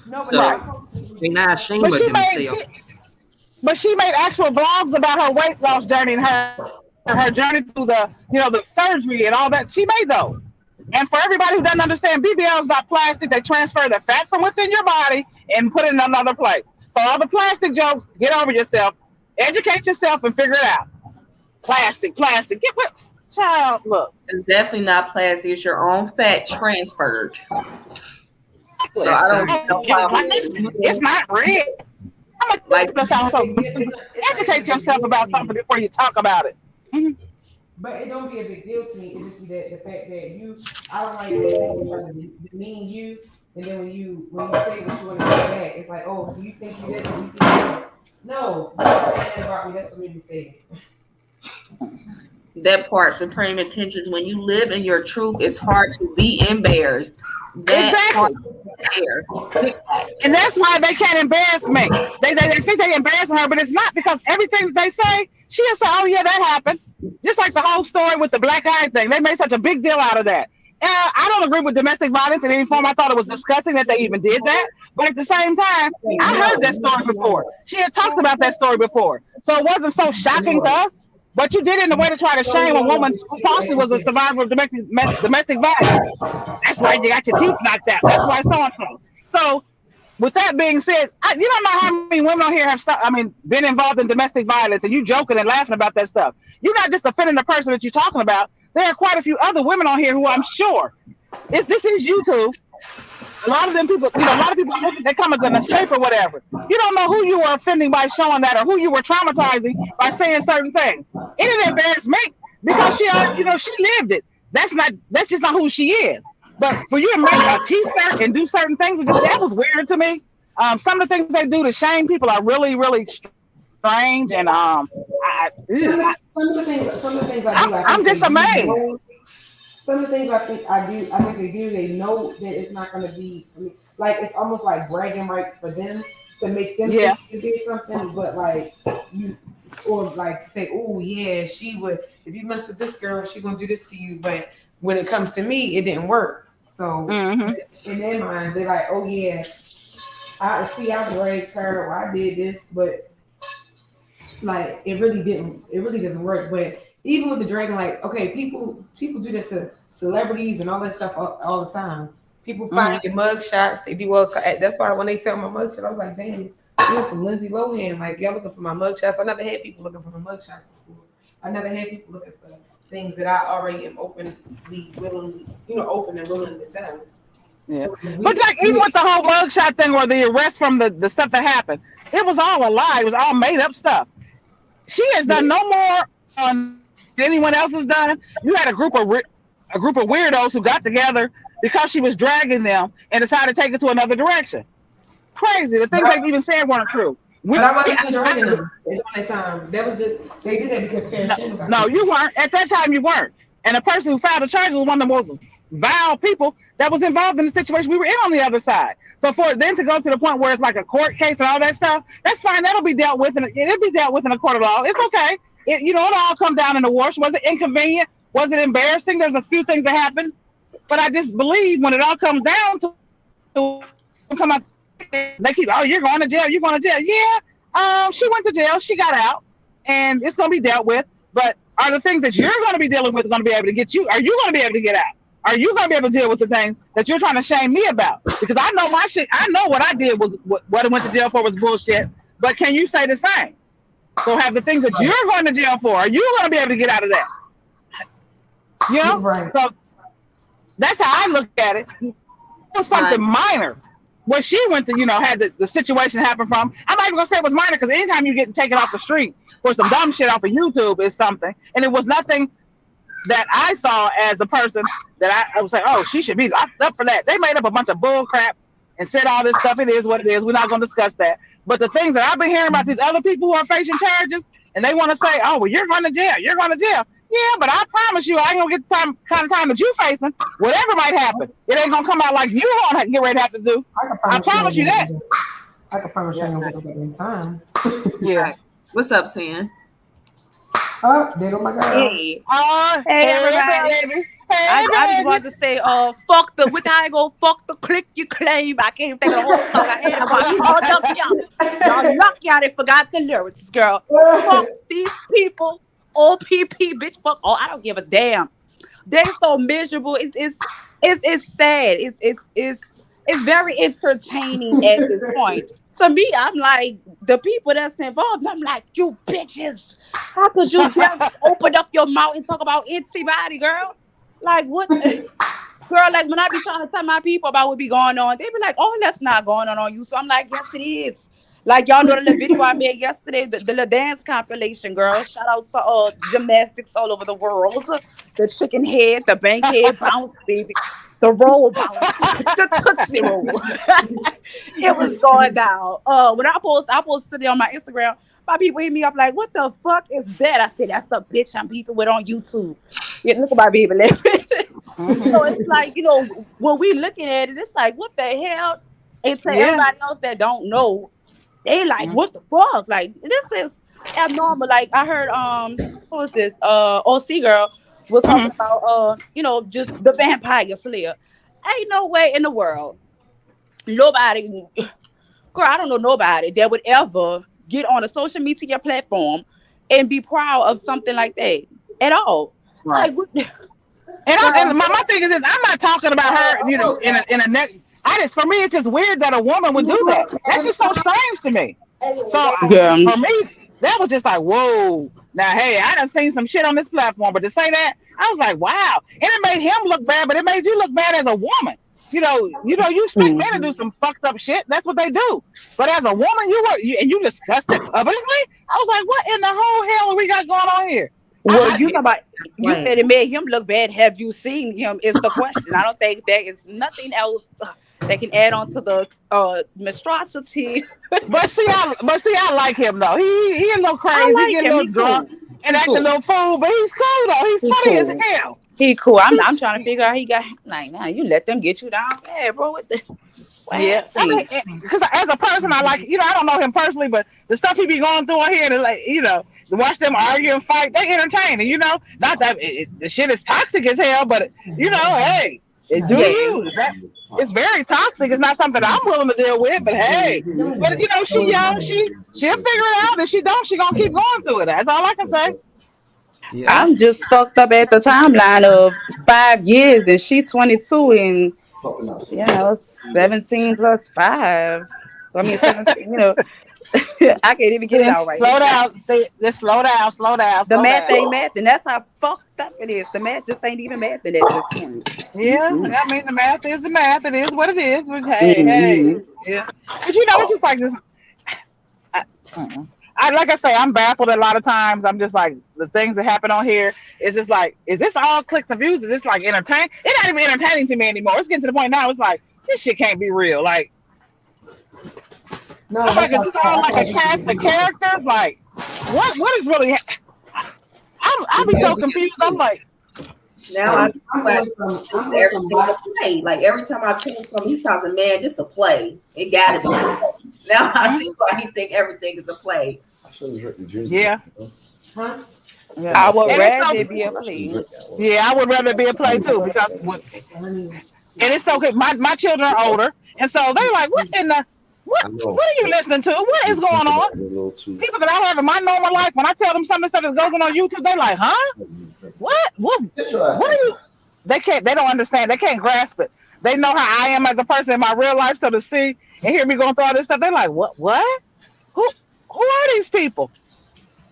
No, So they're not ashamed But of she themselves. made actual vlogs about her weight loss journey and her journey through the surgery and all that. She made those. And for everybody who doesn't understand, BBL is not plastic. They transfer the fat from within your body and put it in another place. So all the plastic jokes, get over yourself, educate yourself, and figure it out. Plastic. Get what, child? Look, It's definitely not plastic. It's your own fat transferred. So I don't know how it's not real. I'm Like- that sounds so stupid. Educate yourself about something before you talk about it. But it don't be a big deal to me. It just be that the fact that I don't like when people try to demean you, and then when you say what you want to say back, it's like, oh, so you think you this and you think that. No, you don't say that about me. That's what made me say it. that part, supreme intentions. When you live in your truth, it's hard to be embarrassed. That part there. And that's why they can't embarrass me. They think they're embarrassing her, but it's not, because everything they say, she'll say, oh yeah, that happened. Just like the whole story with the black eye thing. They made such a big deal out of that. I don't agree with domestic violence in any form. I thought it was disgusting that they even did that. But at the same time, I heard that story before. She had talked about that story before. So it wasn't so shocking to us. But you did it in a way to try to shame a woman who possibly was a survivor of domestic violence. That's why you got your teeth knocked out. That's why so-and-so. So with that being said, you don't know how many women on here have been involved in domestic violence, and you joking and laughing about that stuff. You're not just offending the person that you're talking about. There are quite a few other women on here who I'm sure, this is YouTube. A lot of them people, a lot of people, they come as an escape or whatever. You don't know who you were offending by showing that, or who you were traumatizing by saying certain things. It didn't embarrass me because she lived it. That's just not who she is. But for you to make a teacher and do certain things, that was weird to me. Some of the things they do to shame people are really, really strange, and some of the things I do. I'm just amazed. Some of the things I think they do, they know that it's not going to be, like, it's almost like bragging rights for them to make them think they did something, but to say, oh yeah, she would, if you mess with this girl, she's going to do this to you, but when it comes to me, it didn't work. So in their minds, they're like, oh yeah, I bragged her, or I did this, but like, it really doesn't work. But even with the dragging, like, okay, people do that to celebrities and all that stuff all the time. People find your mug shots, they do all the time. That's why when they found my mug shot, I was like, damn, you want some Lindsay Lohan? Like, y'all looking for my mug shots? I never had people looking for my mug shots before. I never had people looking for things that I already am open and willing to tell. Yeah. But like, even with the whole mugshot thing or the arrest from the stuff that happened, it was all a lie. It was all made up stuff. She has done no more than anyone else has done. You had a group of weirdos who got together because she was dragging them and decided to take it to another direction. Crazy. The things they even said weren't true. But I wasn't even dragging them at that time. That was just, they did that because Paris. No, you weren't. At that time, you weren't. And the person who filed the charges was one of the most vile people that was involved in the situation we were in on the other side. So for it then to go to the point where it's like a court case and all that stuff, that's fine. That'll be dealt with, and it'll be dealt with in a court of law. It's okay. It all come down in the wash. Was it inconvenient? Was it embarrassing? There's a few things that happened, but I just believe when it all comes down to come up, they keep, oh, you're going to jail. You're going to jail. Yeah. She went to jail. She got out, and it's going to be dealt with. But are the things that you're going to be dealing with going to be able to get you? Are you going to be able to get out? Are you going to be able to deal with the things that you're trying to shame me about? Because I know my shit. I know what I did was what I went to jail for was bullshit. But can you say the same? So have the things that you're going to jail for, are you going to be able to get out of that? You know? Right. So that's how I look at it. It was something minor. What she went to, had the situation happen from. I'm not even going to say it was minor, because anytime you get taken off the street for some dumb shit off of YouTube is something. And it was nothing that I saw as a person that I would say, oh, she should be locked up for that. They made up a bunch of bull crap and said all this stuff. It is what it is. We're not going to discuss that. But the things that I've been hearing about these other people who are facing charges, and they want to say, oh, well, you're going to jail. You're going to jail. Yeah, but I promise you, I ain't gonna get the kind of time that you facing. Whatever might happen, it ain't gonna come out like you gonna get ready to have to do. I promise you that. I can promise you ain't gonna get that in time. Yeah. What's up, Sam? Oh, there go my girl. Hey, Hey, everybody. baby. I just wanted to say, fuck the, with how I go, fuck the click you claim. I can't even think of the whole song I had about you all up y'all lucky I didn't forgot the lyrics, girl. Fuck these people. OPP, bitch, fuck. Oh, I don't give a damn. They're so miserable. It's sad. It's very entertaining at this point. To me, I'm like, the people that's involved, I'm like, you bitches. How could you just open up your mouth and talk about antibody, girl? Like, what? Girl, like, when I be trying to tell my people about what be going on, they be like, oh, that's not going on you. So I'm like, yes, it is. Like, y'all know the little video I made yesterday, the little dance compilation, girl. Shout out to gymnastics all over the world. The chicken head, the bank head bounce, baby. The roll bounce, the Tootsie Roll. It was going down. When I posted it on my Instagram, my people hit me up like, what the fuck is that? I said, that's the bitch I'm beefing with on YouTube. Yeah, look at my baby laughing. So it's like, you know, when we looking at it, it's like, what the hell? And to everybody else that don't know, they like, what the fuck? Like, this is abnormal. Like, I heard, what was this? OC girl was talking about, you know, just the vampire slayer. Ain't no way in the world, nobody, girl, I don't know nobody that would ever get on a social media platform and be proud of something like that at all. Right. Like, and my thing is this, I'm not talking about her, you know, in a neck. For me, it's just weird that a woman would do that. That's just so strange to me. So for me, that was just like, whoa. Now, hey, I done seen some shit on this platform, but to say that, I was like, wow. And it made him look bad, but it made you look bad as a woman. You expect men to do some fucked up shit. That's what they do. But as a woman, you discussed it publicly. I was like, what in the whole hell we got going on here? Well, you said it made him look bad. Have you seen him? Is the question. I don't think there is nothing else that can add on to the monstrosity. But see, I like him though. He a little crazy, he get a little drunk, and acting a little fool. But he's cool though. He's funny as hell. He cool. I'm trying to figure out he got like now. You let them get you down bad, bro. What the? Yeah, I mean, because as a person, I like, I don't know him personally, but the stuff he be going through on here, like, to watch them argue and fight, they entertaining, not that the shit is toxic as hell, but hey, it's very toxic. It's not something I'm willing to deal with, but hey, she young, she'll figure it out. If she don't, she gonna keep going through it. That's all I can say. Yeah. I'm just fucked up at the timeline of 5 years, and she 22, and 17 plus 5. I mean, 17. I can't even get it out right. Slow down. Just slow down. The math ain't math, and that's how fucked up it is. The math just ain't even math at this point. Yeah, I mean, the math is the math. It is what it is. But hey, yeah. But it's just like this. Like I say, I'm baffled a lot of times. I'm just like, the things that happen on here, it's just like, is this all clicks and views? Is this like entertaining? It's not even entertaining to me anymore. It's getting to the point now, it's like, this shit can't be real. Like, no, it's like a cast of characters. Like, what is really I'll be so confused. I'm like, now I see why everything's a play. Like, every time I tell him something, he tells me, man, this a play. It gotta be. Now I see why he think everything is a play. Yeah. Huh? I would rather it be a play. Yeah, I would rather it be a play too, because and it's okay. My children are older, and so they're like, what are you listening to? What is going on? People that I have in my normal life, when I tell them some of the stuff that goes on YouTube, they're like, huh? What are you? They don't understand. They can't grasp it. They know how I am as a person in my real life, so to see and hear me going through all this stuff, they're like, what? Who are these people?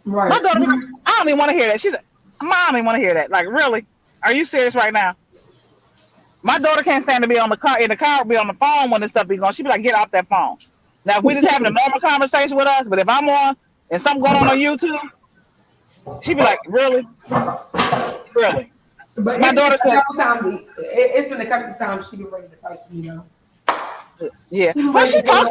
Right. My daughter, I don't even want to hear that. She's like, Mom, I don't even want to hear that. Like, really? Are you serious right now? My daughter can't stand to be in the car, be on the phone when this stuff be going. She be like, get off that phone. Now, if we just having a normal conversation with us, but if I'm on and something going on YouTube, she be like, really? Really? But my daughter said, it's been a couple of times she been ready to fight, Yeah, but she talks.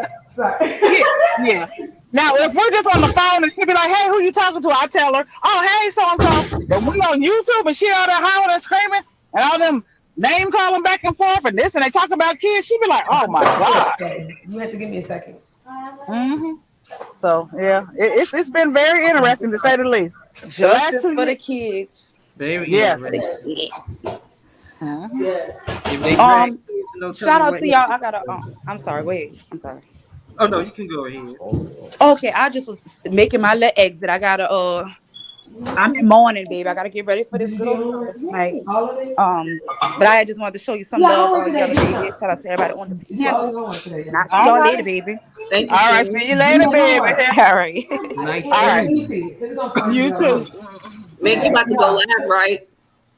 Yeah. Now, if we're just on the phone and she'll be like, "Hey, who you talking to?" I tell her, "Oh, hey, so and so." But we on YouTube and she out there hollering and screaming and all them name calling back and forth and this and they talk about kids. She be like, "Oh my god." You have to give me a second. Mm-hmm. So yeah, it's been very interesting to say the least. The last Justice 2 for the years, kids. Very yes. interesting. Mhm. If they drag kids and don't tell Shout them out what to y'all. I gotta. I'm sorry. Wait. I'm sorry. Oh no, you can go ahead. Okay, I just was making my little exit. I gotta. I'm in morning, baby. I gotta get ready for this good old show tonight. But I just wanted to show you some love, yellow baby. Shout out to everybody on the panel. And I'll see y'all later, baby. Thank you. All right, Sue. see you later, baby. All right. Nice. All right, you too. Meg, you about to go live, right?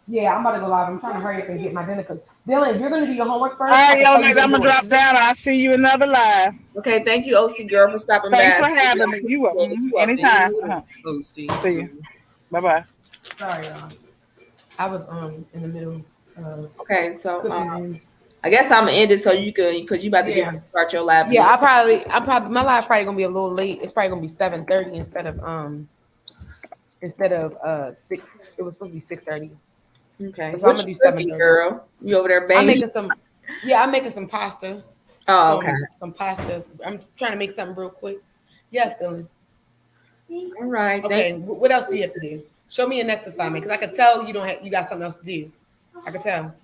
Yeah, I'm about to go live. I'm trying to hurry up and get my dinner. Cause Dylan, if you're gonna do your homework first, All I right, can yo, tell you baby, what I'm to gonna do. drop down. I'll see you another live. Okay, thank you, OC girl, for stopping Thanks by. for having me. You welcome. Anytime. Oh, see. See you. Bye bye. Sorry, y'all. I was in the middle of Okay, so cooking. I guess I'm gonna end it so you can, because you about to Yeah. start your lab. Yeah, I'm probably my live probably gonna be a little late. It's probably gonna be 7:30 instead of 6. It was supposed to be 6:30. Okay. So I'm gonna do 7:30. Girl, you over there I'm banging? making some. Yeah, I'm making some pasta. Oh, okay. Some pasta. I'm trying to make something real quick. Yes, Dylan. All right. Okay. What else do you have to do? Show me your next assignment because I can tell you don't have. You got something else to do. I can tell.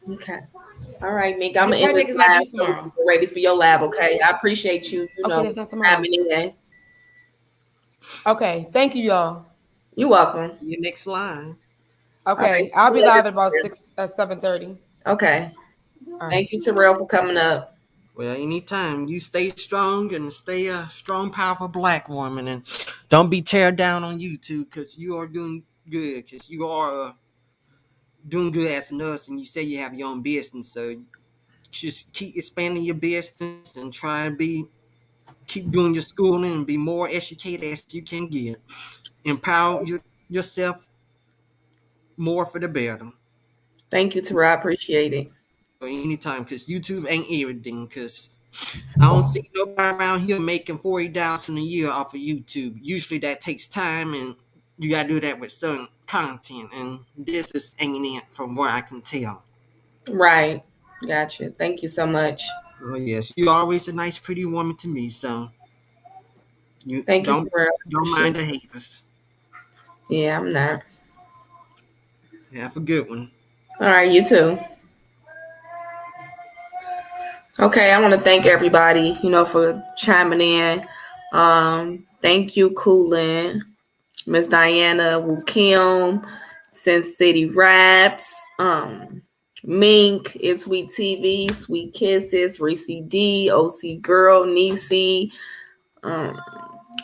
Okay. All right, Meek. I'm Your gonna end project this is not lab due so tomorrow. you're ready for your lab. Okay. I appreciate you. You Okay, know, that's not tomorrow. having in. Okay. Thank you, y'all. You're welcome. Your next line. Okay, All right. I'll be live at about 7:30. Okay. All right. Thank you, Terrell, for coming up. Well, anytime you stay strong and stay a strong, powerful black woman, and don't be teared down on YouTube because you are doing good. Because you are doing good as a nurse, and you say you have your own business. So just keep expanding your business and try and keep doing your schooling and be more educated as you can get. Empower yourself more for the better. Thank you, Terrell. I appreciate it. Or anytime, because YouTube ain't everything. Because I don't see nobody around here making $40,000 a year off of YouTube. Usually that takes time, and you gotta do that with certain content. And this is ain't it from what I can tell. Right. Gotcha. Thank you so much. Oh yes, you're always a nice, pretty woman to me. So you Thank you, don't Terrell. mind the haters. Yeah, I'm not. Have a good one. All right, you too. Okay, I want to thank everybody, for chiming in. Thank you, Coolin, Miss Diana, Wu Kim, Sin City Raps, Mink, It's Sweet TV, Sweet Kisses, Reese D, OC Girl, Nisi,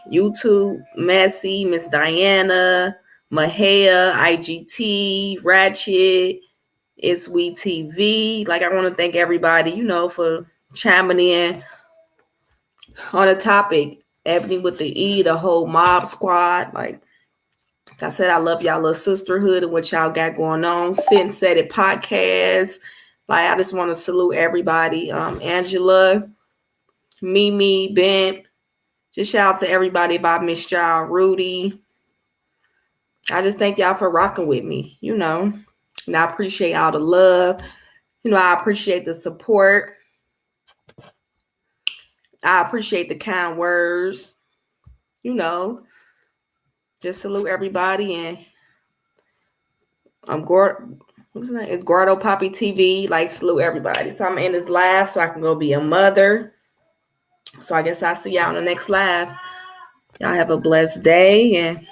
YouTube, Messy, Miss Diana, Mahea, IGT, Ratchet, It's We TV. Like, I want to thank everybody, for chiming in on the topic. Ebony with the E, the whole mob squad. Like I said, I love y'all little sisterhood and what y'all got going on. Sin Said It podcast. Like, I just want to salute everybody. Angela, Mimi, Bent. Just shout out to everybody about Miss y'all, Rudy. I just thank y'all for rocking with me, and I appreciate all the love. I appreciate the support. I appreciate the kind words. Just salute everybody. And what's his name? It's Gordo Poppy TV. Like, salute everybody. So I'm in this live so I can go be a mother. So I guess I'll see y'all on the next live. Y'all have a blessed day. And,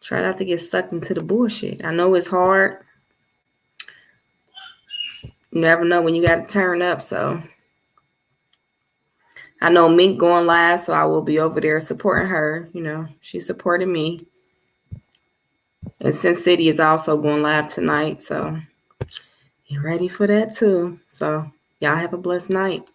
try not to get sucked into the bullshit. I know it's hard. You never know when you got to turn up. So I know Mink going live, so I will be over there supporting her. She's supporting me. And Sin City is also going live tonight. So you're ready for that too. So y'all have a blessed night.